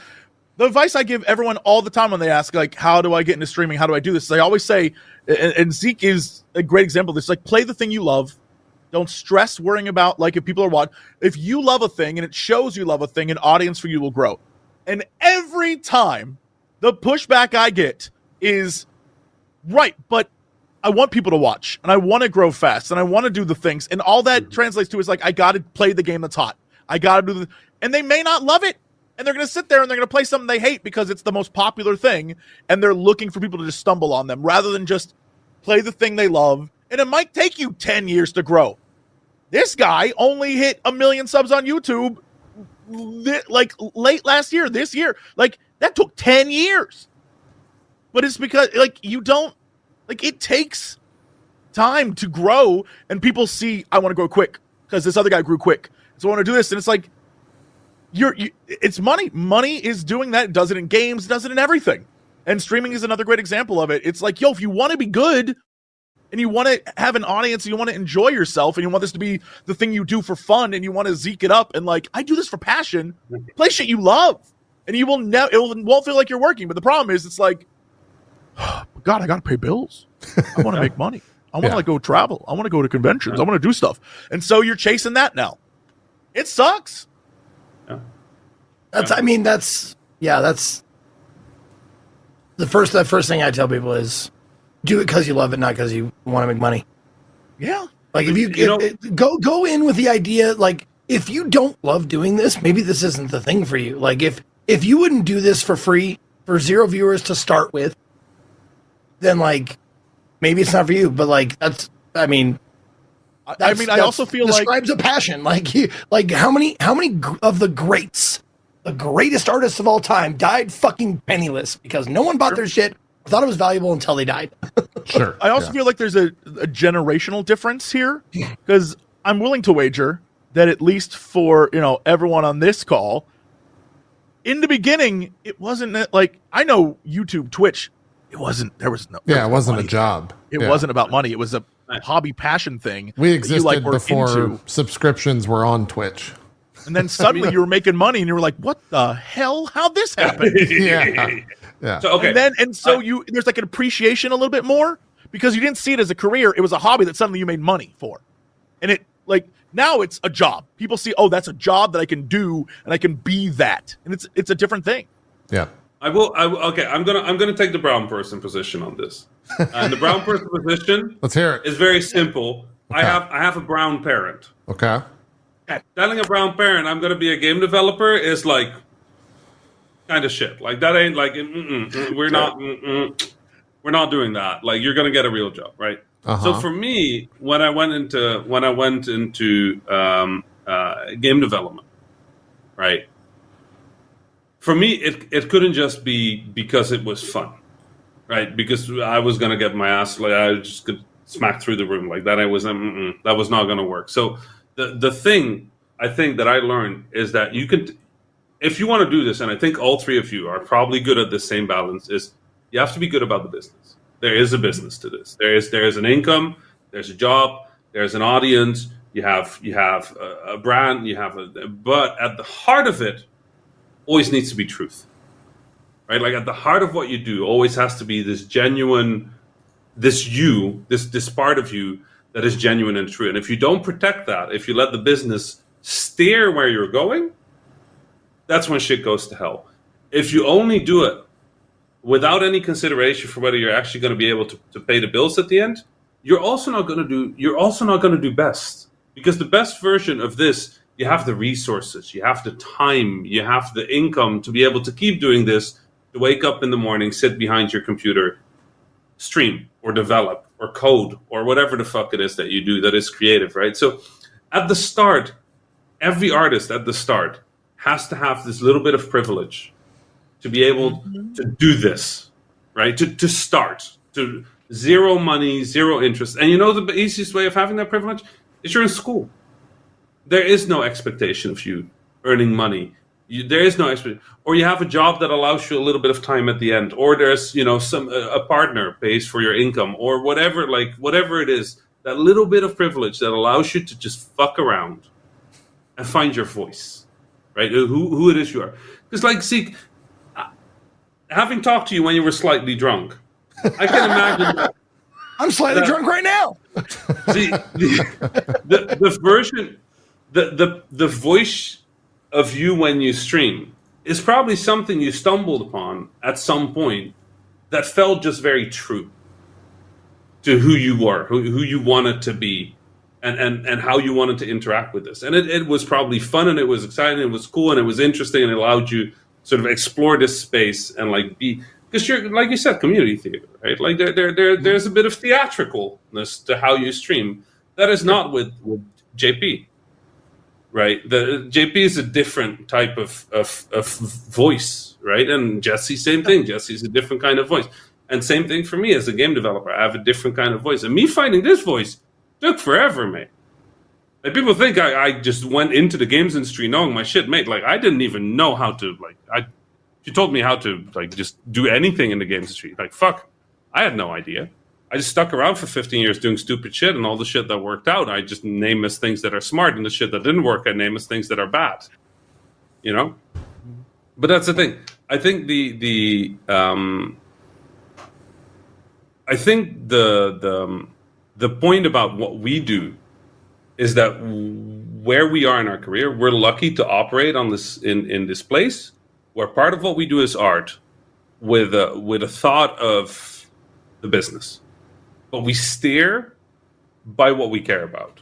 The advice I give everyone all the time when they ask, like, how do I get into streaming? How do I do this? I always say, and Zeke is a great example of this, like, play the thing you love. Don't stress worrying about, like, if people are watching. If you love a thing and it shows you love a thing, an audience for you will grow. And every time the pushback I get is, right, but I want people to watch, and I want to grow fast, and I want to do the things, and all that translates to is like I got to play the game that's hot. I got to do the, and they may not love it, and they're going to sit there and they're going to play something they hate because it's the most popular thing, and they're looking for people to just stumble on them rather than just play the thing they love. And it might take you 10 years to grow. This guy only hit 1 million subs on YouTube like late last year, this year. Like that took 10 years. But it's because like you don't, like it takes time to grow, and people see I want to grow quick because this other guy grew quick. So I want to do this, and it's like it's money. Money is doing that. It does it in games, it does it in everything. And streaming is another great example of it. It's like, yo, if you want to be good and you want to have an audience and you want to enjoy yourself and you want this to be the thing you do for fun and you want to zeke it up and like, I do this for passion, play shit you love. And you will never, it won't feel like you're working. But the problem is it's like, God, I got to pay bills. I want to make money. I want to like go travel. I want to go to conventions. I want to do stuff. And so you're chasing that now. It sucks. Yeah. That's the first thing I tell people is do it because you love it, not because you want to make money. Yeah. Like go in with the idea, like if you don't love doing this, maybe this isn't the thing for you. Like if you wouldn't do this for free for 0 viewers to start with, then like maybe it's not for you. But like I also feel like describes a passion. Like how many of the greats, the greatest artists of all time, died fucking penniless because no one bought their shit, thought it was valuable until they died. Sure. I also feel like there's a generational difference here, because I'm willing to wager that at least for everyone on this call, in the beginning, it wasn't like, I know YouTube, Twitch, it wasn't a job. It wasn't about money. It was a hobby passion thing. We existed before subscriptions were on Twitch. And then suddenly you were making money and you were like, what the hell? How'd this happen? Yeah. So, okay. There's like an appreciation a little bit more because you didn't see it as a career. It was a hobby that suddenly you made money for. And it like now it's a job. People see, oh, that's a job that I can do and I can be that. And it's a different thing. Yeah. I will. Okay, I'm gonna take the brown person position on this. And the brown person position, let's hear it, is very simple. Okay. I have a brown parent. Okay. Telling a brown parent I'm gonna be a game developer is like kind of shit. Like that ain't like we're not doing that. Like you're gonna get a real job, right? So for me, when I went into game development, right? For me, it couldn't just be because it was fun, right? Because I was gonna get my ass, like I just could smack through the room like that. That was not gonna work. So the thing I think that I learned is that you can, if you want to do this, and I think all three of you are probably good at the same balance, is you have to be good about the business. There is a business to this. There is an income. There's a job. There's an audience. You have a brand. But at the heart of it, always needs to be truth, right? Like at the heart of what you do always has to be this genuine, this part of you that is genuine and true. And if you don't protect that, if you let the business steer where you're going, that's when shit goes to hell. If you only do it without any consideration for whether you're actually going to be able to pay the bills at the end, you're also not going to do best, because the best version of this, you have the resources, you have the time, you have the income to be able to keep doing this, to wake up in the morning, sit behind your computer, stream or develop or code or whatever the fuck it is that you do that is creative, right? So at the start, every artist at the start has to have this little bit of privilege to be able to do this, right? To start, to zero money, zero interest. And the easiest way of having that privilege is you're in school. There is no expectation of you earning money. There is no expectation. Or you have a job that allows you a little bit of time at the end. Or there's, a partner pays for your income or whatever it is. That little bit of privilege that allows you to just fuck around and find your voice, right? Who it is you are. Because like Zeke, having talked to you when you were slightly drunk, I can imagine that. I'm slightly drunk right now. See, the version, the voice of you when you stream is probably something you stumbled upon at some point that felt just very true. to who you were, who you wanted to be, and how you wanted to interact with this. And it was probably fun, and it was exciting, and it was cool, and it was interesting, and it allowed you sort of explore this space and like be, because you're, like you said, community theater, right? Like there's a bit of theatricalness to how you stream that is not with JP, right? The JP is a different type of voice, right? And Jesse, same thing. Jesse's a different kind of voice. And same thing for me as a game developer. I have a different kind of voice. And me finding this voice took forever, mate. Like, people think I just went into the games industry knowing my shit, mate. Like, I didn't even know how to, like, she told me how to, like, just do anything in the games industry. Like, fuck, I had no idea. I just stuck around for 15 years doing stupid shit, and all the shit that worked out, I just name as things that are smart, and the shit that didn't work, I name as things that are bad. You know? But that's the thing. I think the point about what we do is that where we are in our career, we're lucky to operate on this in this place where part of what we do is art with a thought of the business, but we steer by what we care about,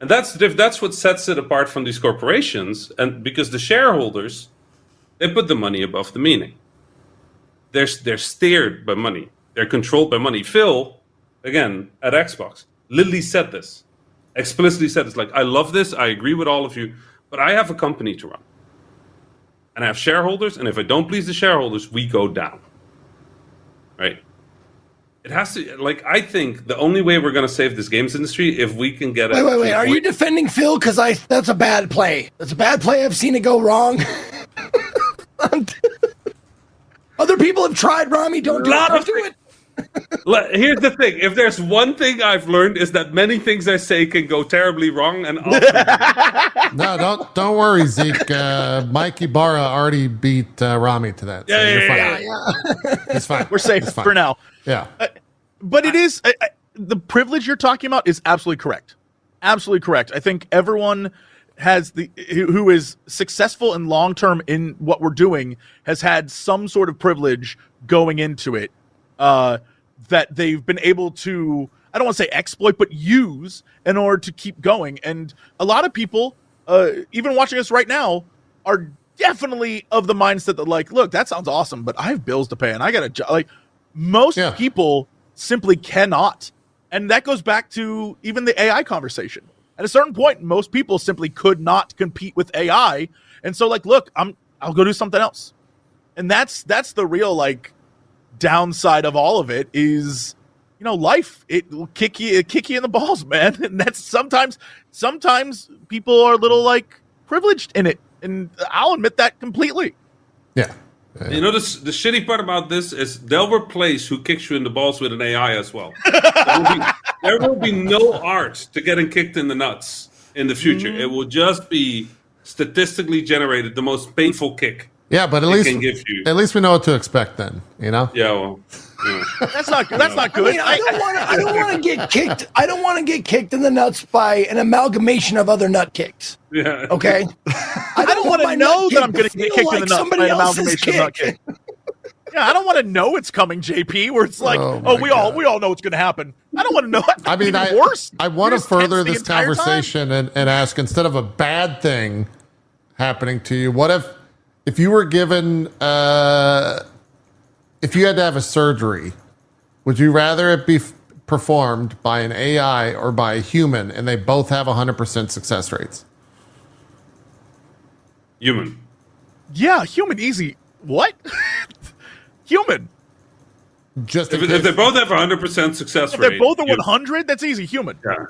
and that's what sets it apart from these corporations. And because the shareholders, they put the money above the meaning. They're steered by money. They're controlled by money. Phil, again, at Xbox, literally said this, explicitly said this, like, I love this, I agree with all of you, but I have a company to run. And I have shareholders, and if I don't please the shareholders, we go down. Right? It has to, like, I think the only way we're going to save this games industry if we can get it. Wait. Are you defending Phil? Because that's a bad play. That's a bad play. I've seen it go wrong. Other people have tried, Rami. Don't do it. Here's the thing. If there's one thing I've learned is that many things I say can go terribly wrong. And No, don't worry, Zeke. Mike Ibarra already beat Rami to that. Yeah. It's fine. We're safe for now. Yeah. But it is the privilege you're talking about is absolutely correct. Absolutely correct. I think everyone has who is successful and long term in what we're doing has had some sort of privilege going into it. That they've been able to, I don't want to say exploit, but use in order to keep going. And a lot of people, even watching us right now, are definitely of the mindset that, like, look, that sounds awesome, but I have bills to pay and I got a job. Like, most people simply cannot. And that goes back to even the AI conversation. At a certain point, most people simply could not compete with AI. And so, like, look, I'll go do something else. And that's the real, like, downside of all of it is, you know, life. It will kick you in the balls, man. And that's sometimes people are a little, like, privileged in it, and I'll admit that completely. Yeah. You know, the shitty part about this is they'll replace who kicks you in the balls with an AI as well. There will be no art to getting kicked in the nuts in the future. It will just be statistically generated, the most painful kick. Yeah, but at least we know what to expect then, you know? Yeah, well, yeah. That's not good. I mean, I don't want to get kicked. I don't want to get kicked in the nuts by an amalgamation of other nut kicks. Yeah. Okay. I don't want to know that I'm going to get kicked in the nuts by an amalgamation of nut kick. Yeah, I don't want to know it's coming, JP. Where it's like, we all know it's going to happen. I don't want to know. I mean, worse. I want to further this conversation and ask, instead of a bad thing happening to you, what if you were given, if you had to have a surgery, would you rather it be performed by an AI or by a human, and they both have 100% success rates? Human. Yeah, human, easy. What? Human. Just if they both have 100% success rate. If they're both at 100, that's easy. Human. Yeah.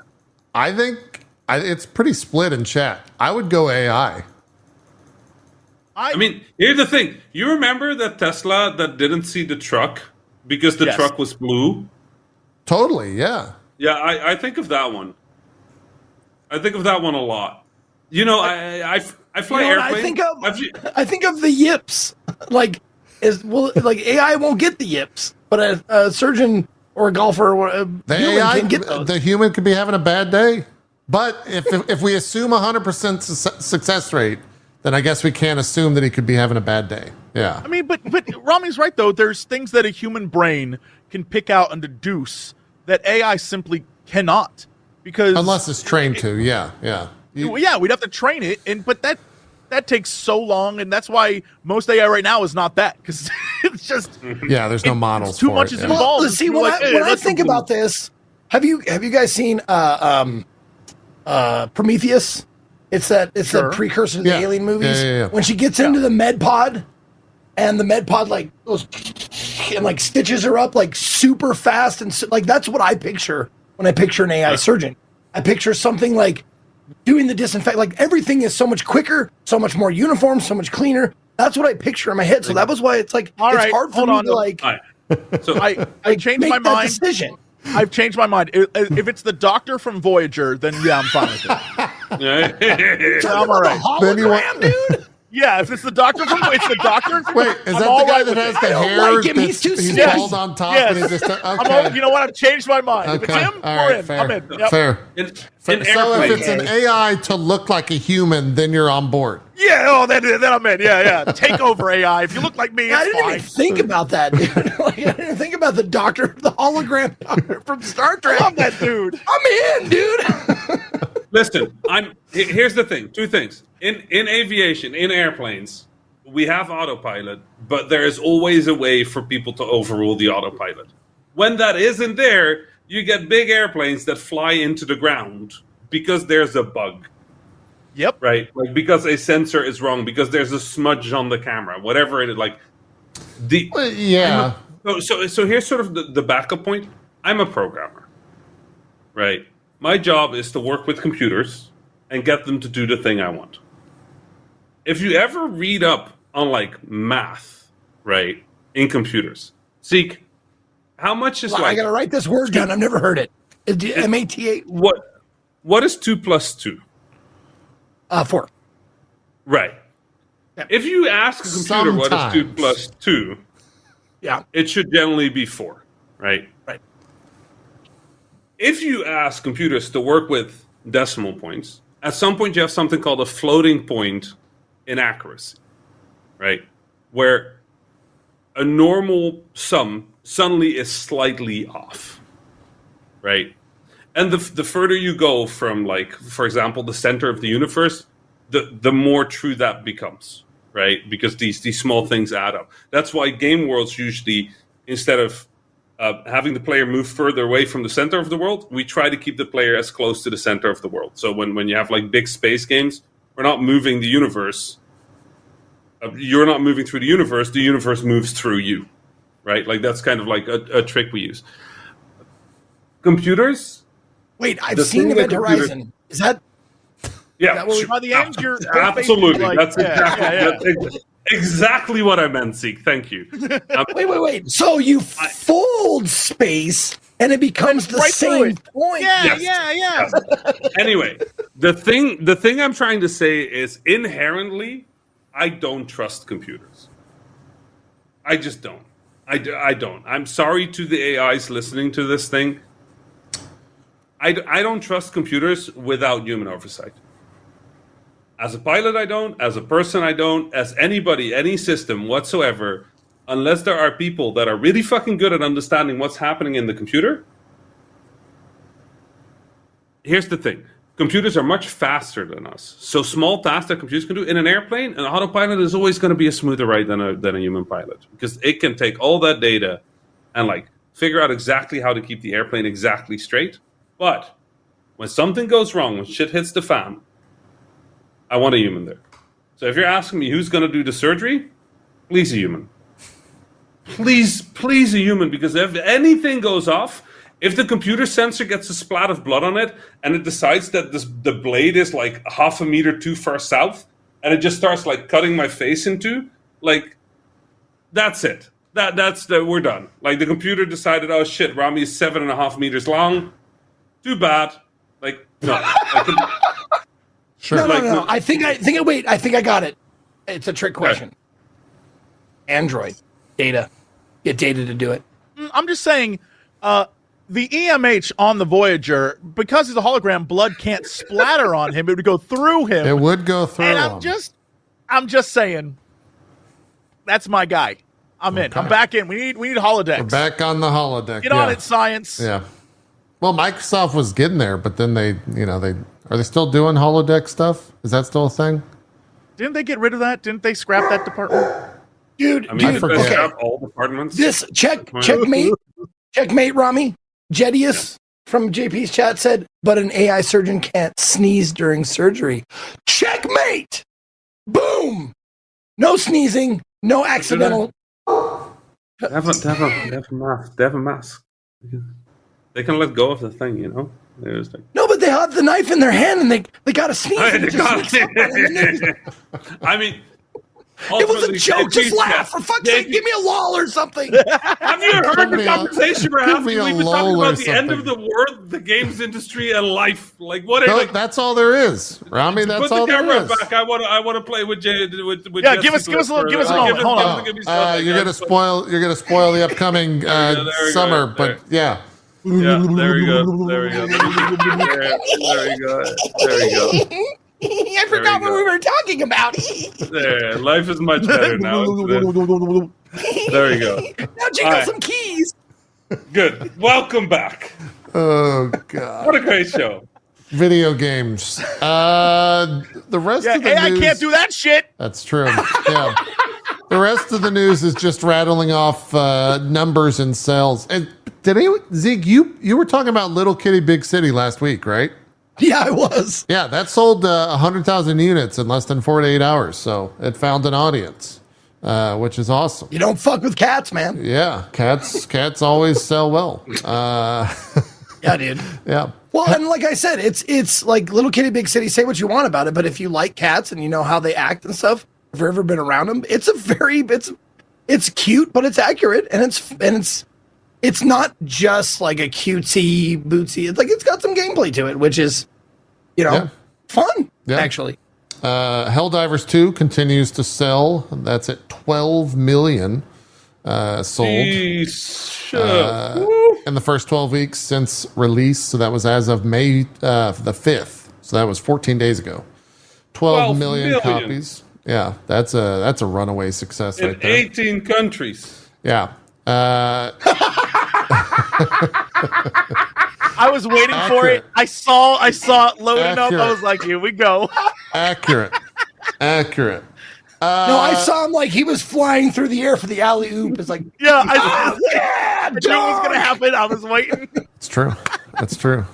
I think it's pretty split in chat. I would go AI. I mean, here's the thing. You remember that Tesla that didn't see the truck because the truck was blue? Totally, yeah. Yeah, I think of that one. I think of that one a lot. You know, I fly airplanes. I think of the yips. Like AI won't get the yips, but a surgeon or a golfer or a human can get those. The human could be having a bad day. But if we assume 100% success rate, then I guess we can't assume that he could be having a bad day. Yeah. I mean, but Rami's right, though. There's things that a human brain can pick out and deduce that AI simply cannot, because Unless it's trained to, yeah. we'd have to train it, but that takes so long, and that's why most AI right now is not that, because it's just there's no models. It's too for much it, is yeah. involved. Well, see, when I think about this, have you guys seen Prometheus? It's that precursor to the Alien movies. Yeah. When she gets into the med pod, and the med pod like goes and like stitches her up like super fast, and like that's what I picture when I picture an AI surgeon. I picture something like doing the disinfect. Like everything is so much quicker, so much more uniform, so much cleaner. That's what I picture in my head. So that was why it's like it's hard for me to like. So I changed my mind. Decision. I've changed my mind. If it's the doctor from Voyager, then yeah, I'm fine with it. I'm all right. Hologram, dude. Yeah, if it's the doctor from Wait, is that the guy that has the hair? Like him. He's too he's serious. bald on top, and he's just okay. You know what? I've changed my mind. If it's him, we're in. Fair. I'm in. Yep. Fair. So if it's an AI to look like a human, then you're on board. Yeah, then I'm in. Yeah. Take over AI. If you look like me, it's I didn't fine. even think about that, dude. Like, I didn't think about the hologram doctor from Star Trek. I love that dude. I'm in, dude. Listen, here's the thing. Two things. In aviation, in airplanes, we have autopilot, but there is always a way for people to overrule the autopilot. When that isn't there, you get big airplanes that fly into the ground because there's a bug. Yep. Right? Like because a sensor is wrong, because there's a smudge on the camera, whatever it is. Like So here's sort of the backup point. I'm a programmer. Right? My job is to work with computers and get them to do the thing I want. If you ever read up on like math, right, in computers, Zeke, how much is I gotta write this word down. I've never heard it. MATA. What is 2 plus 2? 4. Right. Yeah. If you ask a computer what is 2 plus 2, it should generally be 4, right? Right. If you ask computers to work with decimal points, at some point you have something called a floating point inaccuracy, right? Where a normal sum suddenly is slightly off, right? And the further you go from, like, for example, the center of the universe, the more true that becomes, right? Because these small things add up. That's why game worlds usually, instead of having the player move further away from the center of the world, we try to keep the player as close to the center of the world. So when you have like big space games, we're not moving the universe. You're not moving through the universe moves through you, right? Like that's kind of like a trick we use. Computers. Wait, I've seen Event Horizon. Is that? Yeah, by the end, you're absolutely. Like, that's exactly what I meant, Zeke. Thank you. Wait. So you fold space, and it becomes the same point. Yeah. Yes. Anyway, the thing I'm trying to say is inherently, I don't trust computers. I just don't. I don't. I'm sorry to the AIs listening to this thing. I don't trust computers without human oversight. As a pilot, I don't. As a person, I don't. As anybody, any system whatsoever, unless there are people that are really fucking good at understanding what's happening in the computer. Here's the thing. Computers are much faster than us. So small tasks that computers can do in an airplane, an autopilot is always going to be a smoother ride than a human pilot. Because it can take all that data and like figure out exactly how to keep the airplane exactly straight. But when something goes wrong, when shit hits the fan, I want a human there. So if you're asking me who's going to do the surgery, please a human. Please a human, because if anything goes off, if the computer sensor gets a splat of blood on it and it decides that the blade is like half a meter too far south and it just starts like cutting my face into, like, that's it. We're done. Like the computer decided, oh shit, Rami is 7.5 meters long. Too bad. Like, no. Sure. No. I think I got it. It's a trick question. Okay. Android data. Get data to do it. I'm just saying, the EMH on the Voyager, because he's a hologram, blood can't splatter on him. It would go through him. It would go through and him. I'm just saying, that's my guy. I'm in. I'm back in. We need holodecks. We're back on the holodeck. Get on it, science. Yeah. Well, Microsoft was getting there, but then they are they still doing holodeck stuff? Is that still a thing? Didn't they get rid of that? Didn't they scrap that department? Dude, I mean, forget. they have all departments. this checkmate, Rami. Jedius from JP's chat said, but an AI surgeon can't sneeze during surgery. Checkmate! Boom! No sneezing, no accidental. They have a mask. They can let go of the thing, you know? They're just like, No, but they have the knife in their hand and they got to sneeze. And it just sneaks up on them. I mean, It was a ultimately, joke. Just JP's laugh. chat- For fuck's sake, JP give me a lol or something. Have you heard the me a- conversation we're give having? me a We've been talking lull or about the end of something. the world, the games industry, and life. Like what? No, Like, that's all there is, Rami. put That's the all there camera is. back. I want to play with Jay. With Yeah, Jesse give us a little- give us a for- moment. Hold on. give me something. You're gonna spoil the upcoming there we summer, go. but yeah. Yeah, there we go. There we go. There we go. There we go. I forgot what we were talking about. There, life is much better now. There we go. Now jingle All right. some keys. Good. Welcome back. Oh god. What a great show. Video games. The rest Yeah, of the AI news, can't do that shit. That's true. Yeah. The rest of the news is just rattling off numbers and sales. And Zeke, you were talking about Little Kitty Big City last week, right? Yeah, I was. Yeah, that sold 100,000 units in less than 4 to 8 hours. So it found an audience, which is awesome. You don't fuck with cats, man. Yeah, cats always sell well. Yeah, dude. Yeah. Well, and like I said, it's like Little Kitty Big City. Say what you want about it, but if you like cats and you know how they act and stuff, if you've ever been around them, it's cute, but it's accurate, and it's not just like a cutesy bootsy. It's like it's got some gameplay to it, which is, fun. Yeah. Actually. Helldivers 2 continues to sell. That's at 12 million sold in the first 12 weeks since release. So that was as of May the 5th. So that was 14 days ago. 12 million copies. Yeah, that's a runaway success In right there. 18 countries. Yeah. I was waiting for it. I saw it loading up. Accurate. I was like, here we go. Accurate. No, I saw him like he was flying through the air for the alley oop. It's like, Yeah, yeah, I knew it was gonna happen. I was waiting. It's true. That's true.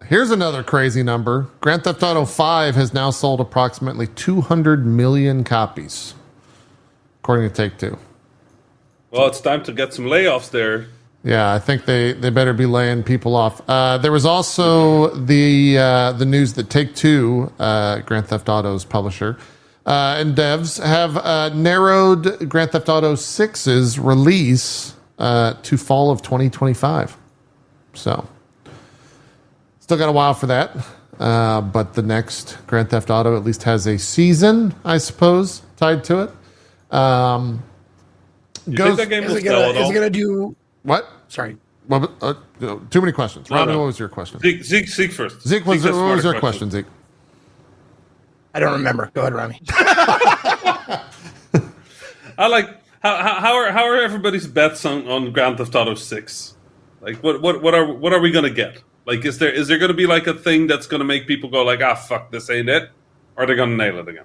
Here's another crazy number. Grand Theft Auto 5 has now sold approximately 200 million copies, according to Take-Two. Well, it's time to get some layoffs there. Yeah, I think they better be laying people off. There was also the news that Take-Two, Grand Theft Auto's publisher, and devs have narrowed Grand Theft Auto 6's release to fall of 2025. So, still got a while for that. But the next Grand Theft Auto at least has a season, I suppose, tied to it. You think that game is will it sell at gonna all? do? What? Sorry. Well, too many questions. No, Robin, no. what was your question? Zeke first. Zeke, what was has your smarter question, questions. Zeke? I don't remember. Go ahead, Rami. I like how are everybody's bets on Grand Theft Auto 6? Like what are we gonna get? Like is there gonna be like a thing that's gonna make people go like, ah, fuck, this ain't it? Or are they gonna nail it again?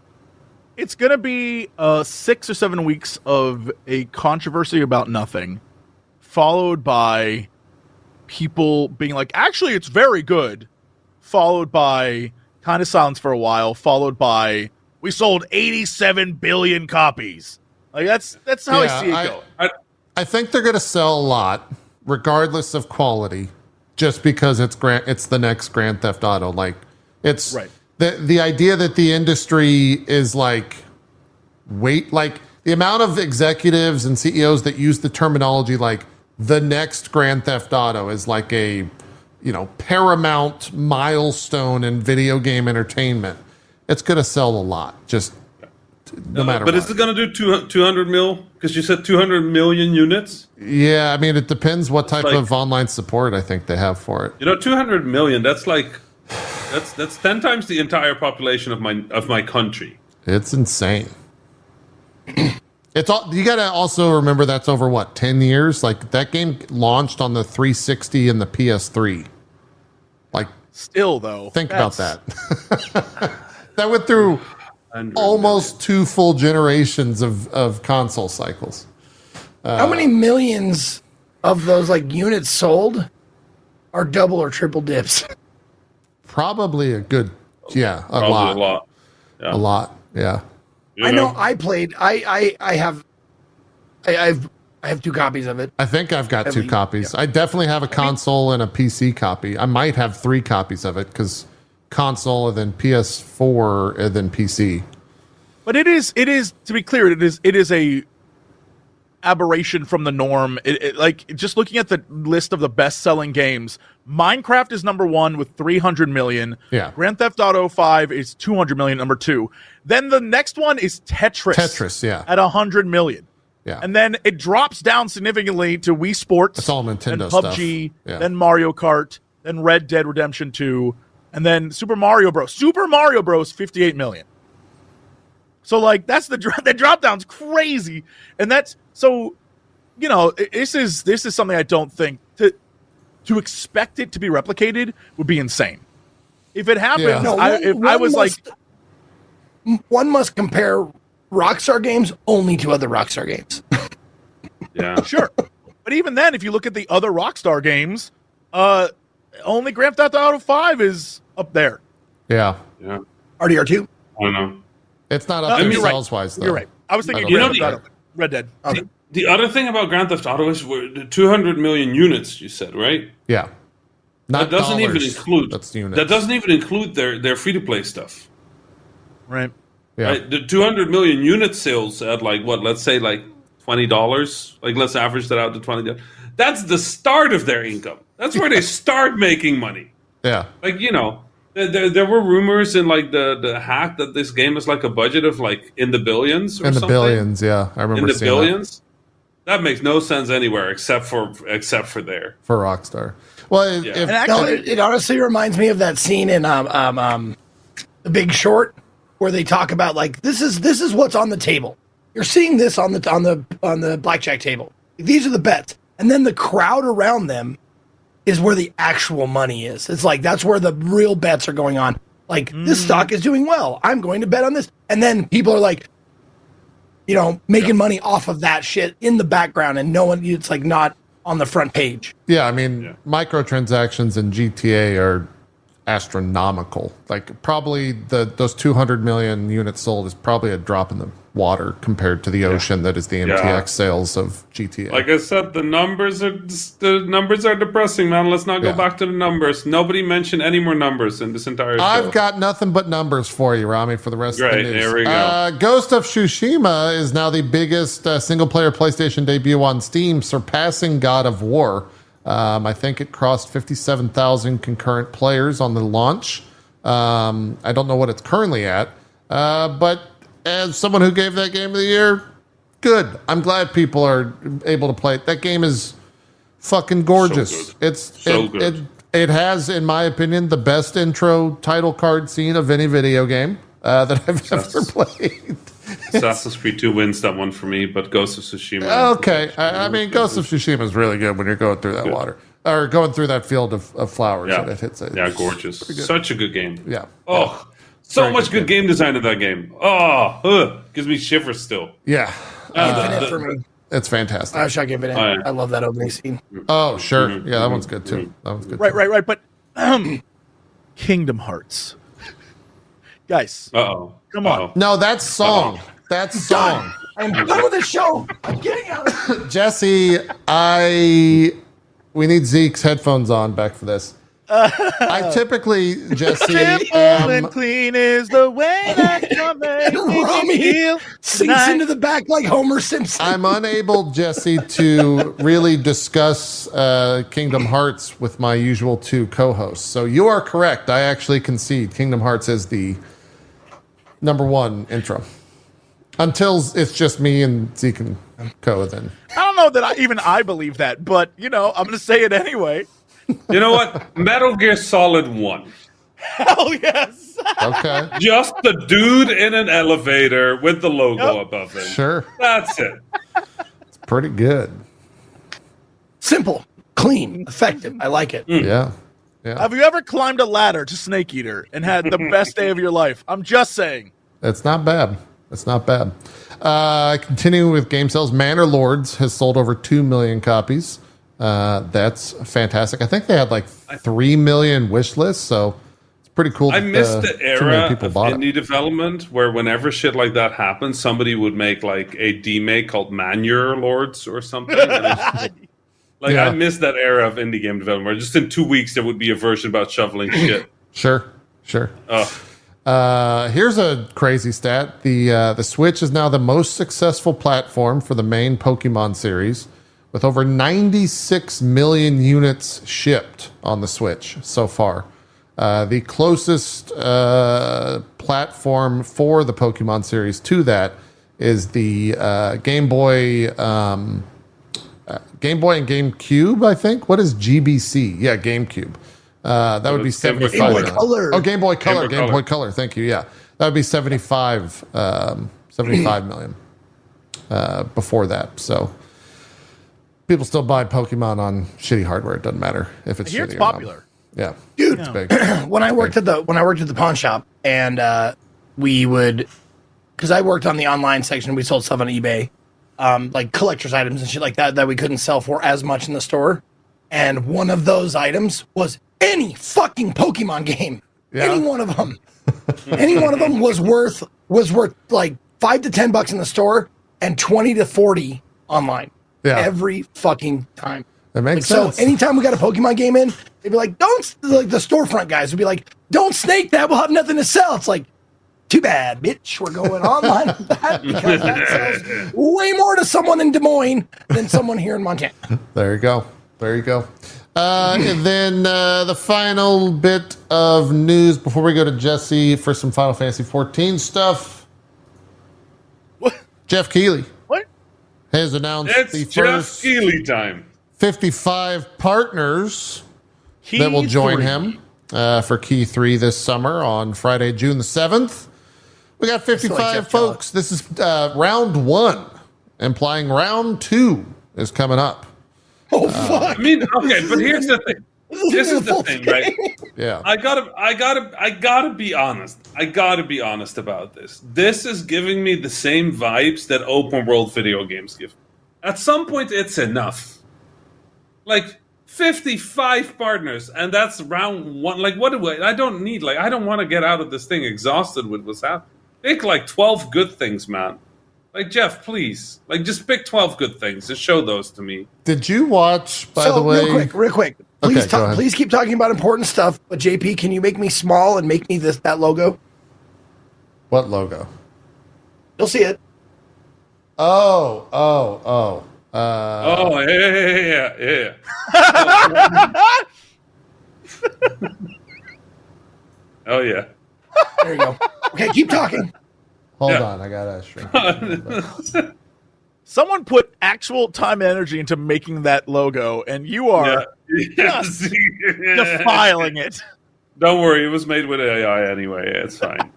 It's gonna be 6 or 7 weeks of a controversy about nothing, followed by people being like, actually, it's very good. Followed by kind of silence for a while. Followed by we sold 87 billion copies. Like that's how I see it going. I think they're going to sell a lot, regardless of quality, just because it's the next Grand Theft Auto. Like it's Right. the idea that the industry is like the amount of executives and CEOs that use the terminology like the next Grand Theft Auto is like a paramount milestone in video game entertainment. It's going to sell a lot, just no matter But what. is it going to do 200 mil? Because you said 200 million units. Yeah, I mean, it depends what type like- of online support I think they have for it. 200 million. That's 10 times the entire population of my country. It's insane. It's all you got to also remember that's over 10 years. Like that game launched on the 360 and the PS3. Still, though. Think about that. That went through almost 2 full generations of console cycles. How many millions of those like units sold are double or triple dips? Probably a good, a Probably lot. a lot. Yeah. A lot, yeah. I know I played. I have 2 copies of it. I think I've got 2 copies. I definitely have a console and a PC copy. I might have 3 copies of it because console and then PS4 and then PC. But it is to be clear, it is a aberration from the norm. Like just looking at the list of the best-selling games, Minecraft is number 1 with 300 million. Yeah. Grand Theft Auto 5 is 200 million, number 2. Then the next one is Tetris. Tetris, yeah. At 100 million. Yeah. And then it drops down significantly to Wii Sports. It's all Nintendo then stuff. PUBG, Yeah. then Mario Kart, then Red Dead Redemption 2, and then Super Mario Bros. Super Mario Bros. 58 million. So like that's the drop down's crazy, and that's so. You know, this is something I don't think to expect it to be replicated would be insane. If it happens, Yeah. One must compare Rockstar games only to other Rockstar games. Yeah. Sure. But even then, if you look at the other Rockstar games, only Grand Theft Auto 5 is up there. Yeah. Yeah. RDR2? I don't know. It's not up there You're right. sales-wise, though. You're right. I was thinking You know Grand Theft Auto, Red Dead. Okay. The other thing about Grand Theft Auto is the 200 million units, you said, right? Yeah. Not That doesn't even dollars. include. That's units. That doesn't even include their free-to-play stuff. Right. Yeah. Right? The 200 million unit sales at like what? Let's say like $20. Like let's average that out to $20. That's the start of their income. That's where they start making money. Yeah. Like there were rumors in like the hack that this game is like a budget of like in the billions. Or In the something. billions, yeah. I remember In the seeing billions. That makes no sense anywhere except for there. that for Rockstar. Well, Yeah. if And actually, No, it honestly reminds me of that scene in The Big Short where they talk about like this is what's on the table. You're seeing this on the blackjack table. These are the bets, and then the crowd around them is where the actual money is. It's like that's where the real bets are going on. Like this stock is doing well. I'm going to bet on this, and then people are like, making money off of that shit in the background, and no one. It's like not on the front page. yeah, I mean, microtransactions in GTA are astronomical. Like probably those 200 million units sold is probably a drop in the water compared to the ocean that is the MTX sales of GTA. Like I said, the numbers are depressing, man. Let's not go back to the numbers. Nobody mentioned any more numbers in this entire show. I've got nothing but numbers for you, Rami, for the rest of the Great, news. there we go. Ghost of Tsushima is now the biggest single-player PlayStation debut on Steam, surpassing God of War. I think it crossed 57,000 concurrent players on the launch. I don't know what it's currently at, but as someone who gave that game of the year, good. I'm glad people are able to play it. That game is fucking gorgeous. So good. It has, in my opinion, the best intro title card scene of any video game that I've ever played. Assassin's Creed 2 wins that one for me, but Ghost of Tsushima. Okay, I mean, Ghost of Tsushima is really good when you're going through that water or going through that field of flowers that it hits. Yeah, gorgeous. Such a good game. Yeah. Oh, so much good game design in that game. Oh, gives me shivers still. Yeah. Infinite for me. It's fantastic. Bioshock Infinite. Oh, yeah. I love that opening scene. Oh, sure. Yeah, that one's good too. That one's good. Right. But Kingdom Hearts, guys, come on. No, that's song. That's song. I'm done with the show. I'm getting out of it. Jesse, we need Zeke's headphones on back for this. I typically, Jesse, Simple and clean is the way that you're making Rami me feel sinks tonight. into the back like Homer Simpson. I'm unable, Jesse, to really discuss Kingdom Hearts with my usual 2 co-hosts. So you are correct. I actually concede Kingdom Hearts is the #1 intro. Until it's just me and Zeke and Co. Then I don't know that I believe that, but I'm going to say it anyway. You know what? Metal Gear Solid 1. Hell yes. okay, Just the dude in an elevator with the logo above him. sure, That's it. it's pretty good. Simple, clean, effective. I like it. Yeah. Yeah. Have you ever climbed a ladder to Snake Eater and had the best day of your life? I'm just saying. It's not bad. It's not bad. Continuing with game sales, Manor Lords has sold over 2 million copies. That's fantastic. I think they had like 3 million wish lists, so it's pretty cool. I missed the 2 million era people of bought indie it. development where whenever shit like that happens, somebody would make like a demake called Manure Lords or something. And Yeah. I missed that era of indie game development where just in 2 weeks there would be a version about shoveling shit. Sure. Oh. Here's a crazy stat. The Switch is now the most successful platform for the main Pokemon series, with over 96 million units shipped on the Switch so far. The closest platform for the Pokemon series to that is the Game Boy and GameCube, I think. What is GBC? Yeah, GameCube. That would be It's Game Boy 75 Color. million. Color. Oh, Game Boy Color. Game Boy Game Boy Color. Thank you. Yeah. That would be 75 million before that. So people still buy Pokemon on shitty hardware. It doesn't matter if it's Here shitty it's or not. popular. Yeah. Dude. It's big. when I worked at the pawn shop, and we would, because I worked on the online section, we sold stuff on eBay, like collector's items and shit like that we couldn't sell for as much in the store. And one of those items was any fucking Pokemon game. Yeah. Any one of them. Any one of them was worth like $5 to $10 in the store and 20 to 40 online. Yeah. Every fucking time. That makes So sense. anytime we got a Pokemon game in, they'd be like, like the storefront guys would be like, don't snake that, we'll have nothing to sell. It's like, too bad, bitch. We're going online with that because that sells way more to someone in Des Moines than someone here in Montana. There you go. And then the final bit of news before we go to Jesse for some Final Fantasy 14 stuff. What? Jeff Keighley What? has announced It's the Jeff first Keighley time. 55 partners that will join him for Key 3 this summer on Friday, June the 7th. We got 55 Jeff folks. This is round 1, implying round 2 is coming up. Oh, fuck. I mean, okay, but here's the thing. This is the full thing, right? Yeah. I gotta be honest. I gotta be honest about this. This is giving me the same vibes that open world video games give. At some point, it's enough. Like 55 partners, and that's round 1. Like, what do I don't need? Like, I don't want to get out of this thing exhausted with what's happening. Pick like 12 good things, man. Like, Jeff, please. Like, just pick 12 good things and show those to me. Did you watch, by the way? Real quick. Okay, go ahead. Please keep talking about important stuff. But JP, can you make me small and make me that logo? What logo? You'll see it. Oh. Oh, yeah. Oh, yeah. There you go. Okay, keep talking. Hold Yeah. on. I got to shrink. Someone put actual time and energy into making that logo, and you are Yes. defiling it. Don't worry, it was made with AI anyway. It's fine.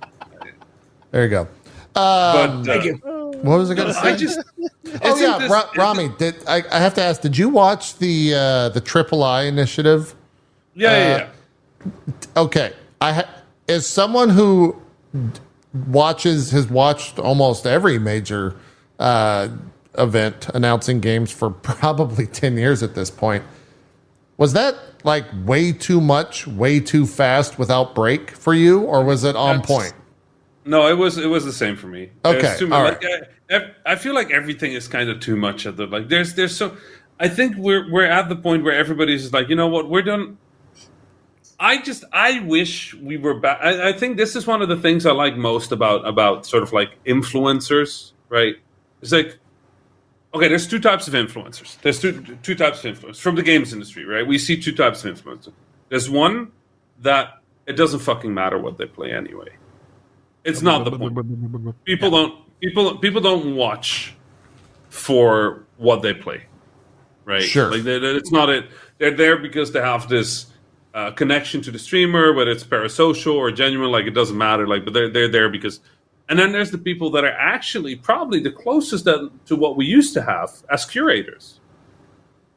There you go. But Thank you. What was I going to say? I just. Oh isn't yeah, this- Rami. I have to ask? Did you watch the Triple I initiative? Yeah. Okay, as someone who has watched almost every major event announcing games for probably 10 years at this point. Was that like way too much, way too fast without break for you, or was it on point? No, it was the same for me. Okay, There's too much, all like, I feel like everything is kind of too much at the like. There's so. I think we're at the point where everybody's just like, you know what, we're done. I wish we were back. I think this is one of the things I like most about sort of like influencers, right? It's like, okay, there's two types of influencers. There's two types of influencers from the games industry, right? We see two types of influencers. There's one that it doesn't fucking matter what they play anyway. It's not the point. People don't watch for what they play, right? Sure. Like it's not it. They're there because they have this connection to the streamer, whether it's parasocial or genuine. Like, it doesn't matter. Like, but they're there because. And then there's the people that are actually probably the closest to what we used to have as curators.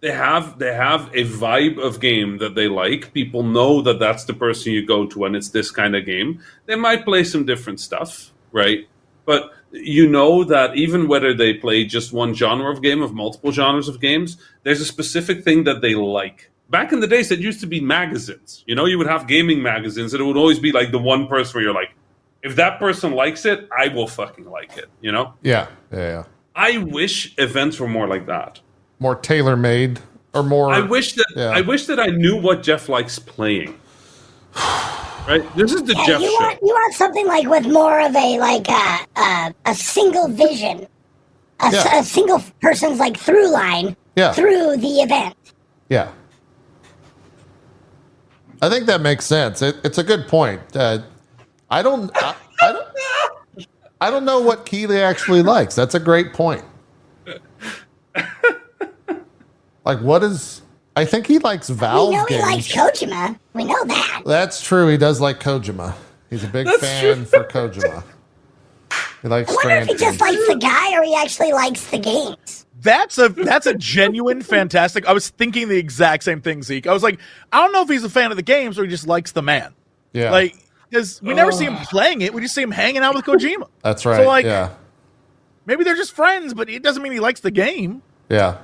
they have a vibe of game that they like. People know that that's the person you go to when it's this kind of game. They might play some different stuff, right? But you know that even whether they play just one genre of game, of multiple genres of games, there's a specific thing that they like. Back in the days, it used to be magazines. You know, you would have gaming magazines, and it would always be like the one person where you're like, if that person likes it, I will fucking like it, you know? Yeah. I wish events were more like that. More tailor-made or more... I wish that I knew what Jeff likes playing. Right? This is the Jeff show. You want something like with more of a single vision. A single person's like through line through the event. Yeah. I think that makes sense. It's a good point. I don't know what Keeley actually likes. That's a great point. Like, what is... I think he likes Valve games. We know he likes Kojima. We know that. That's true. He does like Kojima. He's a big fan for Kojima. He likes I wonder if he just likes the guy or he actually likes the games. That's a genuine fantastic. I was thinking the exact same thing, Zeke. I was like, I don't know if he's a fan of the games or he just likes the man. Yeah. Like, because we never see him playing it. We just see him hanging out with Kojima. That's right. So, like, yeah. Maybe they're just friends, but it doesn't mean he likes the game. Yeah.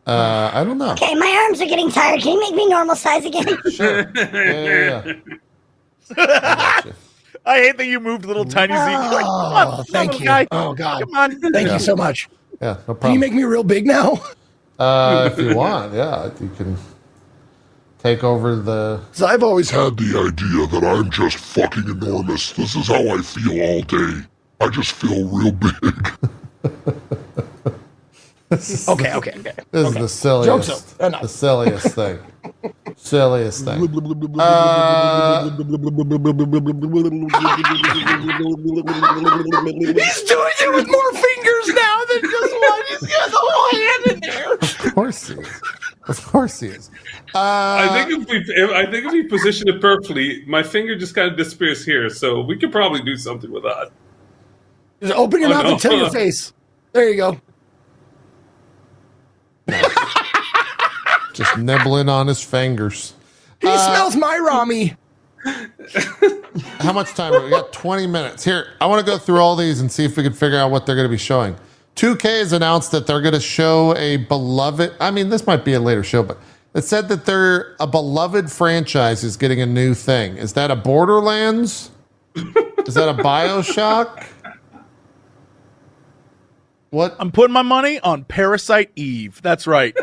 I don't know. Okay, my arms are getting tired. Can you make me normal size again? Sure. Yeah. I hate that you moved little tiny Zeke. Like, come on, thank you. Guy. Oh, God. Come on. Thank you so much. Yeah, no Can problem. you make me real big now? If you want, yeah. You can take over the... So I've always had the idea that I'm just fucking enormous. This is how I feel all day. I just feel real big. Okay. This is the silliest. The silliest thing. Silliest thing. He's doing it with more fingers now than just one. He's got the whole hand in there. Of course he is. Of course he is. I think if we position it perfectly, my finger just kind of disappears here, so we could probably do something with that. Just open your mouth and tell your face. There you go. Just nibbling on his fingers. He smells my Rami. How much time? We got 20 minutes. Here, I want to go through all these and see if we can figure out what they're going to be showing. 2K has announced that they're going to show a beloved... I mean, this might be a later show, but it said that a beloved franchise is getting a new thing. Is that a Borderlands? Is that a BioShock? What? I'm putting my money on Parasite Eve. That's right.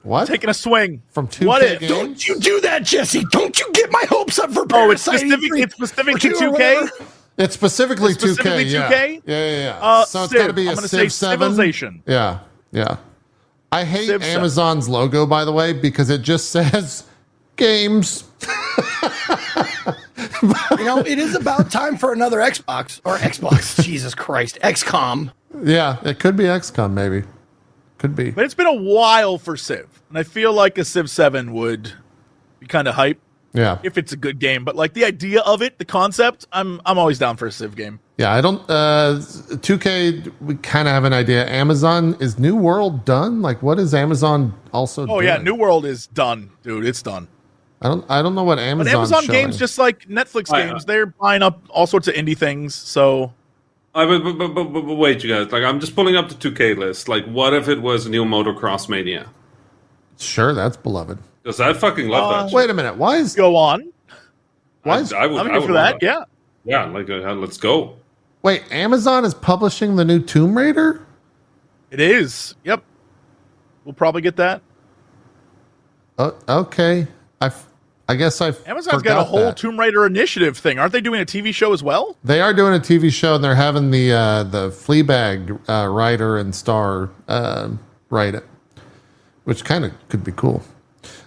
What? Taking a swing. From 2K What if? games? Don't you do that, Jesse. Don't you get my hopes up for Parasite. It's specific to 2K? It's specifically 2K. Specifically 2K? Yeah. So it's got to be a Civ 7. Civilization. Yeah. I hate Civ 7. Amazon's logo, by the way, because it just says games. You know, it is about time for another Xbox. Jesus Christ. XCOM. Yeah, it could be XCOM, maybe. Could be. But it's been a while for Civ. And I feel like a Civ 7 would be kind of hype. Yeah. If it's a good game. But like the idea of it, the concept, I'm always down for a Civ game. Yeah, I don't 2K, we kind of have an idea. Amazon, is New World done? Like, what is Amazon also doing? Oh yeah, New World is done, dude. It's done. I don't know what Amazon's But Amazon showing. games, just like Netflix games, they're buying up all sorts of indie things. So But wait, you guys. Like, I'm just pulling up the 2K list. Like, what if it was New Motocross Mania? Sure, that's beloved. Because I fucking love that shit. Wait a minute. Why is go on. Why is I would I'm here for that. Yeah. Yeah, like, let's go. Wait, Amazon is publishing the new Tomb Raider? It is. Yep. We'll probably get that. Okay. I guess Amazon's got a whole Tomb Raider initiative thing. Aren't they doing a TV show as well? They are doing a TV show, and they're having the Fleabag writer and star write it, which kind of could be cool.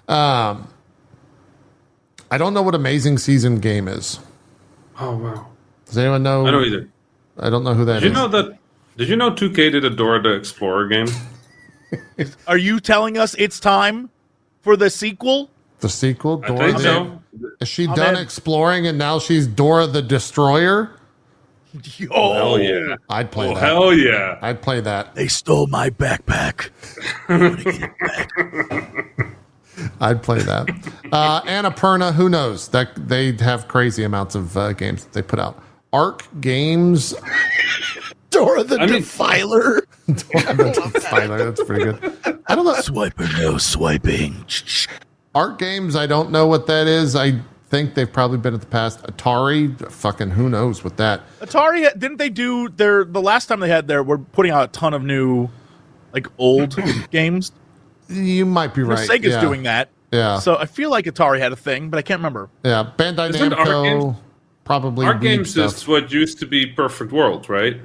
I don't know what Amazing Season game is. Oh, wow. Does anyone know? I don't either. I don't know who that is. Did you know 2K did a Dora the Explorer game? Are you telling us it's time for the sequel? The sequel? I think so. Is she done exploring and now she's Dora the Destroyer? Yo, Hell yeah. I'd play that. Hell yeah. I'd play that. they stole my backpack. I'm gonna get it back. I'd play that. Annapurna, who knows? That they have crazy amounts of games that they put out. Arc Games. Dora the Defiler. Dora the Defiler. That's pretty good. I don't know. Swiping, no swiping. Arc Games, I don't know what that is. I think they've probably been at the past. Atari, fucking who knows with that. Atari, didn't they do the last time they had we're putting out a ton of new, like, old games? You might be right. Sega's doing that. Yeah. So I feel like Atari had a thing, but I can't remember. Yeah. Bandai Namco, probably. Arc Games is what used to be Perfect World, right?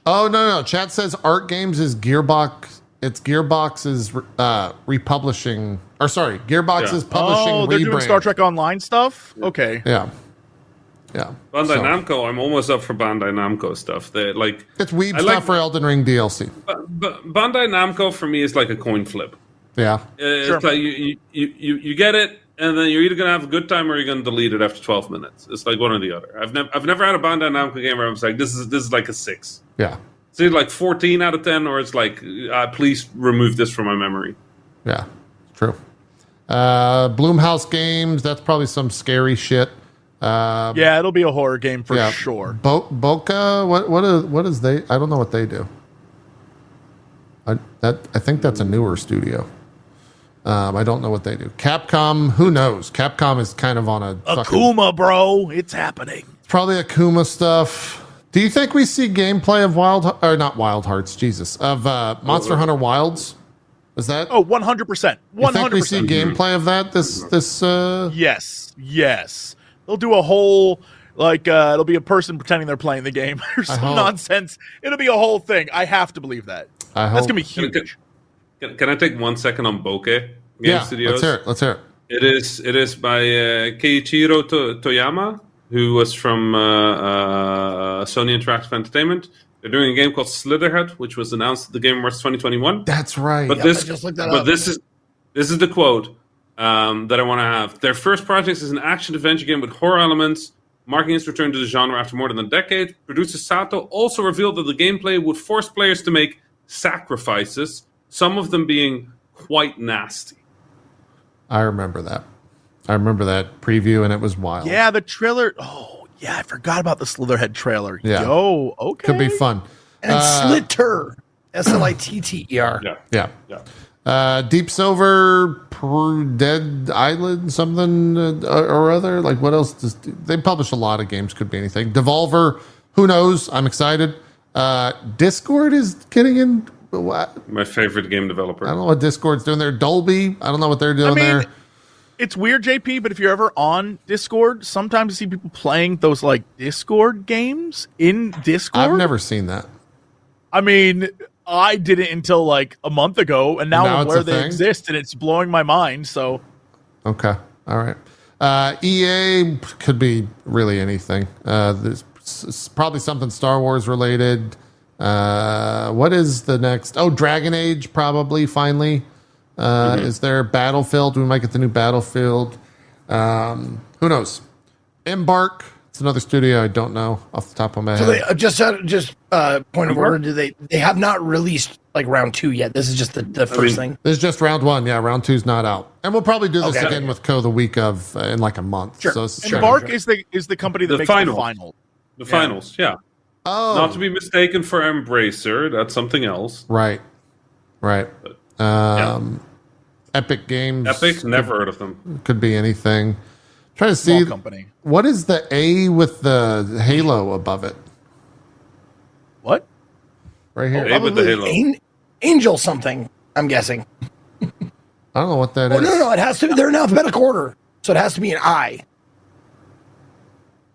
Oh, no. Chat says Arc Games is Gearbox. It's Gearbox's republishing. Or sorry, Gearbox is publishing. Oh, they're doing Star Trek Online stuff? Okay. Yeah. Bandai Namco, I'm almost up for Bandai Namco stuff. They like it's weeb stuff for Elden Ring DLC. But Bandai Namco for me is like a coin flip. Yeah. It's like you get it, and then you're either gonna have a good time or you're gonna delete it after 12 minutes. It's like one or the other. I've never had a Bandai Namco game where I was like, this is like a 6. Yeah. It's either like 14 out of 10, or it's like, please remove this from my memory. Yeah, true. Bloomhouse Games, that's probably some scary shit. Yeah, it'll be a horror game for sure. Boca, what is they? I don't know what they do. I think that's a newer studio. I don't know what they do. Capcom, who knows? Capcom is kind of on a Akuma, bro. It's happening. It's probably Akuma stuff. Do you think we see gameplay of not Wild Hearts, Jesus, of Monster Hunter Wilds? Is that? Oh, 100%. 100%. You think we see gameplay of that? Yes. They'll do a whole, it'll be a person pretending they're playing the game or some nonsense. It'll be a whole thing. I have to believe that. That's going to be huge. Can I take 1 second on Bokeh Game Studios? Let's hear it. It is by Keiichiro Toyama, who was from Sony Interactive Entertainment. They're doing a game called Slitherhead, which was announced at the Game Awards 2021. That's right. But I just looked that up. This is the quote that I want to have. Their first project is an action-adventure game with horror elements, marking its return to the genre after more than a decade. Producer Sato also revealed that the gameplay would force players to make sacrifices, some of them being quite nasty. I remember that. preview, and it was wild. Yeah, the trailer. Oh, yeah, I forgot about the Slitherhead trailer. Yeah. Yo, okay. Could be fun. And Slitter. Slitter. Yeah. Deep Silver, Dead Island, something or other. Like, what else? They publish a lot of games. Could be anything. Devolver, who knows? I'm excited. Discord is getting in. What? My favorite game developer. I don't know what Discord's doing there. Dolby, I don't know what they're doing there. It's weird, JP, but if you're ever on Discord, sometimes you see people playing those like Discord games in Discord. I've never seen that. I mean, I didn't until like a month ago, and now I'm aware they exist, and it's blowing my mind. So, okay, all right. EA could be really anything. There's probably something Star Wars related. What is the next? Oh, Dragon Age probably finally. Is there Battlefield? We might get the new Battlefield. Who knows? Embark. It's another studio I don't know off the top of my head. So they just point of order. Do they have not released like round 2 yet? This is just the first thing. This is just round 1. Yeah, round 2's not out, and we'll probably do this again with Cohh the week of in like a month. Sure. So Embark is the company that makes the final. The finals, yeah. Oh, not to be mistaken for Embracer. That's something else. Right. Epic Games. Epic, never heard of them. Could be anything. Try to see company. What is the A with the halo above it? What? Right here. A with the halo. Angel something, I'm guessing. I don't know what that is. No, it has to be. They're in alphabetical order, so it has to be an I.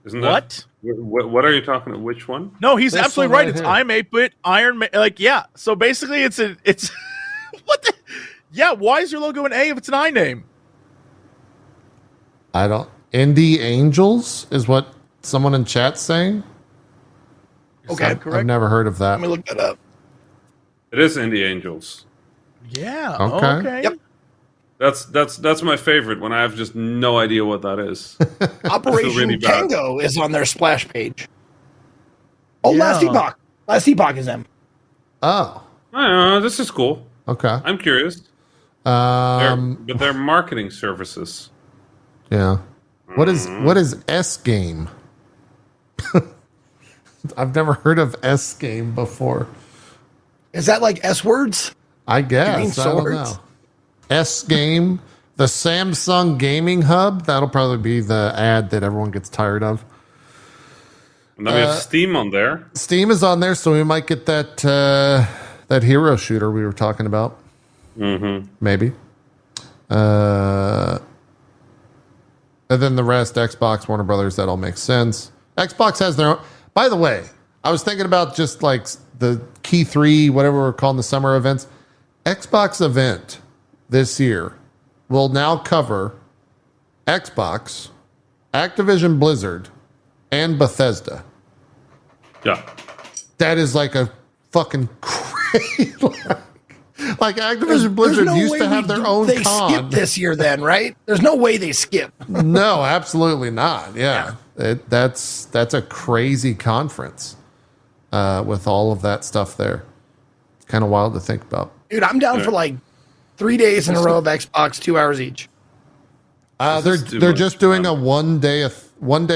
Isn't that what are you talking about? Which one? No, he's absolutely right. It's I'm 8-bit Iron Man. Like, yeah. So basically, it's what the. Yeah, why is your logo an A if it's an I name? I don't. Indie Angels is what someone in chat's saying. Okay, correct. I've never heard of that. Let me look that up. It is Indie Angels. Yeah. Okay. Yep. That's my favorite when I have just no idea what that is. Operation Tango is on their splash page. Oh, Last Epoch. Last Epoch is them. Oh. This is cool. Okay. I'm curious. But they're marketing services. Yeah. What is S Game? I've never heard of S Game before. Is that like S words? I guess. I don't know. S Game, the Samsung Gaming Hub. That'll probably be the ad that everyone gets tired of. And then we have Steam on there. Steam is on there, so we might get that that hero shooter we were talking about. Mm-hmm. Maybe. And then the rest, Xbox, Warner Brothers, that all makes sense. Xbox has their own. By the way, I was thinking about just like the Key 3, whatever we're calling the summer events. Xbox event this year will now cover Xbox, Activision Blizzard, and Bethesda. Yeah. That is like a fucking crazy. Like Activision Blizzard used to have their own they con. skip this year then, right? There's no way they skip. No, absolutely not. Yeah. That's a crazy conference with all of that stuff there. It's kind of wild to think about. Dude, I'm down for like 3 days in a row of Xbox, 2 hours each. They're just doing a one day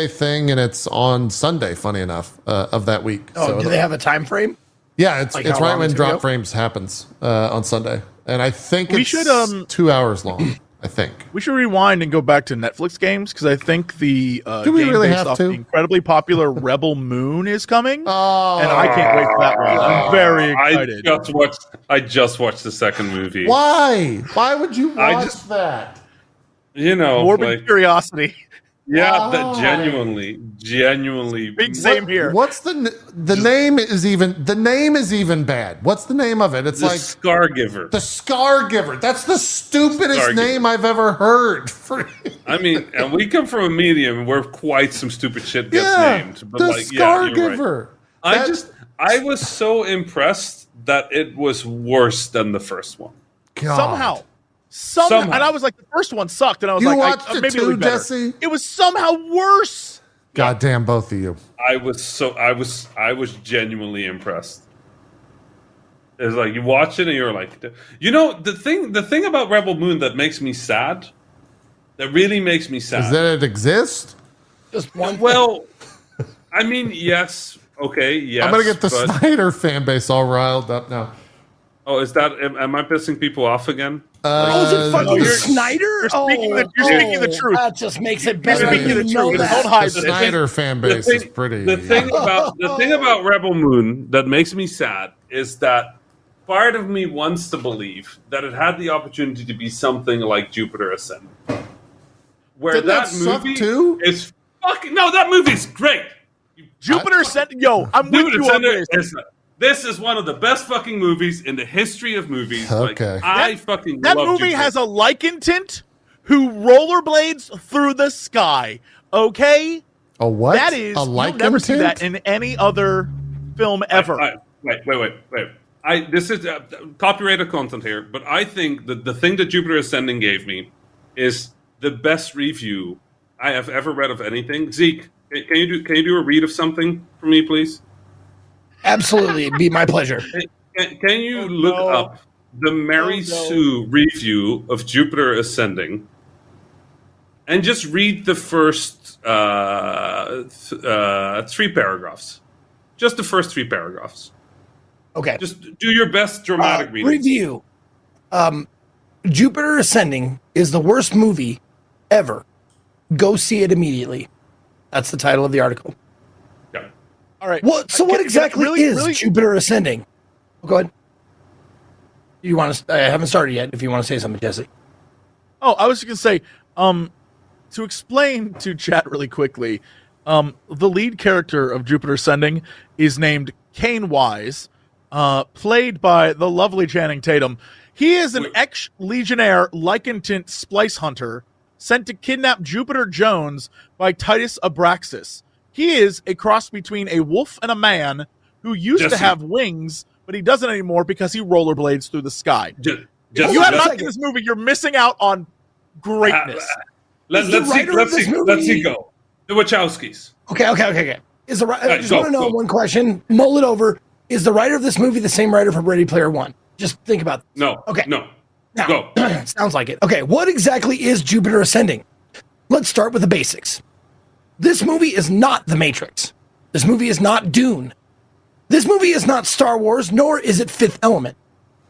thing, and it's on Sunday, funny enough, of that week. Oh, so do they have a time frame? Yeah, it's Like right how long when it's gonna Drop go? Frames happens on Sunday. And I think We it's should, 2 hours long, I think. We should rewind and go back to Netflix games because I think the Do we game really based have off to? the incredibly popular Rebel Moon is coming. Oh, And I can't wait for that one. I'm very excited. I just watched the second movie. Why? Why would you I watch just- that? You know, Morbid like, curiosity. yeah, Why? that genuinely. Big same here. What's the name is even bad. What's the name of it? It's The like Scar Giver. the Scar Giver. That's the stupidest Scar Giver. name I've ever heard. I mean, and we come from a medium where quite some stupid shit gets named. But the like, Scar yeah, you're Giver. right. I was so impressed that it was worse than the first one. God. Somehow. Somehow. And I was like, the first one sucked, and I was You like, watched it maybe too, it'll be better. Jesse? It was somehow worse. God damn, both of you. I was genuinely impressed. It's like you watch it and you're like, you know, the thing about Rebel Moon that makes me sad, that really makes me sad. Is that it exists? Just one. Well, I mean, yes, okay, yes. I'm gonna get the but- Snyder fan base all riled up now. Oh, is that? Am I pissing people off again? Oh, is it fucking you're- Snyder? you're speaking the truth. That just makes it better. speaking You the know truth. that. Don't hide The this. Snyder fan base is pretty. The thing about Rebel Moon that makes me sad is that part of me wants to believe that it had the opportunity to be something like Jupiter Ascending, where Didn't that suck movie too? is fucking no. That movie's great. Jupiter sent. Yo, I'm with you on this. This is one of the best fucking movies in the history of movies. Okay. Like, I fucking That love movie Jupiter. has a lycanthant who rollerblades through the sky. Okay, A what? that is a you'll never see lycanthant? that in any other film ever. Wait. This is copyrighted content here, but I think that the thing that Jupiter Ascending gave me is the best review I have ever read of anything. Zeke, can you do a read of something for me, please? Absolutely, it'd be my pleasure. Can you look up the Mary Sue review of Jupiter Ascending and just read the first 3 paragraphs? Just the first 3 paragraphs. Okay. Just do your best dramatic reading. Review. Jupiter Ascending is the worst movie ever. Go see it immediately. That's the title of the article. Yeah. All right. What? So what exactly is Jupiter Ascending? Go ahead. You want to? I haven't started yet. If you want to say something, Jesse. Oh, I was just gonna say, to explain to chat really quickly, the lead character of Jupiter Ascending is named Kane Wise, played by the lovely Channing Tatum. He is an ex-legionnaire lycanthant splice hunter sent to kidnap Jupiter Jones by Titus Abraxas. He is a cross between a wolf and a man who used to have wings, but he doesn't anymore because he rollerblades through the sky. If you have not seen this movie, you're missing out on greatness. Let's see go. The Wachowskis. Okay. Is the I just want to know one question. Mull it over. Is the writer of this movie the same writer from Ready Player One? Just think about this. No. Okay. No. Now, Go. sounds like it. Okay. What exactly is Jupiter Ascending? Let's start with the basics. This movie is not The Matrix. This movie is not Dune. This movie is not Star Wars, nor is it Fifth Element.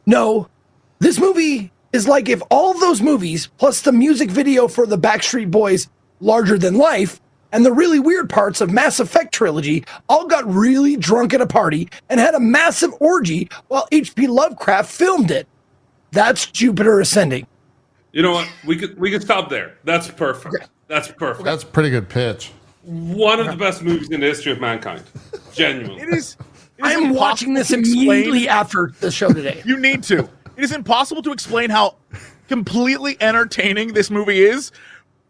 No, this movie is like if all of those movies, plus the music video for the Backstreet Boys' Larger Than Life, and the really weird parts of Mass Effect trilogy all got really drunk at a party and had a massive orgy while H.P. Lovecraft filmed it. That's Jupiter Ascending. You know what? We could stop there. That's perfect. Okay. That's perfect. That's a pretty good pitch. One of the best movies in the history of mankind. Genuinely. It is I'm watching this immediately after the show today. You need to. It is impossible to explain how completely entertaining this movie is.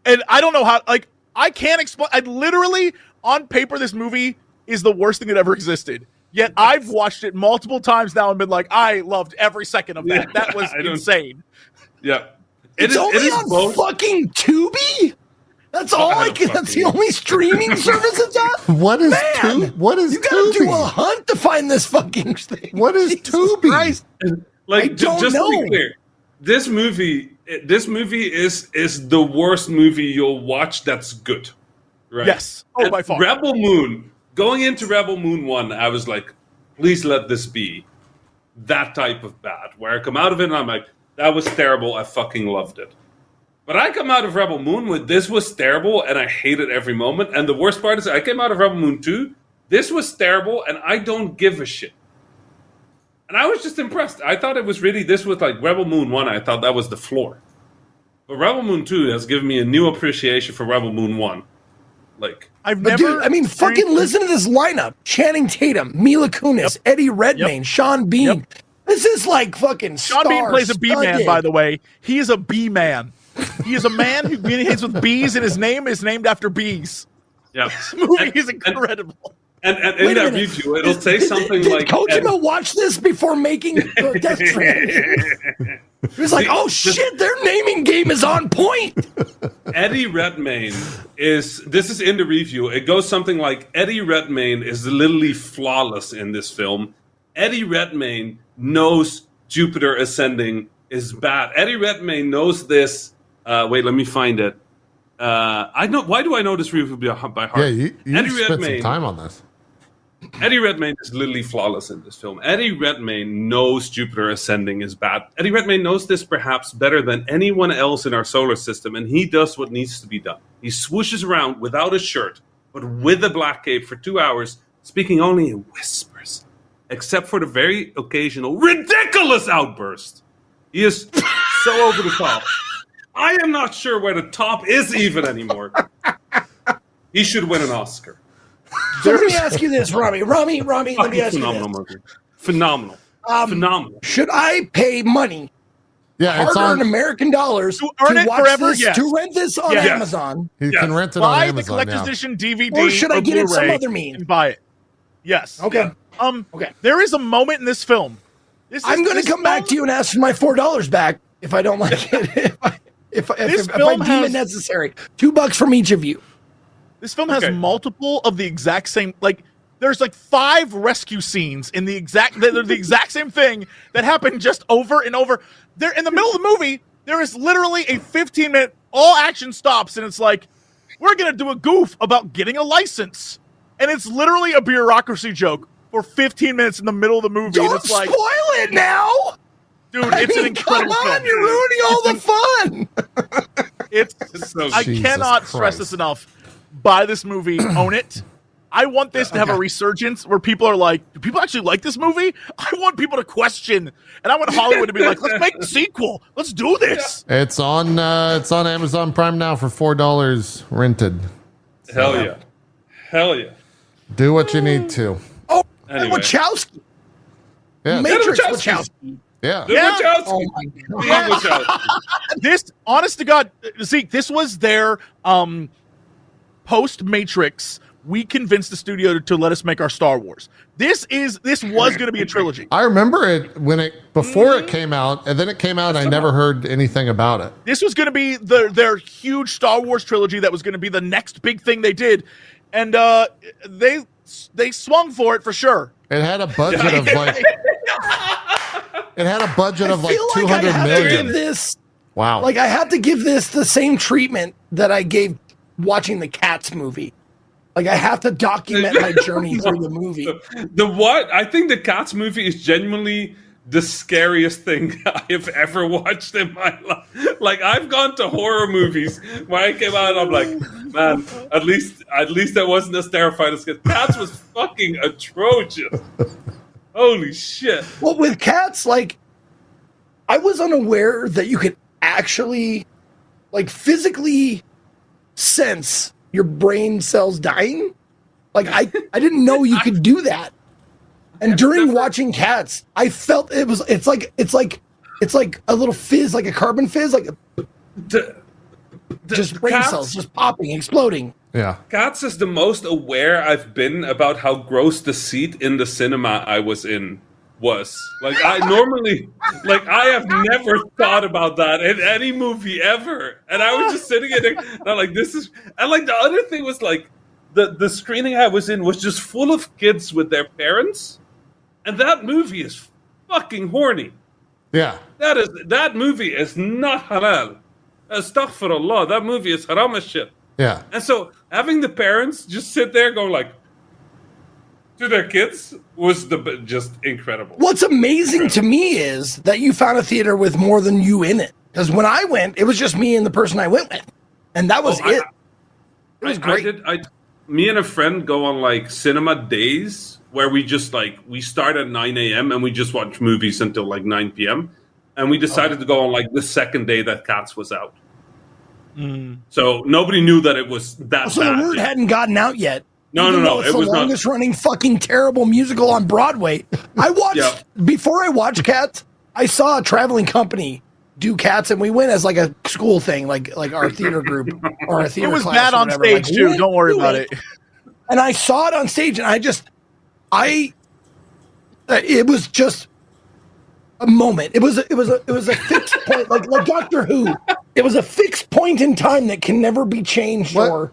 And I don't know how, like, I can't explain. I literally, on paper, this movie is the worst thing that ever existed. Yet I've watched it multiple times now and been like, I loved every second of that. That was insane. Yeah. It's only on fucking Tubi? That's all I can. That's the only streaming service it's on? What is Tubi? What is You gotta do a Tubi? hunt to find this fucking thing. What is Jesus Tubi? Christ. Like, I don't just know. to be clear, this movie is the worst movie you'll watch that's good. Right? Yes. Oh, And by far. Rebel Moon, going into Rebel Moon 1, I was like, please let this be that type of bad. Where I come out of it and I'm like, that was terrible. I fucking loved it. But I come out of Rebel Moon with this was terrible and I hate it every moment. And the worst part is I came out of Rebel Moon 2, this was terrible and I don't give a shit. And I was just impressed. I thought it was really, this was like Rebel Moon 1, I thought that was the floor. But Rebel Moon 2 has given me a new appreciation for Rebel Moon 1. Like, fucking listen to this lineup. Channing Tatum, Mila Kunis, Eddie Redmayne, Sean Bean. This is like fucking Sean Bean plays a bee man, by the way. He is a bee man. He is a man who communicates with bees, and his name is named after bees. Yeah. This movie is incredible. And in that review, it'll say something did like... Kojima watch this before making Death Stranding? He was like, oh shit, their naming game is on point. Eddie Redmayne this is in the review, it goes something like, Eddie Redmayne is literally flawless in this film. Eddie Redmayne knows Jupiter Ascending is bad. Eddie Redmayne knows this. Wait, let me find it. I know. Why do I know this review by heart? Yeah, you Eddie spent Redmayne, some time on this. Eddie Redmayne is literally flawless in this film. Eddie Redmayne knows Jupiter Ascending is bad. Eddie Redmayne knows this perhaps better than anyone else in our solar system, and he does what needs to be done. He swooshes around without a shirt, but with a black cape for 2 hours, speaking only in whispers, except for the very occasional ridiculous outburst. He is so over the top. I am not sure where the top is even anymore. He should win an Oscar. So let me ask you this, Rami. Rami, let me ask you this. Phenomenal. Phenomenal. Should I pay money, hard-earned American dollars, to watch forever? this, Yes. to rent this on Amazon? You can rent it on Buy Amazon the collector's now. edition DVD Or should I get it some Blu-ray other means? and buy it. Yes. Okay. Okay. There is a moment in this film. I'm going to come back to you and ask for my $4 back if I don't like it. if I deem it necessary. $2 from each of you. This film has multiple of the exact same, like, there's like 5 rescue scenes in the exact same thing that happen just over and over. There in the middle of the movie, there is literally a 15-minute, all action stops, and it's like, we're going to do a goof about getting a license. And it's literally a bureaucracy joke for 15 minutes in the middle of the movie. Don't and it's like, spoil it now! Dude, it's an incredible come on, film. you're ruining all the fun! It's so I cannot stress this enough. Buy this movie, own it. I want this to have a resurgence where people are like, do people actually like this movie? I want people to question, and I want Hollywood to be like, let's make a sequel. Let's do this. It's on Amazon Prime now for $4 rented. Hell yeah. Hell yeah. Do what you need to. Oh, Anyway. Wachowski. Yeah. Matrix Wachowski. Wachowski. Yeah. Wachowski. Oh my god. The Wachowski. This, honest to God, Zeke, this was their post-Matrix. We convinced the studio to let us make our Star Wars. This was going to be a trilogy. I remember it before it came out, and then it came out. And I never heard anything about it. This was going to be their huge Star Wars trilogy that was going to be the next big thing they did. And they they swung for it for sure. It had a budget of like. It had a budget of like 200 million. Wow. Like I have to give this the same treatment that I gave watching the Cats movie. Like I have to document my journey through the movie. I think the Cats movie is genuinely the scariest thing I've ever watched in my life. Like I've gone to horror movies where I came out and I'm like, man, at least I wasn't as terrified as Cats was fucking atrocious. Holy shit. Well, with Cats, like, I was unaware that you could actually, like, physically sense your brain cells dying. Like, I didn't know you could do that. And during watching Cats, I felt it's like a little fizz, like a carbon fizz, like just brain cells just popping, exploding. Yeah. Cats is the most aware I've been about how gross the seat in the cinema I was in was. Like I have never thought about that in any movie ever. And I was just sitting in it and I'm like, this is, and like the other thing was like the screening I was in was just full of kids with their parents. And that movie is fucking horny. Yeah. That movie is not halal. Astaghfirullah. That movie is haram as shit. Yeah. And so having the parents just sit there going like to their kids was just incredible. What's amazing to me is that you found a theater with more than you in it. Because when I went, it was just me and the person I went with. And that was it. It was great. Me and a friend go on like cinema days where we just like, we start at 9 a.m. and we just watch movies until like 9 p.m. And we decided to go on like the second day that Cats was out. So nobody knew that it was that so bad. The word hadn't gotten out yet. No. It was the longest running fucking terrible musical on Broadway. I watched before I watched Cats. I saw a traveling company do Cats, and we went as like a school thing, like our theater group or our theater. It was class bad on stage like, too. Don't worry about it. And I saw it on stage, and it was just a moment. It was a fixed point, like Doctor Who. It was a fixed point in time that can never be changed or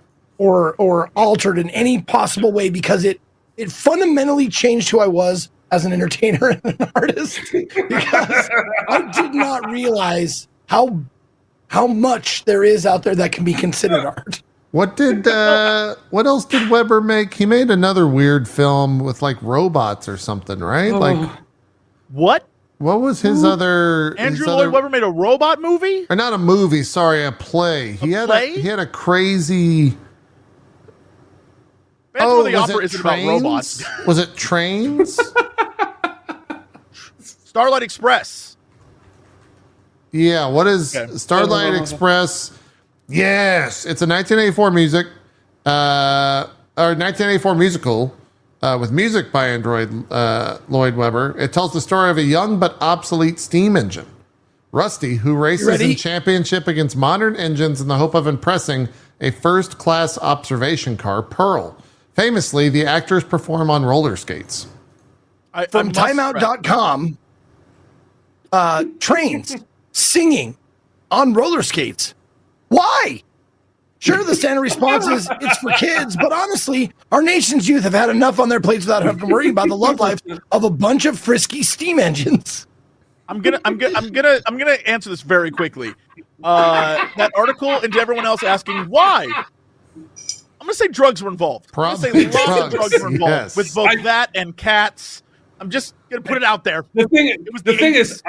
altered in any possible way because it fundamentally changed who I was as an entertainer and an artist. Because I did not realize how much there is out there that can be considered art. What else did Weber make? He made another weird film with like robots or something, right? Like what? What was his other? Andrew Lloyd Webber made a robot movie, or not a movie? Sorry, a play. He had a crazy. Phantom of the Opera isn't about robots. Was it Trains? Starlight Express. Yeah. What is Starlight Express? Yes, it's a 1984 or 1984 musical. With music by Lloyd Webber. It tells the story of a young but obsolete steam engine, Rusty, who races in championship against modern engines in the hope of impressing a first-class observation car, Pearl. Famously, the actors perform on roller skates. From timeout.com, Trains singing on roller skates. Why? Sure, the standard response is it's for kids, but honestly, our nation's youth have had enough on their plates without having to worry about the love life of a bunch of frisky steam engines. I'm gonna answer this very quickly. That article and to everyone else asking why. I'm gonna say drugs were involved. I'm gonna say lots of drugs were involved with both that and Cats. I'm just gonna put it out there. The thing is,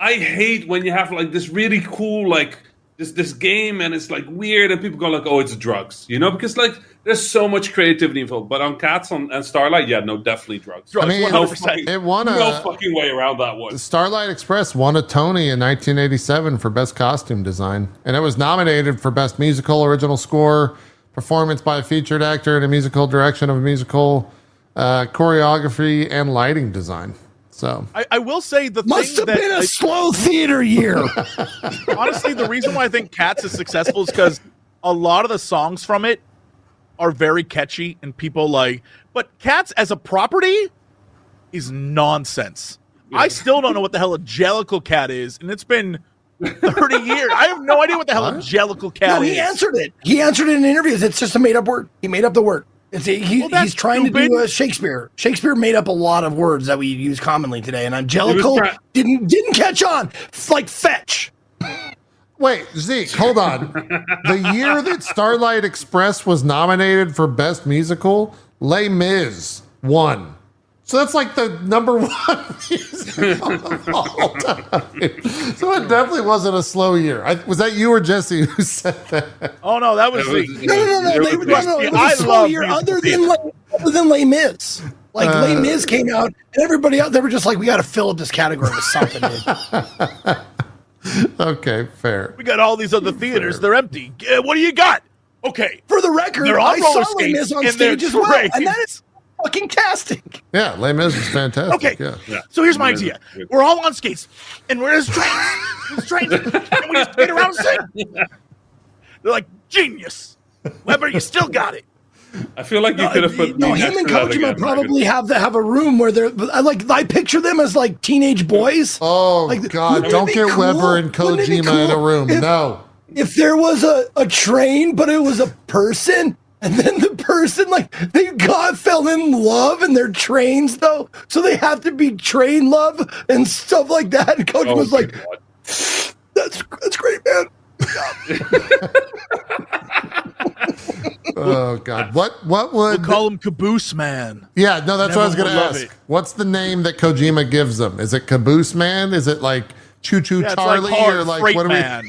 I hate when you have like this really cool like. This game and it's like weird and people go like, oh, it's drugs, because like there's so much creativity involved. But on Cats and Starlight, no, definitely drugs. I mean, 100%. It won no fucking way around that one. Starlight Express won a Tony in 1987 for Best Costume Design, and it was nominated for Best Musical Original Score, Performance by a Featured Actor in a Musical, Direction of a Musical, Choreography, and Lighting Design. So I will say must have been a slow theater year. Honestly, the reason why I think Cats is successful is because a lot of the songs from it are very catchy and people like. But Cats as a property is nonsense. Yeah. I still don't know what the hell a Jellicle Cat is, and it's been 30 years. I have no idea what the hell a Jellicle Cat is. He answered it. He answered it in interviews. It's just a made up word. He made up the word. He's trying to do a Shakespeare. Shakespeare made up a lot of words that we use commonly today, and Angelical didn't catch on. Like fetch. Wait, Zeke, hold on. The year that Starlight Express was nominated for Best Musical, Les Mis won. So that's like the number one musical of all time. So it definitely wasn't a slow year. Was that you or Jesse who said that? Oh no, that was Zeke. No. It was a slow year other than Les Mis. Like Les Mis came out, and everybody out there were just like, we got to fill up this category with something. Okay, fair. We got all these other theaters; they're empty. What do you got? Okay, for the record, I saw Les Mis on stage as well, and that is fucking tastic. Yeah, Les Mis is fantastic. Okay, yeah. So here's my idea: we're all on skates, and we're in trains, and we just skate around and sing. They're like, genius, Weber, you still got it. I feel like you could have put. No, him and Kojima probably have a room where they're like. I picture them as like teenage boys. Oh like, God! Don't get cool? Weber and Kojima in a room. No. If there was a train, but it was a person, and then the person they fell in love, and they're trains though, so they have to be train love and stuff like that. And Kojima was like, God. "That's great, man." Oh God! What would we'll call him Caboose Man? Yeah, no, that's what I was going to ask. It. What's the name that Kojima gives them? Is it Caboose Man? Is it like Choo Choo Charlie or like Freight what Man?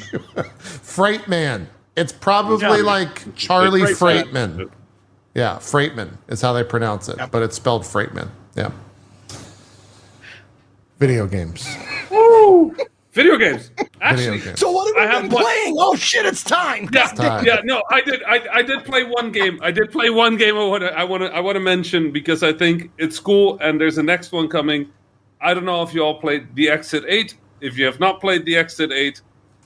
Freight Man. It's probably like Charlie Freightman. Yeah, Freightman is how they pronounce it, but it's spelled Freightman. Yeah. Video games. Woo! Video games. Actually, so what have we been playing? Oh shit, it's time. Yeah, no, I did play one game. I want to mention because I think it's cool and there's a next one coming. I don't know if you all played the Exit 8. If you have not played the Exit 8,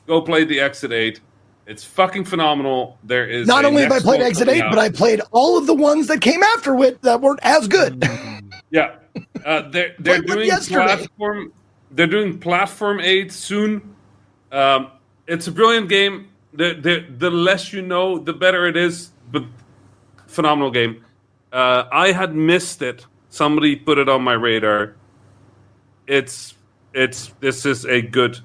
go play the Exit 8. It's fucking phenomenal. There is not only have I played Exit 8, but I played all of the ones that came after it that weren't as good. Yeah. They're doing platform. They're doing Platform 8 soon. It's a brilliant game. The less you know, the better it is. But phenomenal game. I had missed it. Somebody put it on my radar. This is a good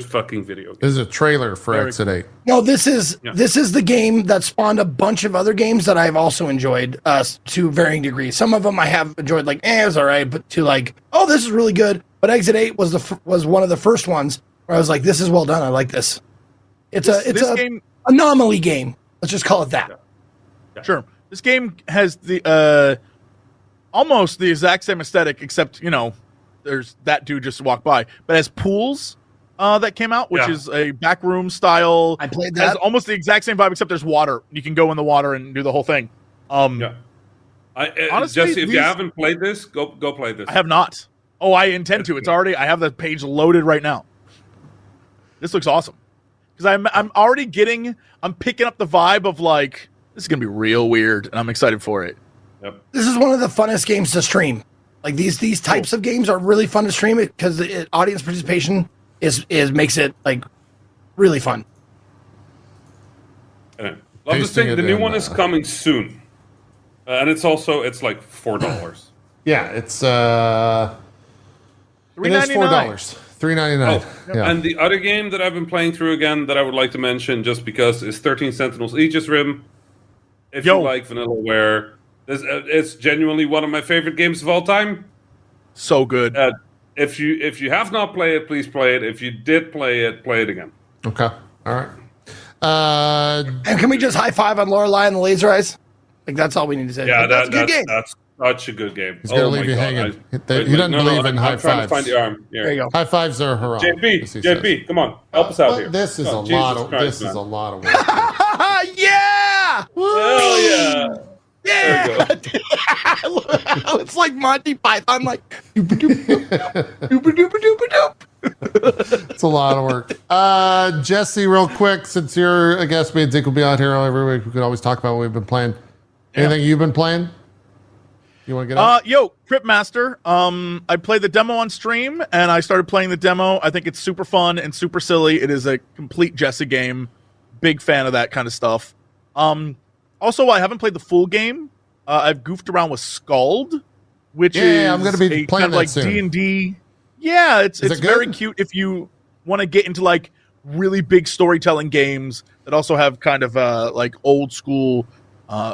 fucking video game. This is a trailer for Exit 8. No, this is the game that spawned a bunch of other games that I've also enjoyed to varying degrees. Some of them I have enjoyed, like, it was all right, but to like, oh, this is really good. But Exit 8 was one of the first ones where I was like, this is well done. I like this. It's a game, anomaly game. Let's just call it that. Yeah. Sure. This game has the almost the exact same aesthetic, except, there's that dude just walked by. But as pools that came out, which is a backroom style. I played that. Has almost the exact same vibe, except there's water. You can go in the water and do the whole thing. Honestly, Jesse, if you haven't played this, go play this. I have not. Oh, I intend to. It's already. I have the page loaded right now. This looks awesome because I'm already I'm picking up the vibe of like this is gonna be real weird, and I'm excited for it. Yep. This is one of the funnest games to stream. Like these types of games are really fun to stream it because the audience participation is makes it like really fun. Love this thing. The new one is coming soon, and it's like $4. Yeah, it's $3.99. It is $4. $3.99. Oh, yeah. And the other game that I've been playing through again that I would like to mention just because is 13 Sentinels Aegis Rim. If you like Vanillaware, it's genuinely one of my favorite games of all time. So good. If you have not played it, please play it. If you did play it again. Okay. All right. And can we just high five on Lorelei and the laser eyes? Like that's all we need to say. Yeah, that's a good game. That's such a good game. He's gonna leave you hanging. He doesn't believe in high fives. I'm trying to find the arm. There you go. High fives are hurrah. JP, come on, help us out here. This is a lot of work. Yeah. Hell yeah. Yeah. It's like Monty Python, like It's a lot of work. Jesse, real quick, since you're a guest, me and Zeke will be out here every week. We could always talk about what we've been playing. Anything you've been playing? You want to get up? Cryptmaster. I played the demo on stream, and I started playing the demo. I think it's super fun and super silly. It is a complete Jesse game. Big fan of that kind of stuff. Also Also, I haven't played the full game. I've goofed around with Scald, which is I'm going to be playing that like soon. D&D. Yeah, it's very cute if you want to get into like really big storytelling games that also have kind of like old school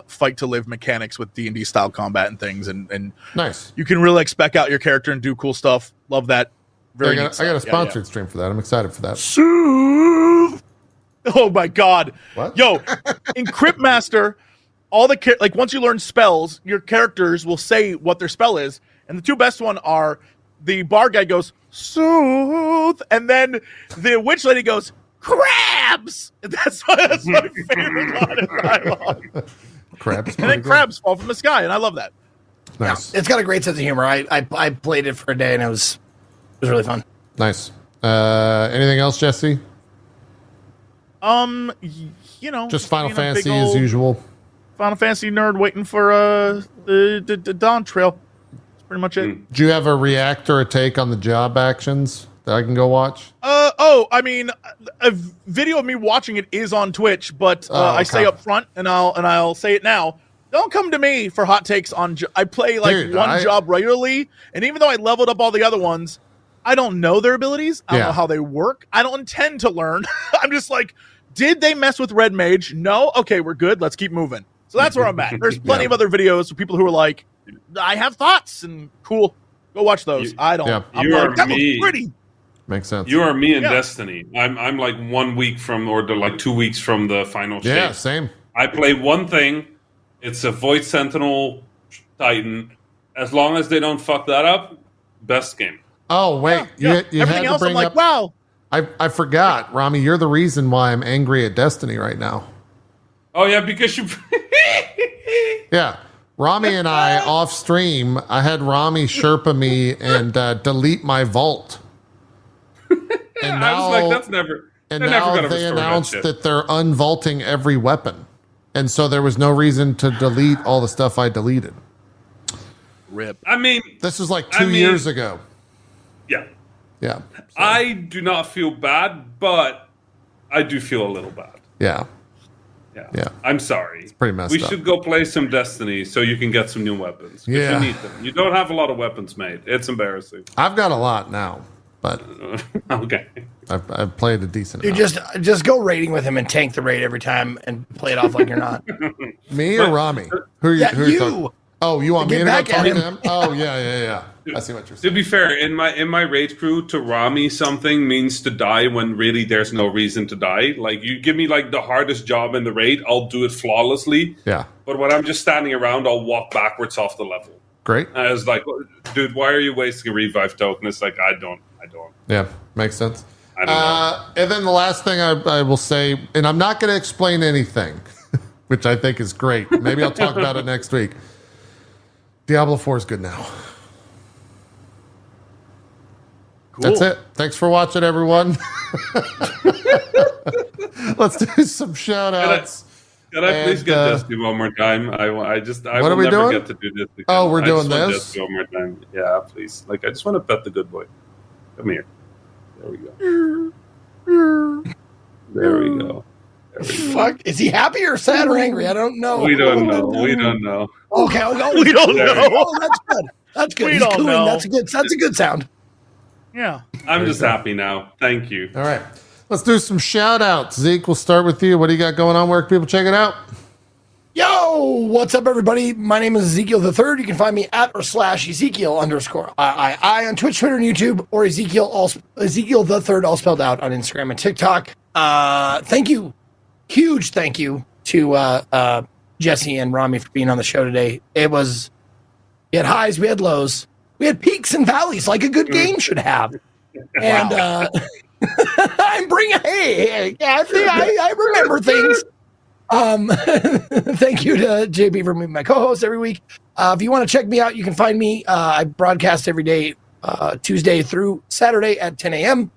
fight to live mechanics with D&D style combat and things, and nice. You can really like spec out your character and do cool stuff. Love that. I got a sponsored stream for that. I'm excited for that. Soothe. Oh my god. What? Yo, in Cryptmaster, all the like once you learn spells, your characters will say what their spell is, and the two best one are the bard guy goes soothe, and then the witch lady goes crabs. That's my favorite line of dialogue. Crabs. And then crabs fall from the sky, and I love that. Nice. Yeah, it's got a great sense of humor. I played it for a day, and it was really fun. Nice. Anything else, Jesse? Just Final Fantasy as usual. Final Fantasy nerd waiting for the Dawn Trail. That's pretty much it. Do you have a react or a take on the job actions that I can go watch? I mean, a video of me watching it is on Twitch, but I say up front, and I'll say it now. Don't come to me for hot takes on. I play like job regularly, and even though I leveled up all the other ones, I don't know their abilities. I don't know how they work. I don't intend to learn. I'm just like, did they mess with Red Mage? No. Okay, we're good. Let's keep moving. So that's where I'm at. There's plenty of other videos of people who are like, I have thoughts, and cool. Go watch those. I don't. Yeah. I'm like, that looks pretty. Makes sense. You are me in Destiny. I'm like 1 week from, or like 2 weeks from the final shape. Yeah, same. I play one thing. It's a Void Sentinel Titan. As long as they don't fuck that up, best game. Oh, wait. Yeah. You Everything else, I'm like, wow. I forgot, Rami, you're the reason why I'm angry at Destiny right now. Oh, yeah, because you... Yeah. Rami and I, off stream, I had Rami Sherpa me and delete my vault. And now, I was like, that's never... And now they announced that they're unvaulting every weapon. And so there was no reason to delete all the stuff I deleted. Rip. I mean... This was like 2 years ago. Yeah. Yeah. So. I do not feel bad, but I do feel a little bad. Yeah. Yeah. I'm sorry. It's pretty messed up. We should go play some Destiny so you can get some new weapons. Yeah. You need them. You don't have a lot of weapons made. It's embarrassing. I've got a lot now, but okay. I've played a decent You amount. just go raiding with him and tank the raid every time and play it off like you're not. Me or Rami? Who are you? You. Oh, you want me to go back talk at to him? him? Oh, yeah. I see what you're saying. To be fair, in my raid crew, to Rami something means to die when really there's no reason to die. Like, you give me like the hardest job in the raid, I'll do it flawlessly. Yeah. But when I'm just standing around, I'll walk backwards off the level. Great. And I was like, dude, why are you wasting a revive token? It's like, I don't. Yeah, makes sense. I don't know. And then the last thing I will say, and I'm not going to explain anything, which I think is great. Maybe I'll talk about it next week. Diablo 4 is good now. Cool. That's it. Thanks for watching, everyone. Let's do some shout-outs. Can I please get Destiny one more time? I will we never doing? get to do this again. Oh, we're doing I this? just want Destiny one more time. Yeah, please. Like, I just want to pet the good boy. Come here. There we go. There we go. Fuck. Is he happy or sad or angry? I don't know. We don't know. We don't know. Okay. We don't know. Oh, that's good. That's good. We He's don't cooing. know. That's a good sound. Yeah. I'm just happy now. Thank you. All right. Let's do some shout-outs. Zeke, we'll start with you. What do you got going on? Where can people check it out? Yo, what's up, everybody? My name is Ezekiel the Third. You can find me at or /Ezekiel_I on Twitch, Twitter, and YouTube, or Ezekiel the Third, all spelled out on Instagram and TikTok. Thank you, huge thank you to Jesse and Rami for being on the show today. We had highs, we had lows, we had peaks and valleys, like a good game should have. And I'm bringing. Hey, I remember things. Thank you to JP for being my co-host every week. If you want to check me out, you can find me. I broadcast every day, Tuesday through Saturday at 10 a.m.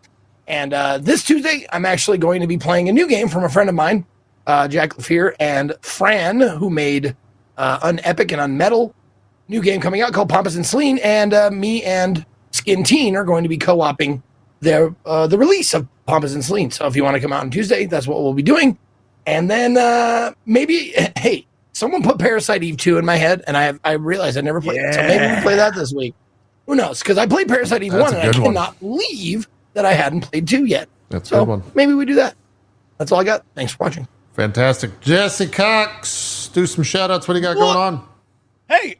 And this Tuesday, I'm actually going to be playing a new game from a friend of mine, Jack Lafear and Fran, who made Unepic and Unmetal. New game coming out called Pompous and Celine, and me and Skin Teen are going to be co-oping the release of Pompous and Celine. So if you want to come out on Tuesday, that's what we'll be doing. And then maybe, hey, someone put Parasite Eve 2 in my head, and I realized I never played it. So maybe we'll play that this week. Who knows? Because I played Parasite Eve 1, and I cannot believe that I hadn't played 2 yet. That's a good one. Maybe we do that. That's all I got. Thanks for watching. Fantastic. Jesse Cox, do some shout-outs. What do you got going on? Hey,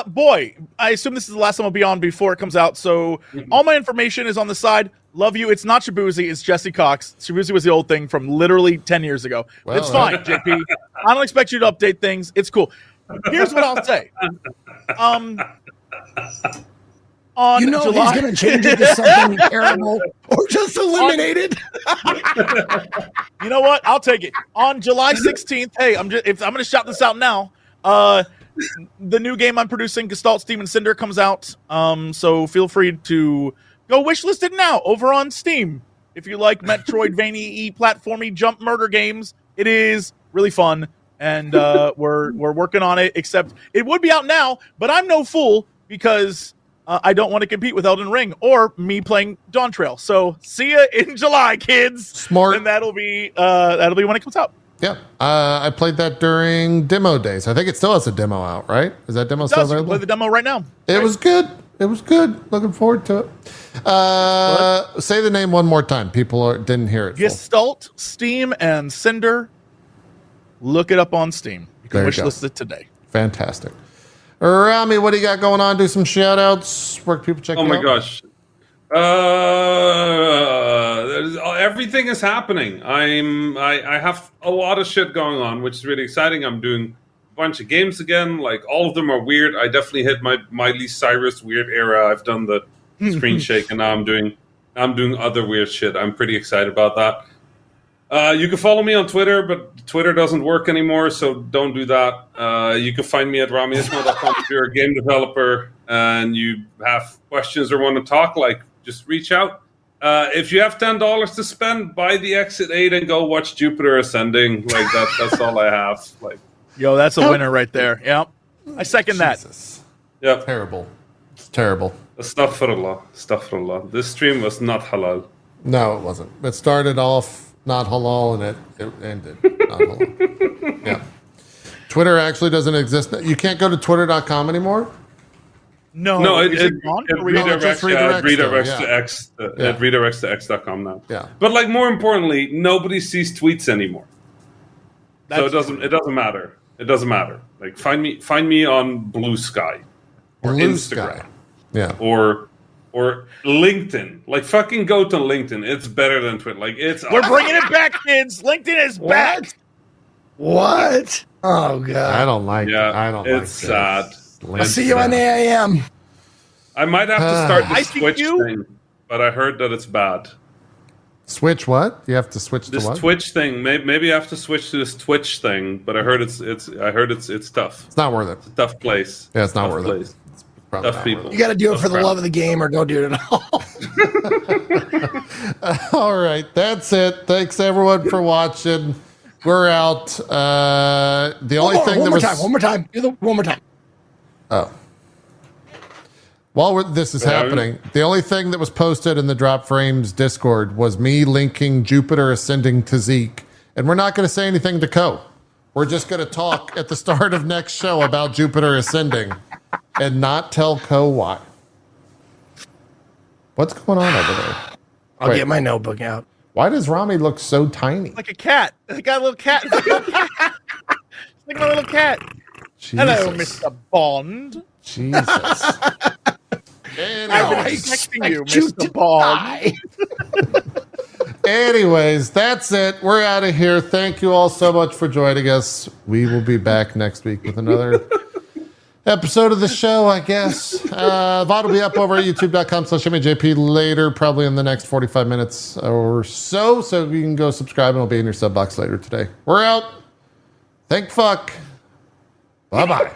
boy, I assume this is the last time I'll be on before it comes out, so all my information is on the side. Love you. It's not Shabuzi, it's Jesse Cox. Shabuzi was the old thing from literally 10 years ago. Well, it's fine, JP. I don't expect you to update things. It's cool. Here's what I'll say. On July... he's going to change it to something terrible or just eliminate it. You know what? I'll take it. On July 16th, hey, I'm going to shout this out now. The new game I'm producing, Gestalt, Steam, and Cinder, comes out. So feel free to go wishlist it now over on Steam. If you like Metroidvania platformy jump murder games, it is really fun, and we're working on it. Except it would be out now, but I'm no fool because I don't want to compete with Elden Ring or me playing Dawn Trail. So see ya in July, kids. Smart. And that'll be when it comes out. Yeah, I played that during demo days. I think it still has a demo out, right? Is that demo still available? Play the demo right now. It was good. It was good. Looking forward to it. Say the name one more time. People didn't hear it. Gestalt, Steam, and Cinder. Look it up on Steam. You can wishlist it today. Fantastic. Rami, what do you got going on? Do some shout outs. Where can people check you out? Oh my gosh. Everything is happening. I have a lot of shit going on, which is really exciting. I'm doing a bunch of games again. Like, all of them are weird. I definitely hit my Miley Cyrus weird era. I've done the screen shake, and now I'm doing other weird shit. I'm pretty excited about that. You can follow me on Twitter, but Twitter doesn't work anymore, so don't do that. You can find me at ramiismail.com if you're a game developer and you have questions or want to talk. Just reach out. If you have $10 to spend, buy the Exit 8 and go watch Jupiter Ascending. That's all I have. Yo, that's a winner right there. Yep. I second that. Yep. Terrible. It's terrible. Astaghfirullah. This stream was not halal. No, it wasn't. It started off not halal, and it ended not halal. Yeah. Twitter actually doesn't exist. You can't go to twitter.com anymore? No, it redirects to X. It redirects to X.com now. Yeah. But more importantly, nobody sees tweets anymore. So it doesn't matter. It doesn't matter. Find me on Blue Sky or Instagram. Yeah. Or LinkedIn. Fucking go to LinkedIn. It's better than Twitter. We're bringing it back, kids. LinkedIn is back. What? Oh god. I don't like. Yeah, I don't. It's sad. I'll see you on AIM. I might have to start the Switch thing, but I heard that it's bad. Switch what? You have to switch this to what? Twitch thing. Maybe I have to switch to this Twitch thing, but I heard it's tough. It's not worth it. It's a tough place. Yeah, it's not worth it. Tough people. You got to do it for the love of the game, or don't do it at all. All right, that's it. Thanks everyone for watching. We're out. The only thing that was one more time. Do the one more time. Oh. While this is happening, the only thing that was posted in the Drop Frames Discord was me linking Jupiter Ascending to Zeke. And we're not going to say anything to Cohh. We're just going to talk at the start of next show about Jupiter Ascending and not tell Cohh why. What's going on over there? I'll get my notebook out. Why does Rami look so tiny? Like a cat. I got a little cat. It's like a little cat. Jesus. Hello, Mr. Bond. Jesus. I've been texting you, Mr. Bond. Anyways, that's it. We're out of here. Thank you all so much for joining us. We will be back next week with another episode of the show, I guess. VOD will be up over at youtube.com/JP later, probably in the next 45 minutes or so. So you can go subscribe and it'll be in your sub box later today. We're out. Thank fuck. Bye-bye.